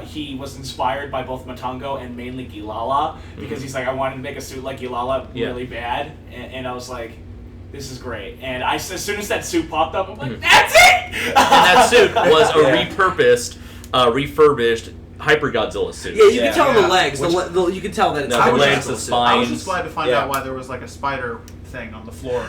Speaker 2: He was inspired by both Matango and mainly Gilala because he's like, I wanted to make a suit like Gilala really bad, and I was like, this is great. And as soon as that suit popped up, I'm like, that's it.
Speaker 6: And that suit was a refurbished Hyper Godzilla suit.
Speaker 1: Yeah, you can tell
Speaker 3: Yeah.
Speaker 1: the legs. You can tell that it's
Speaker 6: No,
Speaker 1: Hyper
Speaker 6: the legs,
Speaker 1: Godzilla
Speaker 6: the
Speaker 1: suit.
Speaker 6: spine.
Speaker 3: I was just glad to find
Speaker 4: Yeah.
Speaker 3: out why there was like a spider thing on the floor.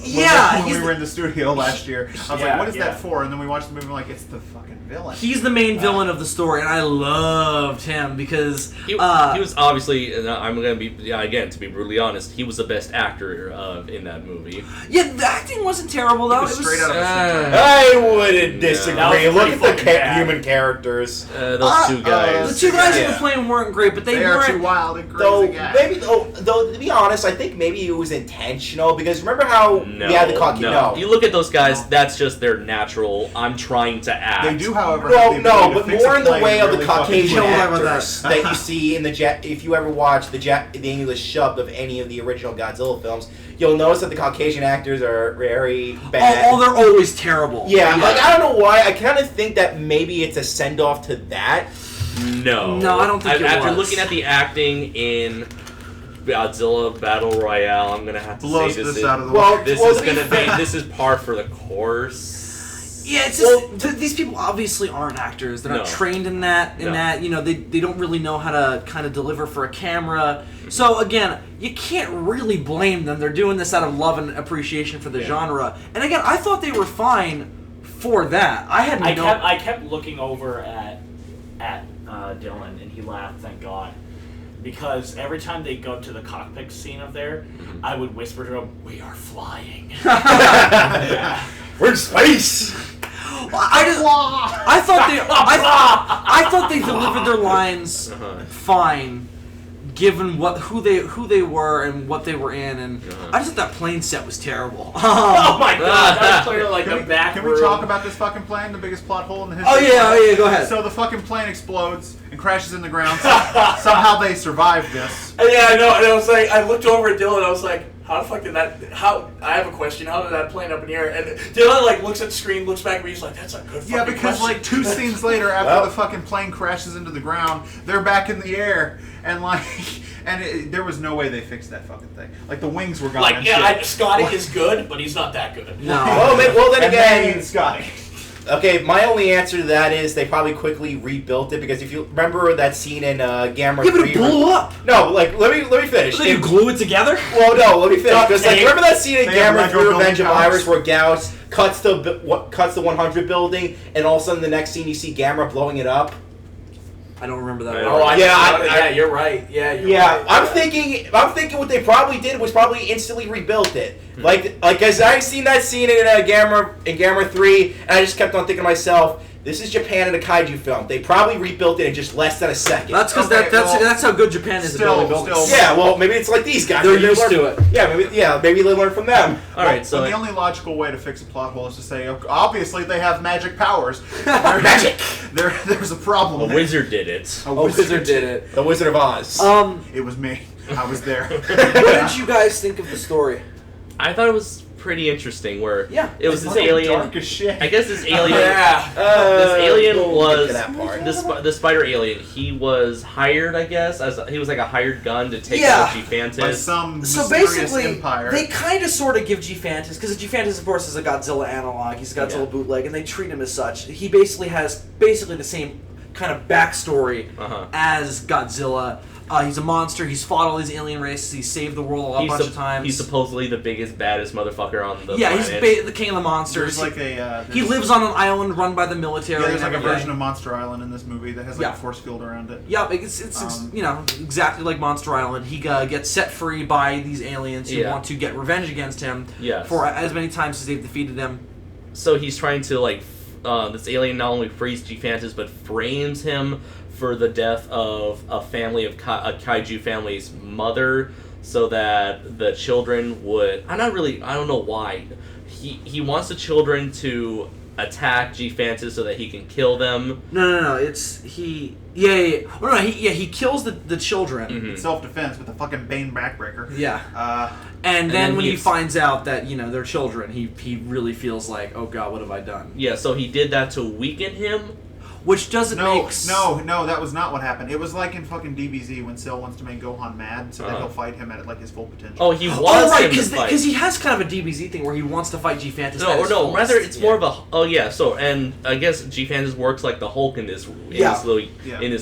Speaker 1: Yeah,
Speaker 3: when we were in the studio last year, I was like,
Speaker 2: Yeah,
Speaker 3: "What is
Speaker 2: yeah.
Speaker 3: that for?" And then we watched the movie, and we're like, "It's the fucking villain."
Speaker 1: He's the main villain of the story, and I loved him because
Speaker 6: He was obviously, and I'm going to be, again, to be brutally honest, he was the best actor in that movie.
Speaker 1: Yeah, the acting wasn't terrible though.
Speaker 3: It was straight out of a suit.
Speaker 4: I wouldn't
Speaker 2: That
Speaker 4: disagree.
Speaker 2: was
Speaker 4: Look
Speaker 2: pretty
Speaker 4: at the
Speaker 2: fucking bad.
Speaker 4: human characters.
Speaker 6: Those two guys.
Speaker 1: The two guys who
Speaker 4: Yeah.
Speaker 1: were playing weren't great, but
Speaker 3: They are too wild and
Speaker 4: Though,
Speaker 3: crazy guys.
Speaker 4: though, to be honest, I think maybe it was intentional because remember how
Speaker 6: No,
Speaker 4: we had the cocky.
Speaker 6: no. You look at those guys, that's just their natural, I'm trying to act.
Speaker 3: They do, however.
Speaker 4: Well,
Speaker 3: have the
Speaker 4: no,
Speaker 3: ability to
Speaker 4: but
Speaker 3: fix
Speaker 4: more
Speaker 3: a
Speaker 4: in the
Speaker 3: plane
Speaker 4: way of the
Speaker 3: really fucking
Speaker 4: Caucasian
Speaker 3: quick.
Speaker 1: Don't worry about
Speaker 4: actors that you see in if you ever watch the English sub of any of the original Godzilla films, you'll notice that the Caucasian actors are very bad.
Speaker 1: Oh, they're always terrible.
Speaker 4: Yeah, like I don't know why. I kind of think that maybe it's a send off to that.
Speaker 6: No.
Speaker 1: No, I don't think it
Speaker 6: After
Speaker 1: was.
Speaker 6: looking at the acting in Godzilla Battle Royale, I'm gonna have to
Speaker 3: Blows
Speaker 6: say
Speaker 3: this
Speaker 6: is
Speaker 3: out of the
Speaker 4: well,
Speaker 3: water.
Speaker 6: this
Speaker 4: well,
Speaker 6: is
Speaker 4: to be
Speaker 6: gonna
Speaker 4: fair-
Speaker 6: be this is par for the course.
Speaker 1: Yeah, it's just these people obviously aren't actors. They're not
Speaker 6: No.
Speaker 1: trained in that.
Speaker 6: No.
Speaker 1: They don't really know how to kind of deliver for a camera. So again, you can't really blame them. They're doing this out of love and appreciation for the genre. And again, I thought they were fine before that.
Speaker 2: I kept looking over at Dylan, and he laughed. Thank God, because every time they go to the cockpit scene of there, I would whisper to him, "We are flying."
Speaker 4: We're in space.
Speaker 1: I thought they delivered their lines fine, given who they were and what they were in, and I just thought that plane set was terrible.
Speaker 2: Oh my God, that was clearly like the back
Speaker 3: Can
Speaker 2: room.
Speaker 3: we talk about this fucking plane? The biggest plot hole in the history.
Speaker 1: Oh yeah, go ahead.
Speaker 3: So the fucking plane explodes and crashes in the ground. Somehow they survived this.
Speaker 2: Yeah, I know. And I was like, I looked over at Dylan. And I was like, how the fuck did that? I have a question. How did that plane up in the air? And Dylan like looks at the screen, looks back at me. He's like, that's a good fucking
Speaker 3: Yeah, because
Speaker 2: question.
Speaker 3: like 2 scenes later, after the fucking plane crashes into the ground, they're back in the air, and there was no way they fixed that fucking thing. Like the wings were gone.
Speaker 2: Like,
Speaker 3: and
Speaker 2: yeah,
Speaker 3: shit.
Speaker 2: Scotty is good, but he's not that good.
Speaker 1: No.
Speaker 4: Well, then
Speaker 3: And
Speaker 4: again,
Speaker 3: Maggie and Scotty.
Speaker 4: okay, my only answer to that is they probably quickly rebuilt it, because if you remember that scene in Gamma 3...
Speaker 1: Yeah, but it blew up.
Speaker 4: No, like, let me finish.
Speaker 1: So you glue it together?
Speaker 4: Well, no, let me finish.
Speaker 2: Duct
Speaker 4: Because, like,
Speaker 2: tape.
Speaker 4: remember that scene in
Speaker 3: They have
Speaker 4: Gamma
Speaker 3: Lego
Speaker 4: 3 Revenge
Speaker 3: building
Speaker 4: of Iris
Speaker 3: towers.
Speaker 4: where Gauss cuts the 100 building, and all of a sudden the next scene you see Gamma blowing it up?
Speaker 1: I don't remember that.
Speaker 2: Oh,
Speaker 4: Yeah,
Speaker 2: you're right. Yeah, you're
Speaker 4: Yeah,
Speaker 2: right.
Speaker 4: I'm thinking what they probably did was probably instantly rebuilt it. Like as I seen that scene in Gamma 3, and I just kept on thinking to myself, this is Japan in a kaiju film. They probably rebuilt it in just less than a second.
Speaker 1: That's because
Speaker 3: Okay,
Speaker 1: that's how good Japan is at building buildings.
Speaker 4: yeah, well, maybe it's like these guys.
Speaker 1: They're
Speaker 4: Maybe
Speaker 1: used
Speaker 4: learn-
Speaker 1: to it.
Speaker 4: Yeah, maybe they learn from them.
Speaker 6: All right, so
Speaker 3: the only logical way to fix a plot hole is to say, obviously they have magic powers.
Speaker 4: Magic.
Speaker 3: There's a problem.
Speaker 6: a
Speaker 3: there.
Speaker 6: wizard did it.
Speaker 3: A
Speaker 1: Wizard did it.
Speaker 4: The Wizard of Oz.
Speaker 3: It was me. I was there.
Speaker 1: What did you guys think of the story?
Speaker 6: I thought it was pretty interesting. Where
Speaker 1: Yeah,
Speaker 6: it was
Speaker 3: It's
Speaker 6: this
Speaker 3: fucking
Speaker 6: alien.
Speaker 3: dark as shit.
Speaker 6: I guess this alien.
Speaker 2: Yeah.
Speaker 6: This alien
Speaker 4: we'll
Speaker 6: was
Speaker 4: get to that part.
Speaker 6: the spider alien. He was hired, I guess, he was like a hired gun to take
Speaker 1: Yeah.
Speaker 6: out G-Fantis.
Speaker 3: By some
Speaker 1: So
Speaker 3: mysterious
Speaker 1: basically,
Speaker 3: empire.
Speaker 1: they kind of sort of give G-Fantis, because G-Fantis, of course, is a Godzilla analog. He's a Godzilla bootleg, and they treat him as such. He basically has the same kind of backstory as Godzilla. He's a monster. He's fought all these alien races. He's saved the world a bunch of times.
Speaker 6: He's supposedly the biggest, baddest motherfucker on the
Speaker 1: yeah,
Speaker 6: planet.
Speaker 1: he's the king of the monsters.
Speaker 3: There's like a.
Speaker 1: He lives on an island run by the military.
Speaker 3: Yeah, there's
Speaker 1: and
Speaker 3: like a
Speaker 1: everything.
Speaker 3: version of Monster Island in this movie that has like
Speaker 1: Yeah.
Speaker 3: a force field around it.
Speaker 1: Yeah, it's exactly like Monster Island. He gets set free by these aliens who want to get revenge against him for as many times as they've defeated him.
Speaker 6: So he's trying to this alien not only frees G-Fantis but frames him for the death of a family of a kaiju family's mother, so that the children would. I don't know why. He wants the children to attack G-Fantis so that he can kill them.
Speaker 1: No. It's he. Yeah. Oh, no, he kills the children.
Speaker 6: Mm-hmm.
Speaker 3: It's self-defense with a fucking Bane backbreaker.
Speaker 1: Yeah. And then when he finds out that they're children, he really feels like, oh god, what have I done?
Speaker 6: Yeah. So he did that to weaken him.
Speaker 1: Which doesn't make
Speaker 3: No, that was not what happened. It was like in fucking DBZ when Cell wants to make Gohan mad so that he'll fight him at like his full potential.
Speaker 6: Oh, he wants
Speaker 1: right,
Speaker 6: him to fight.
Speaker 1: because he has kind of a DBZ thing where he wants to fight G-Fantis.
Speaker 6: Rather it's more of a. Oh yeah, so and I guess G-Fantis works like the Hulk in this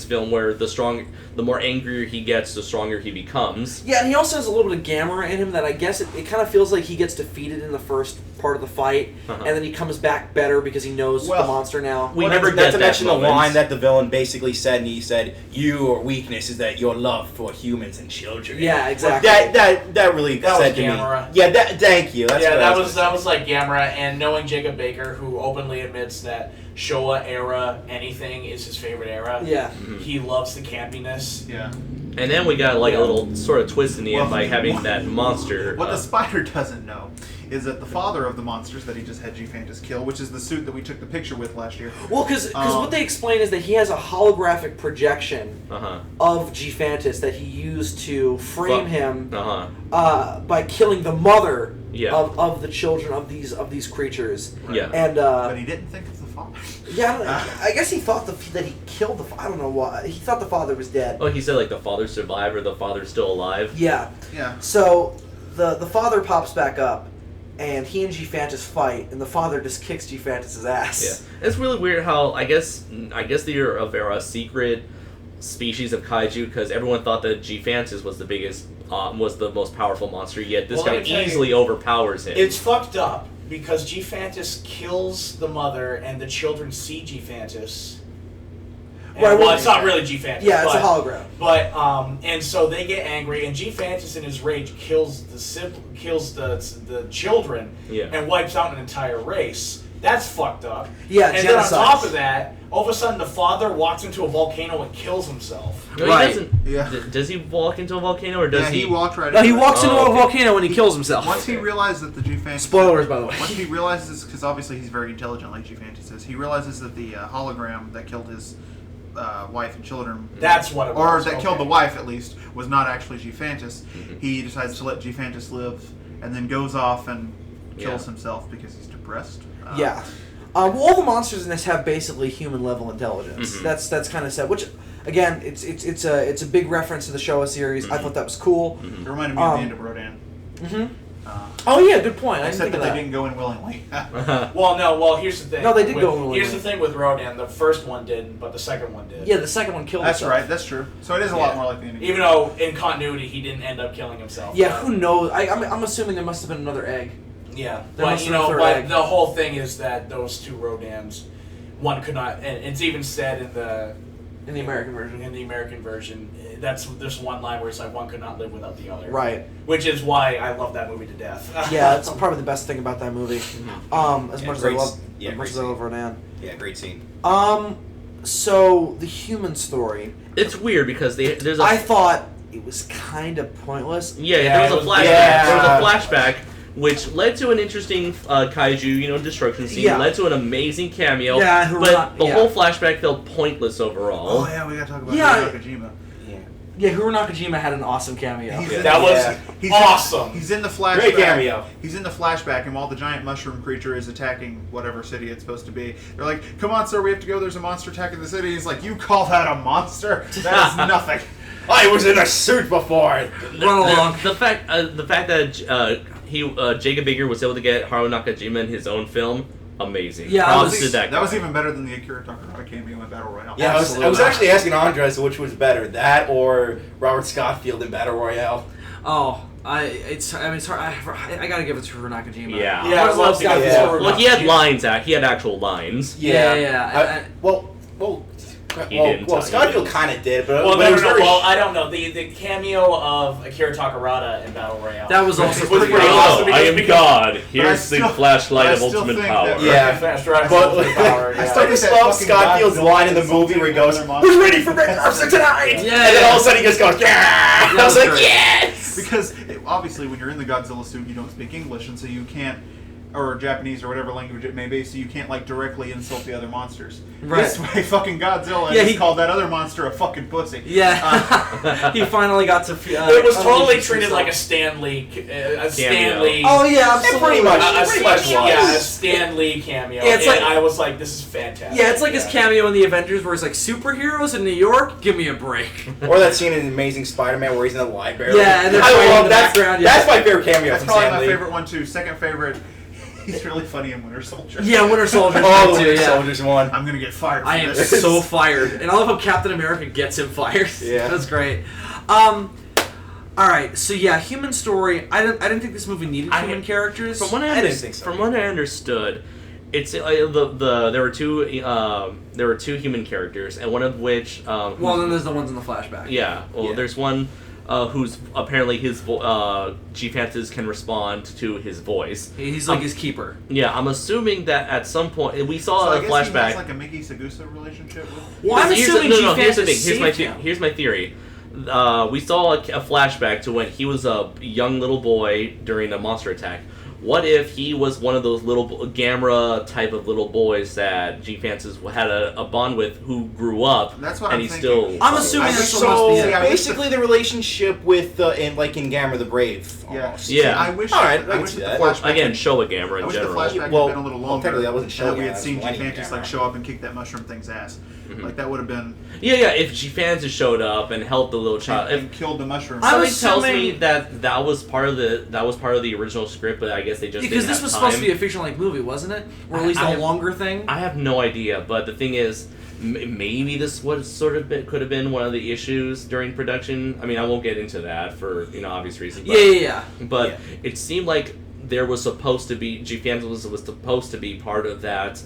Speaker 6: film, where the more angrier he gets, the stronger he becomes.
Speaker 1: Yeah, and he also has a little bit of Gamera in him that I guess it kind of feels like he gets defeated in the first part of the fight, and then he comes back better because he knows the monster now.
Speaker 6: We never
Speaker 4: not
Speaker 6: get
Speaker 4: to
Speaker 6: that
Speaker 4: mention the
Speaker 6: moment.
Speaker 4: line that the villain basically said, and he said, "Your weakness is that your love for humans and children."
Speaker 1: Yeah, exactly.
Speaker 4: That really said to
Speaker 2: Gamera.
Speaker 4: me. Yeah, thank you. That's what I
Speaker 2: that was like Gamera, and knowing Jacob Baker, who openly admits that Showa era anything is his favorite era.
Speaker 1: Yeah.
Speaker 2: He loves the campiness.
Speaker 3: Yeah.
Speaker 6: And then we got a little sort of twist in the end by having that monster.
Speaker 3: What the spider doesn't know is that the father of the monsters that he just had G-Fantis kill, which is the suit that we took the picture with last year.
Speaker 1: Well, because what they explain is that he has a holographic projection of G-Fantis that he used to frame him by killing the mother of the children of these creatures.
Speaker 6: Yeah.
Speaker 1: And
Speaker 3: but he didn't think of the father.
Speaker 1: Yeah, I guess he thought that he killed the. I don't know why. He thought the father was dead.
Speaker 6: Oh, he said the father survived or the father's still alive.
Speaker 1: Yeah.
Speaker 3: Yeah. So
Speaker 1: the father pops back up, and he and G-Fantis fight, and the father just kicks G-Fantis' ass.
Speaker 6: Yeah, it's really weird how I guess they're a secret species of kaiju because everyone thought that G-Fantis was the biggest, was the most powerful monster. Yet this guy easily overpowers him.
Speaker 2: It's fucked up because GFantis kills the mother and the children see GFantis.
Speaker 1: Right,
Speaker 2: Well, it's not really GFantis.
Speaker 1: Yeah, it's a hologram.
Speaker 2: But and so they get angry, and GFantis in his rage kills the children,
Speaker 6: Yeah.
Speaker 2: and wipes out an entire race. That's fucked up.
Speaker 1: Yeah,
Speaker 2: and then on
Speaker 1: genocide.
Speaker 2: top of that, all of a sudden the father walks into a volcano and kills himself.
Speaker 6: No,
Speaker 1: Right.
Speaker 6: he doesn't.
Speaker 3: Yeah.
Speaker 6: Does he walk into a volcano or does
Speaker 3: Yeah, he walked right
Speaker 1: No, he
Speaker 3: into it.
Speaker 1: walks into
Speaker 6: Oh,
Speaker 1: a
Speaker 6: okay.
Speaker 1: volcano when he kills himself.
Speaker 3: Once he realizes that the G-Fantis...
Speaker 1: Spoilers, by the way.
Speaker 3: Once he realizes, because obviously he's very intelligent like G-Fantis is, he realizes that the hologram that killed his wife and children...
Speaker 2: That's what it
Speaker 3: Or
Speaker 2: was.
Speaker 3: that
Speaker 2: okay.
Speaker 3: killed the wife, at least, was not actually G-Fantis.
Speaker 6: Mm-hmm.
Speaker 3: He decides to let G-Fantis live, and then goes off and kills
Speaker 6: Yeah.
Speaker 3: himself because he's depressed.
Speaker 1: Yeah. Well, all the monsters in this have basically human level intelligence.
Speaker 6: Mhm.
Speaker 1: That's kind of sad. Which, again, it's a big reference to the Showa series. I thought that was cool.
Speaker 3: It reminded me of the end of Rodan.
Speaker 1: Mm-hmm. Oh yeah, good point. I didn't
Speaker 3: Except
Speaker 1: think
Speaker 3: that
Speaker 1: of
Speaker 3: they
Speaker 1: that.
Speaker 3: didn't go in willingly.
Speaker 2: Well, here's the thing.
Speaker 1: No, they did
Speaker 2: With-
Speaker 1: go willingly.
Speaker 2: Here's the thing with Rodan. The first one didn't, but the second one did.
Speaker 1: Yeah, the second one killed
Speaker 3: That's
Speaker 1: himself.
Speaker 3: right, that's true. So it is a lot more like the ending.
Speaker 2: Even though in continuity he didn't end up killing himself.
Speaker 1: Yeah,
Speaker 2: but-
Speaker 1: who knows? I'm assuming there must have been another egg.
Speaker 2: Yeah,
Speaker 1: There
Speaker 2: but
Speaker 1: must
Speaker 2: you
Speaker 1: have been a
Speaker 2: know,
Speaker 1: third
Speaker 2: but
Speaker 1: egg.
Speaker 2: the whole thing is that those two Rodans, one could not, and it's even said in the
Speaker 1: American version.
Speaker 2: In the American version, there's one line where it's like one could not live without the other.
Speaker 1: Right.
Speaker 2: Which is why I love that movie to death.
Speaker 1: Yeah, that's probably the best thing about that movie. As
Speaker 4: Yeah,
Speaker 1: much as
Speaker 4: great
Speaker 1: I love,
Speaker 4: s- yeah,
Speaker 1: as much
Speaker 4: great
Speaker 1: as I love Rodan.
Speaker 4: Yeah, great scene.
Speaker 1: So the human story,
Speaker 6: It's weird because there's a
Speaker 1: I thought it was kind of pointless.
Speaker 6: yeah,
Speaker 2: Yeah,
Speaker 6: there was
Speaker 2: it
Speaker 6: a
Speaker 2: was-
Speaker 6: flashback.
Speaker 2: yeah.
Speaker 6: There was a flashback which led to an interesting kaiju, destruction scene.
Speaker 1: Yeah.
Speaker 6: Led to an amazing cameo.
Speaker 1: Yeah, who
Speaker 6: but
Speaker 1: not-
Speaker 6: the
Speaker 1: yeah.
Speaker 6: whole flashback felt pointless overall.
Speaker 3: Oh yeah, we gotta talk about
Speaker 1: Yeah.
Speaker 3: Kojima.
Speaker 1: Yeah, Hiro Nakajima had an awesome cameo.
Speaker 3: He's
Speaker 4: Yeah.
Speaker 3: in-
Speaker 2: That was
Speaker 4: Yeah.
Speaker 3: he's
Speaker 2: awesome.
Speaker 3: He's in the flashback.
Speaker 4: Great cameo.
Speaker 3: He's in the flashback, and while the giant mushroom creature is attacking whatever city it's supposed to be, they're like, "Come on, sir, we have to go. There's a monster attacking the city." He's like, "You call that a monster? That is nothing."
Speaker 4: I was in a suit before.
Speaker 1: Run along.
Speaker 6: The fact that Jacob Baker was able to get Haruo Nakajima in his own film, amazing.
Speaker 1: Yeah,
Speaker 6: Props
Speaker 1: I
Speaker 6: to that.
Speaker 3: That was
Speaker 6: guy.
Speaker 3: even better than the Akira Takarada cameo in Battle Royale.
Speaker 4: Yeah, I was
Speaker 1: Absolutely.
Speaker 4: actually asking Andres which was better, that or Robert Scottfield in Battle Royale.
Speaker 1: Oh, it's hard. I gotta give it to Hiro Nakajima.
Speaker 6: Yeah.
Speaker 2: Yeah, I love
Speaker 1: Scott
Speaker 2: Scott
Speaker 4: Yeah.
Speaker 2: Pilgrim.
Speaker 6: Well, he had lines. He had actual lines.
Speaker 1: Yeah.
Speaker 4: Well,
Speaker 6: He didn't tell you.
Speaker 4: Scottfield kind of did, but
Speaker 2: Well,
Speaker 4: but it was very
Speaker 2: well, I don't know. The cameo of Akira Takarada in Battle Royale.
Speaker 1: That was also
Speaker 2: was
Speaker 1: pretty
Speaker 2: pretty
Speaker 1: awesome.
Speaker 2: awesome.
Speaker 6: Hello, I am
Speaker 2: because-
Speaker 6: God.
Speaker 3: But I
Speaker 6: Here's
Speaker 3: still-
Speaker 6: the flashlight
Speaker 3: but I
Speaker 6: of
Speaker 3: still
Speaker 6: ultimate
Speaker 3: think
Speaker 6: power.
Speaker 3: that-
Speaker 4: Yeah.
Speaker 2: Fast Drive
Speaker 4: But-
Speaker 2: Ultimate Power,
Speaker 3: I
Speaker 2: yeah.
Speaker 3: still
Speaker 4: I
Speaker 3: think
Speaker 4: just
Speaker 3: that
Speaker 4: love
Speaker 3: fucking
Speaker 4: Scottfield's
Speaker 3: Godzilla
Speaker 4: line in the
Speaker 3: is
Speaker 4: movie where he goes,
Speaker 3: something other
Speaker 4: "Who's ready for Red Lobster tonight?"
Speaker 1: Yeah,
Speaker 4: And then
Speaker 1: yeah.
Speaker 4: all of a sudden he just goes, "Yeah!" I was
Speaker 1: was
Speaker 4: like,
Speaker 1: great.
Speaker 4: "Yes!"
Speaker 3: Because obviously, when you're in the Godzilla suit, you don't speak English, and so you can't, or Japanese or whatever language it may be, so you can't like directly insult the other monsters.
Speaker 1: Right.
Speaker 3: This way, fucking Godzilla
Speaker 1: Yeah,
Speaker 3: just
Speaker 1: he-
Speaker 3: called that other monster a fucking pussy.
Speaker 1: Yeah. He finally got to.
Speaker 2: It was totally
Speaker 1: unleash
Speaker 2: treated
Speaker 1: himself.
Speaker 2: like a Stan Lee, a Stan Lee.
Speaker 1: Oh yeah, absolutely.
Speaker 4: pretty much.
Speaker 2: a
Speaker 4: Pretty much
Speaker 2: a
Speaker 4: was.
Speaker 2: Stan Lee cameo.
Speaker 1: Yeah, it's
Speaker 2: and
Speaker 1: like-
Speaker 2: I was like, this is fantastic.
Speaker 1: Yeah, it's like his cameo in the Avengers, where he's like, "Superheroes in New York, give me a break."
Speaker 4: Or that scene in Amazing Spider-Man where he's in the library.
Speaker 1: Yeah, and they're
Speaker 4: I
Speaker 1: fighting in
Speaker 4: love
Speaker 1: the
Speaker 4: that.
Speaker 1: background, yeah.
Speaker 4: That's my favorite cameo
Speaker 3: That's
Speaker 4: from
Speaker 3: probably
Speaker 4: Stan
Speaker 3: my
Speaker 4: Lee.
Speaker 3: favorite one too. Second favorite, he's really funny in Winter Soldier.
Speaker 1: Yeah, Winter Soldier.
Speaker 4: Oh, the
Speaker 1: too,
Speaker 4: Winter
Speaker 1: yeah.
Speaker 4: Soldier's one.
Speaker 3: I'm gonna get fired.
Speaker 1: I
Speaker 3: for
Speaker 1: am
Speaker 3: this.
Speaker 1: so fired, and I love how Captain America gets him fired.
Speaker 4: Yeah.
Speaker 1: That's great. All right, so yeah, human story. I didn't think this movie needed human characters.
Speaker 6: From what I,
Speaker 4: didn't think so.
Speaker 6: From what I understood, it's there were two human characters, and one of which
Speaker 1: Well, then there's the ones in the flashback.
Speaker 6: yeah. Well,
Speaker 4: Yeah.
Speaker 6: there's one who's apparently his G-Fantas can respond to his voice.
Speaker 1: He's like his keeper.
Speaker 6: Yeah, I'm assuming that at some point we saw
Speaker 3: So I
Speaker 6: a
Speaker 3: guess
Speaker 6: flashback.
Speaker 3: he has like a Mickey Sagusa relationship with.
Speaker 1: Well, I'm
Speaker 6: Here's
Speaker 1: assuming
Speaker 6: no, here's the
Speaker 1: G-Fantas
Speaker 6: thing.
Speaker 1: saved him.
Speaker 6: Here's my theory. We saw a flashback to when he was a young little boy during a monster attack. What if he was one of those little Gamera type of little boys that G-Fantas had a bond with, who grew up,
Speaker 3: That's what
Speaker 6: and
Speaker 3: I'm
Speaker 6: he's
Speaker 3: thinking.
Speaker 6: still.
Speaker 1: I'm assuming
Speaker 3: I
Speaker 1: that's
Speaker 3: wish
Speaker 1: what must be
Speaker 4: So
Speaker 1: it.
Speaker 3: I wish
Speaker 4: basically, the relationship with in Gamera the Brave.
Speaker 3: Yeah.
Speaker 4: Almost.
Speaker 6: Yeah.
Speaker 3: I wish.
Speaker 4: All right, I
Speaker 3: I
Speaker 4: can
Speaker 3: wish
Speaker 4: see
Speaker 3: that
Speaker 4: that.
Speaker 3: the flashback.
Speaker 6: Again, Showa Gamera
Speaker 3: I
Speaker 6: in
Speaker 3: wish the
Speaker 6: general.
Speaker 3: flashback
Speaker 4: Well,
Speaker 3: had been a little
Speaker 4: well,
Speaker 3: longer.
Speaker 4: technically that wasn't
Speaker 3: so that we
Speaker 4: Shogun,
Speaker 3: had
Speaker 4: that
Speaker 3: seen
Speaker 4: was Millennium
Speaker 3: G-Fantis
Speaker 4: Gamera.
Speaker 3: like show up and kick that mushroom thing's ass. Like that would have been.
Speaker 6: Yeah. If G-Fantas showed up and helped the little child,
Speaker 3: and killed the mushroom.
Speaker 1: I'm
Speaker 6: something tells me
Speaker 1: assuming-
Speaker 6: that was part of the original script, but I guess they just
Speaker 1: Because
Speaker 6: didn't
Speaker 1: this
Speaker 6: have
Speaker 1: was
Speaker 6: time.
Speaker 1: supposed to be a fiction-like movie, wasn't it? Or at least
Speaker 6: I-
Speaker 1: a longer thing.
Speaker 6: I have no idea, but the thing is, maybe this was could have been one of the issues during production. I mean, I won't get into that for obvious reasons. But,
Speaker 1: Yeah.
Speaker 6: But it seemed like there was supposed to be GFantis was supposed to be part of that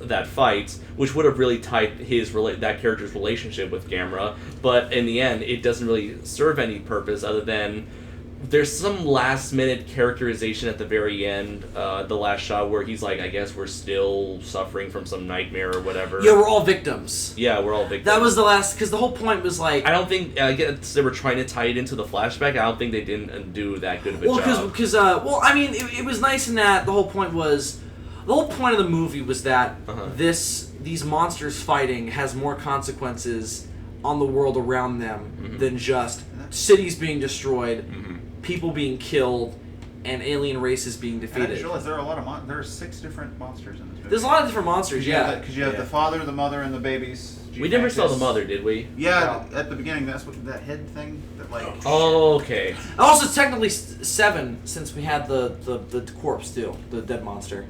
Speaker 6: that fight, which would have really tied that character's relationship with Gamera. But in the end, it doesn't really serve any purpose other than there's some last minute characterization at the very end, the last shot where he's like, I guess we're still suffering from some nightmare or whatever.
Speaker 1: Yeah, we're all victims.
Speaker 6: Yeah, we're all victims.
Speaker 1: That was the last, because the whole point was like...
Speaker 6: I don't think, I guess they were trying to tie it into the flashback. I don't think they didn't do that good of a job.
Speaker 1: Because, I mean, it was nice in that the whole point was... The whole point of the movie was that these monsters fighting has more consequences on the world around them than just cities being destroyed, people being killed, and alien races being defeated.
Speaker 3: I just realized there are a lot of there are 6 different monsters in this movie.
Speaker 1: There's a lot of different monsters,
Speaker 3: Because you have the father, the mother, and the babies.
Speaker 6: We never saw the mother, did we?
Speaker 3: Yeah, at the beginning, that's what that head thing that
Speaker 6: Oh, okay.
Speaker 1: Also, technically 7 since we had the corpse too, the dead monster.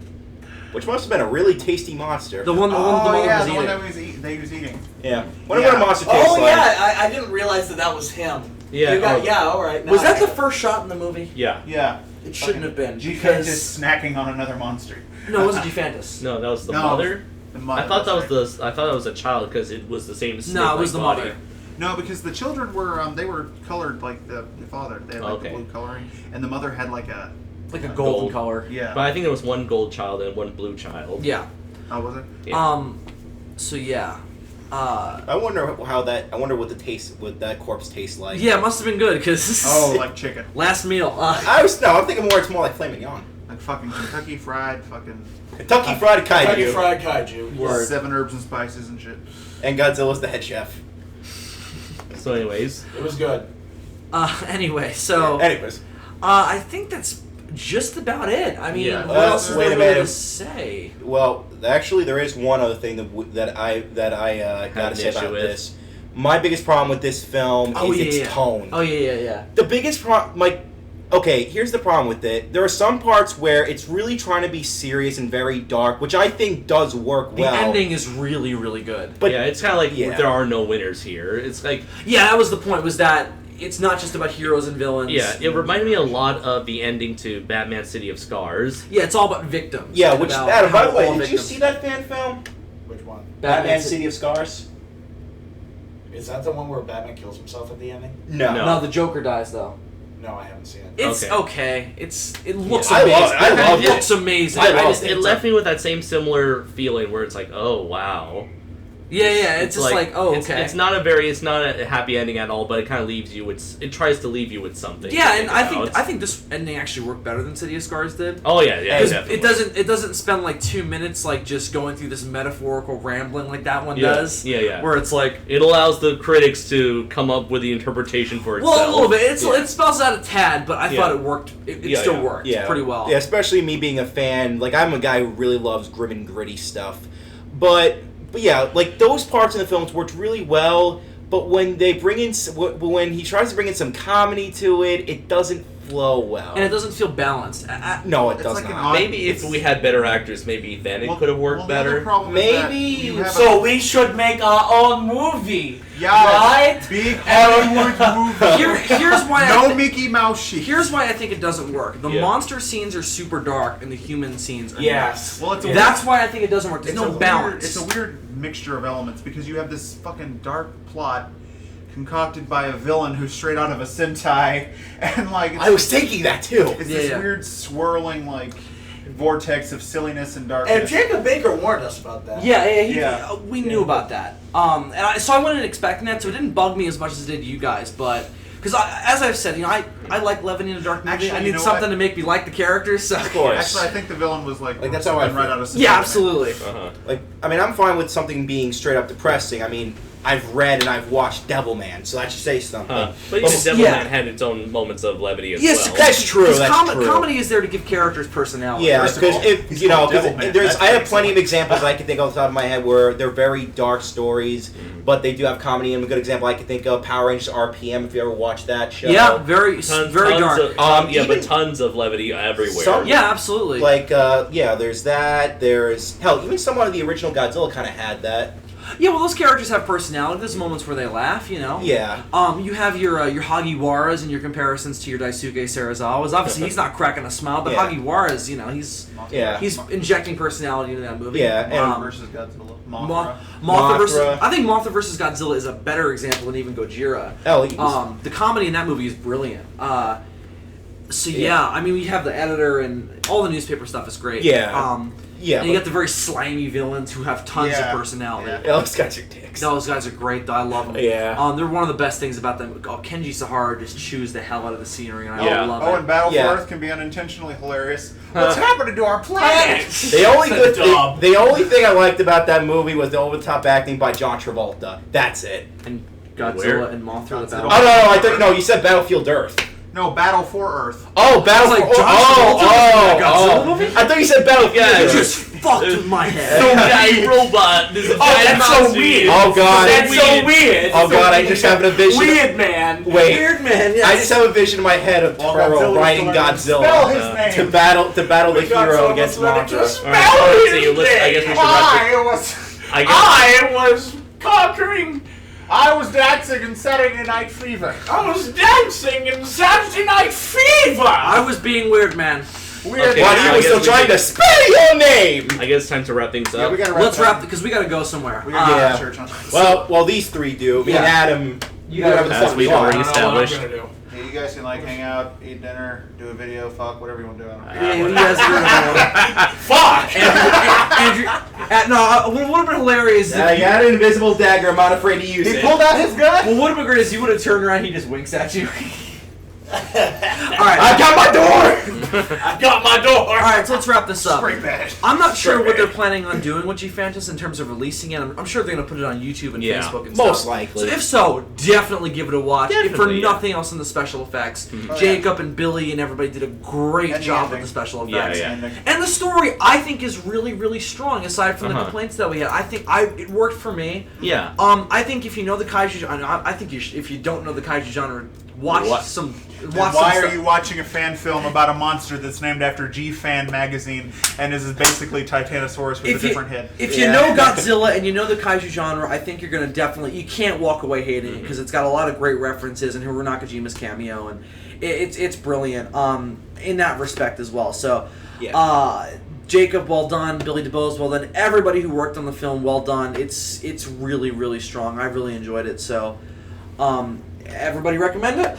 Speaker 4: Which must have been a really tasty monster.
Speaker 1: The one the mother was eating.
Speaker 3: One that was eating.
Speaker 4: Yeah. Wonder what a monster tastes like.
Speaker 7: Oh yeah, I didn't realize that was him.
Speaker 6: Yeah.
Speaker 7: All right.
Speaker 1: Was that the first shot in the movie?
Speaker 6: Yeah.
Speaker 3: Yeah.
Speaker 1: It shouldn't have been.
Speaker 3: GFantis is snacking on another monster.
Speaker 1: No, it wasn't GFantis.
Speaker 6: No, that was the mother.
Speaker 3: The mother.
Speaker 6: I thought that was a child because it was the same.
Speaker 1: No, it was the
Speaker 6: body.
Speaker 1: mother.
Speaker 3: No, because the children were they were colored like the father. They had like the blue coloring, and the mother had like a
Speaker 1: golden color.
Speaker 3: Yeah.
Speaker 6: But I think there was one gold child and one blue child.
Speaker 1: Yeah.
Speaker 3: Oh, was it?
Speaker 6: Yeah.
Speaker 1: So yeah.
Speaker 4: I wonder what the taste, what that corpse tastes like.
Speaker 1: Yeah, it must have been good because.
Speaker 3: Like chicken.
Speaker 1: Last meal.
Speaker 4: I'm thinking it's more like filet mignon.
Speaker 3: Like fucking Kentucky Fried
Speaker 4: Kentucky Fried Kaiju.
Speaker 7: Kentucky Fried Kaiju.
Speaker 3: Word. 7 herbs and spices and shit.
Speaker 4: And Godzilla's the head chef.
Speaker 6: So, anyways,
Speaker 7: it was good.
Speaker 1: Anyway, so.
Speaker 4: Anyways.
Speaker 1: I think that's just about it. I mean, what else is there really to say?
Speaker 4: Well, actually, there is one other thing that I gotta say about this. My biggest problem with this film is its tone.
Speaker 1: Oh yeah.
Speaker 4: The biggest problem, okay, here's the problem with it. There are some parts where it's really trying to be serious and very dark, which I think does work well.
Speaker 1: The ending is really, really good.
Speaker 6: But yeah, it's kind of like there are no winners here. It's like
Speaker 1: that was the point. Was that it's not just about heroes and villains.
Speaker 6: Yeah, it reminded me a lot of the ending to Batman: City of Scars.
Speaker 1: Yeah, it's all about victims.
Speaker 4: Yeah, which Adam, by the way, did you see that fan film?
Speaker 7: Which one?
Speaker 4: Batman: City of Scars.
Speaker 7: Is that the one where Batman kills himself at the ending?
Speaker 1: No, the Joker dies though.
Speaker 7: No, I haven't seen it.
Speaker 1: It's okay. It looks
Speaker 4: amazing.
Speaker 1: I love it. It looks amazing.
Speaker 6: It left me with that same similar feeling where it's like, oh wow.
Speaker 1: Yeah. It's just like oh, okay.
Speaker 6: It's not a happy ending at all, but it kind of leaves you with. It tries to leave you with something.
Speaker 1: Yeah, and I think this ending actually worked better than City of Scars did.
Speaker 6: Oh yeah, definitely.
Speaker 1: It doesn't spend like 2 minutes like just going through this metaphorical rambling like that one does.
Speaker 6: Yeah.
Speaker 1: Where it's like
Speaker 6: it allows the critics to come up with the interpretation for itself.
Speaker 1: Well, a little bit. It spells out a tad, but I thought it worked. It still worked pretty well.
Speaker 4: Yeah, especially me being a fan. Like I'm a guy who really loves grim and gritty stuff, but yeah, like those parts in the films worked really well. But when they when he tries to bring in some comedy to it, it doesn't flow well,
Speaker 1: and it doesn't feel balanced.
Speaker 4: No, it does not.
Speaker 6: Maybe if we had better actors, maybe then it could have worked better.
Speaker 4: Maybe.
Speaker 7: So we should make our own movie.
Speaker 3: Yeah,
Speaker 7: right?
Speaker 3: Big Hollywood movie.
Speaker 1: Here's why.
Speaker 3: No Mickey Mouse shit.
Speaker 1: Here's why I think it doesn't work. The monster scenes are super dark, and the human scenes are
Speaker 7: yes.
Speaker 3: Well,
Speaker 1: that's why I think it doesn't work. There's no balance.
Speaker 3: It's a weird mixture of elements because you have this fucking dark plot concocted by a villain who's straight out of a Sentai, and like
Speaker 4: I was thinking that too.
Speaker 3: It's this weird swirling like vortex of silliness and darkness.
Speaker 7: And Jacob Baker warned us about that.
Speaker 1: Yeah, we knew about that. So I wasn't expecting that, so it didn't bug me as much as it did you guys, but because as I've said, I like levity in a dark movie.
Speaker 3: Actually,
Speaker 1: I need something to make me like the characters. So.
Speaker 4: Of course.
Speaker 3: Actually, I think the villain was like
Speaker 4: that's how I
Speaker 3: right out of Sentai.
Speaker 1: Yeah, absolutely.
Speaker 4: Like I mean, I'm fine with something being straight up depressing. I mean, I've read and I've watched Devilman, so that should say something.
Speaker 6: But even Devilman had its own moments of levity as well.
Speaker 4: That's true. That's true.
Speaker 1: Comedy is there to give characters personality.
Speaker 4: Yeah, because I have plenty of examples I can think off the top of my head where they're very dark stories, but they do have comedy. And a good example I can think of, Power Rangers RPM. If you ever watched that show,
Speaker 1: yeah, very dark.
Speaker 6: But tons of levity everywhere.
Speaker 1: Yeah, absolutely.
Speaker 4: Like there's that. There's even somewhat of the original Godzilla kind of had that.
Speaker 1: Yeah, well, those characters have personality. There's moments where they laugh, you know.
Speaker 4: Yeah.
Speaker 1: You have your Hagiwaras and your comparisons to your Daisuke Sarazawas. Obviously, he's not cracking a smile, but
Speaker 4: Yeah.
Speaker 1: Hagiwara's, you know, he's injecting personality into that movie.
Speaker 4: Yeah, and
Speaker 3: versus Godzilla.
Speaker 1: Mothra versus. I think Mothra versus Godzilla is a better example than even Gojira. The comedy in that movie is brilliant. So yeah, I mean, we have the editor and all the newspaper stuff is great.
Speaker 4: Yeah.
Speaker 1: And you got the very slimy villains who have tons of personality.
Speaker 4: Yeah, those guys are dicks.
Speaker 1: Those guys are great, though. I love them.
Speaker 4: Yeah.
Speaker 1: They're one of the best things about them. Kenji Sahara just chews the hell out of the scenery, and I love it.
Speaker 3: And Battle for Earth can be unintentionally hilarious. What's happening to our planet?
Speaker 4: The only thing I liked about that movie was the over-the-top acting by John Travolta. That's it.
Speaker 1: And Godzilla and Mothra.
Speaker 4: Oh, no, I thought, you said Battlefield Earth.
Speaker 3: No, Battle for Earth.
Speaker 4: Oh, Battle for Earth.
Speaker 1: Godzilla movie?
Speaker 4: I thought you said Battlefield
Speaker 1: You
Speaker 4: Earth.
Speaker 1: just fucked with my head.
Speaker 6: So giant robot. There's a giant
Speaker 2: that's so
Speaker 6: monster.
Speaker 2: weird.
Speaker 4: Oh, God.
Speaker 2: That's so weird.
Speaker 4: Oh, God, I just have a vision.
Speaker 2: Weird man.
Speaker 4: Wait.
Speaker 1: Weird man, yes.
Speaker 4: I just have a vision in my head of Toro riding
Speaker 3: Spell
Speaker 4: Godzilla
Speaker 3: his name.
Speaker 4: to battle the hero against Mothra.
Speaker 6: So I guess we should
Speaker 2: I was conquering.
Speaker 3: I was dancing and Saturday Night Fever.
Speaker 2: I was dancing in Saturday Night Fever.
Speaker 1: I was being weird, man.
Speaker 3: Weird.
Speaker 6: Okay,
Speaker 4: While
Speaker 6: I
Speaker 4: you were
Speaker 6: guess
Speaker 4: still
Speaker 6: we
Speaker 4: trying
Speaker 6: should-
Speaker 4: to spell your name!
Speaker 6: I guess it's time to wrap things
Speaker 3: Yeah,
Speaker 6: up.
Speaker 3: we gotta
Speaker 1: Let's wrap because we gotta go somewhere.
Speaker 3: We gotta
Speaker 4: Yeah.
Speaker 3: go to church on Sunday.
Speaker 4: Well, these three do. Me and
Speaker 1: Yeah.
Speaker 4: Adam,
Speaker 1: You
Speaker 4: whatever
Speaker 1: gotta-
Speaker 4: the
Speaker 6: As
Speaker 4: fuck
Speaker 6: we've
Speaker 4: we
Speaker 6: already
Speaker 4: are.
Speaker 6: established.
Speaker 3: Yeah, you guys can hang out, eat dinner, do a video, fuck, whatever you want to do. I don't care.
Speaker 1: Yeah, you guys are
Speaker 2: Fuck.
Speaker 1: Andrew, what would have been hilarious is
Speaker 4: I
Speaker 1: if
Speaker 4: got an invisible dagger. I'm not afraid to use
Speaker 3: He
Speaker 4: it.
Speaker 3: pulled out his gun.
Speaker 1: what would have been great is you would have turned around, he just winks at you. Alright.
Speaker 4: I got my door!
Speaker 2: I got my door.
Speaker 1: Alright, so let's wrap this up.
Speaker 3: Spray bad.
Speaker 1: I'm not sure
Speaker 4: Spray
Speaker 1: what they're
Speaker 4: bad.
Speaker 1: planning on doing with G-Fantis in terms of releasing it. I'm sure they're going to put it on YouTube and
Speaker 6: Yeah,
Speaker 1: Facebook and stuff.
Speaker 4: most likely.
Speaker 1: So if so, definitely give it a watch. If for
Speaker 6: Definitely, yeah.
Speaker 1: nothing else in the special effects.
Speaker 3: Oh,
Speaker 1: Jacob and Billy and everybody did a great
Speaker 3: And the
Speaker 1: job with
Speaker 3: ending.
Speaker 1: the special
Speaker 6: Yeah,
Speaker 1: effects.
Speaker 6: yeah.
Speaker 1: And the story, I think, is really, really strong. Aside from the complaints that we had, I think it worked for me.
Speaker 6: Yeah.
Speaker 1: I think if you know the kaiju genre, I think if you don't know the kaiju genre, watch
Speaker 6: What?
Speaker 1: some.
Speaker 3: Then
Speaker 1: Watch
Speaker 3: why
Speaker 1: some
Speaker 3: are
Speaker 1: stuff.
Speaker 3: you watching a fan film about a monster that's named after G-Fan magazine and is basically Titanosaurus with a different head?
Speaker 1: If you know Godzilla and you know the kaiju genre, I think you're gonna you can't walk away hating it because it's got a lot of great references and Hiro Nakajima's cameo and it's brilliant in that respect as well. So Jacob, well done. Billy DeBose, well done. Everybody who worked on the film, well done. It's really, really strong. I really enjoyed it. So everybody recommend it?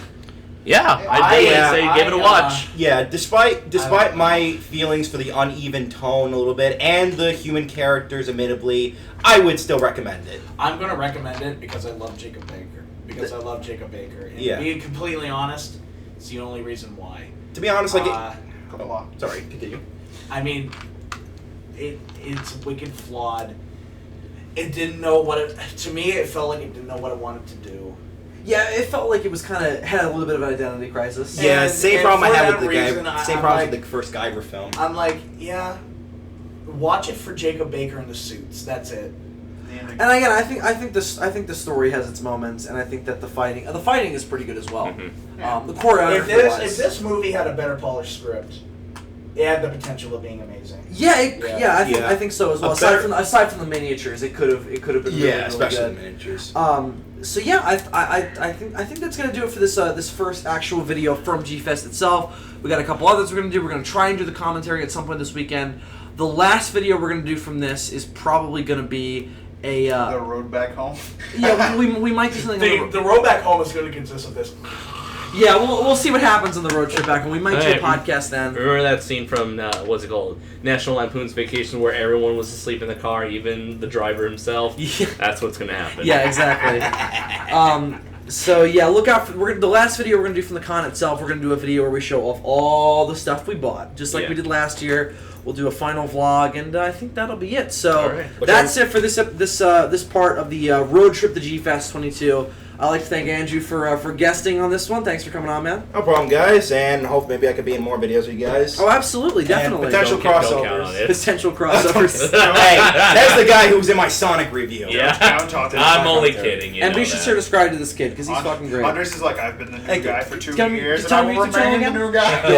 Speaker 6: Yeah, I'd definitely say give it a watch.
Speaker 4: Yeah, despite my feelings for the uneven tone a little bit and the human characters, admittedly, I would still recommend it.
Speaker 2: I'm gonna recommend it because I love Jacob Baker. And
Speaker 4: Yeah.
Speaker 2: being completely honest, it's the only reason why.
Speaker 4: To be honest, like,
Speaker 3: Sorry,
Speaker 4: continue.
Speaker 2: I mean, it's wicked flawed. It didn't know what it. To me, it felt like it didn't know what it wanted to do.
Speaker 1: Yeah, it felt like it was had a little bit of an identity crisis.
Speaker 4: Yeah,
Speaker 2: And-
Speaker 4: same
Speaker 2: and
Speaker 4: problem I
Speaker 2: for
Speaker 4: had
Speaker 2: that
Speaker 4: with the
Speaker 2: reason,
Speaker 4: guy. Same
Speaker 2: I'm
Speaker 4: problem
Speaker 2: like-
Speaker 4: with the first Guyver film.
Speaker 2: I'm like, yeah, watch it for Jacob Baker in the suits. That's it.
Speaker 1: And again, I think the story has its moments, and I think that the fighting is pretty good as well. The choreography.
Speaker 2: If this movie had a better polished script, it had the potential of being amazing.
Speaker 1: I think so as well. Aside from the miniatures, it could have been really, really
Speaker 4: especially
Speaker 1: good.
Speaker 4: the miniatures.
Speaker 1: So yeah, I think that's gonna do it for this first actual video from G-Fest itself. We got a couple others we're gonna do. We're gonna try and do the commentary at some point this weekend. The last video we're gonna do from this is probably gonna be a
Speaker 3: the road back home.
Speaker 1: Yeah, we might do something.
Speaker 2: The road back home is going to consist of this.
Speaker 1: Yeah, we'll see what happens on the road trip back, and we might do a
Speaker 6: Hey,
Speaker 1: podcast then.
Speaker 6: Remember that scene from what's it called, National Lampoon's Vacation, where everyone was asleep in the car, even the driver himself?
Speaker 1: Yeah.
Speaker 6: That's what's gonna happen.
Speaker 1: Yeah, exactly. So yeah, look out for the last video we're gonna do from the con itself. We're gonna do a video where we show off all the stuff we bought, just like we did last year. We'll do a final vlog, and I think that'll be it. So that's it for this part of the road trip to G-Fest 22. I'd like to thank Andrew for guesting on this one. Thanks for coming on, man.
Speaker 4: No problem, guys, and hope maybe I could be in more videos with you guys.
Speaker 1: Oh, absolutely, definitely.
Speaker 4: And potential
Speaker 6: Don't count on
Speaker 4: crossovers.
Speaker 6: it.
Speaker 1: Potential crossovers.
Speaker 4: Hey, that's the guy who was in my Sonic review.
Speaker 6: Yeah, I'm only kidding. You
Speaker 1: And
Speaker 6: know
Speaker 1: be sure to
Speaker 6: that.
Speaker 1: subscribe to this kid because he's fucking great.
Speaker 3: Andres is like, I've been the new guy for 2
Speaker 1: Tell me-
Speaker 3: years, and
Speaker 1: tell
Speaker 3: I
Speaker 1: me
Speaker 3: will
Speaker 1: your channel
Speaker 3: remain the
Speaker 1: again?
Speaker 3: new guy.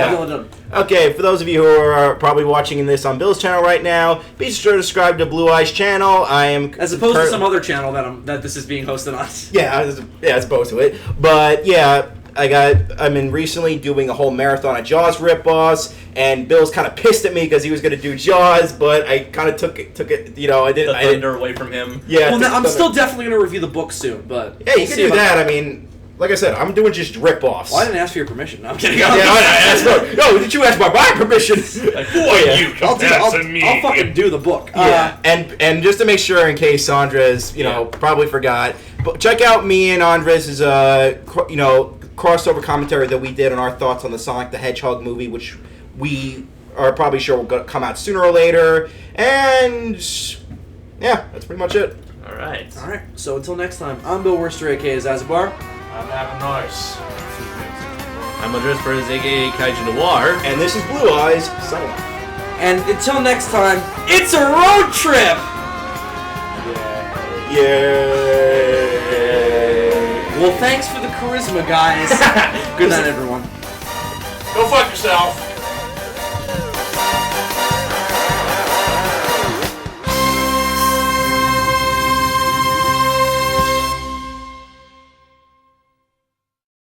Speaker 4: Yeah. Okay, for those of you who are probably watching this on Bill's channel right now, be sure to subscribe to Blue Eyes channel. I am
Speaker 1: As opposed to some other channel that this is being hosted on.
Speaker 4: Yeah, as opposed to it. But yeah, I'm in recently doing a whole marathon of Jaws ripoffs, and Bill's kind of pissed at me because he was going to do Jaws, but I kind of took it. You know, I didn't.
Speaker 6: The thunder away from him.
Speaker 4: Yeah.
Speaker 1: Well, I'm still definitely going to review the book soon, but
Speaker 4: Yeah, you can do that. I mean, like I said, I'm doing just ripoffs.
Speaker 1: Well, I didn't ask for your permission. No, I'm kidding.
Speaker 4: Yeah, no, did you ask my permission?
Speaker 6: Like, who are you
Speaker 1: I'll
Speaker 6: me?
Speaker 1: I'll fucking do the book.
Speaker 4: Yeah, and just to make sure, in case Andres, probably forgot, but check out me and Andres' crossover commentary that we did on our thoughts on the Sonic the Hedgehog movie, which we are probably sure will come out sooner or later. And yeah, that's pretty much it.
Speaker 6: All right.
Speaker 1: So until next time, I'm Bill Worcester, aka Zazubaar.
Speaker 2: I'm having noise.
Speaker 6: I'm Andres Perez, aka Kaiju Noir.
Speaker 4: And this is Blue Eyes, signing off.
Speaker 1: And until next time, it's a road trip!
Speaker 4: Yeah.
Speaker 1: Well, thanks for the charisma, guys. Good night, everyone.
Speaker 2: Go fuck yourself.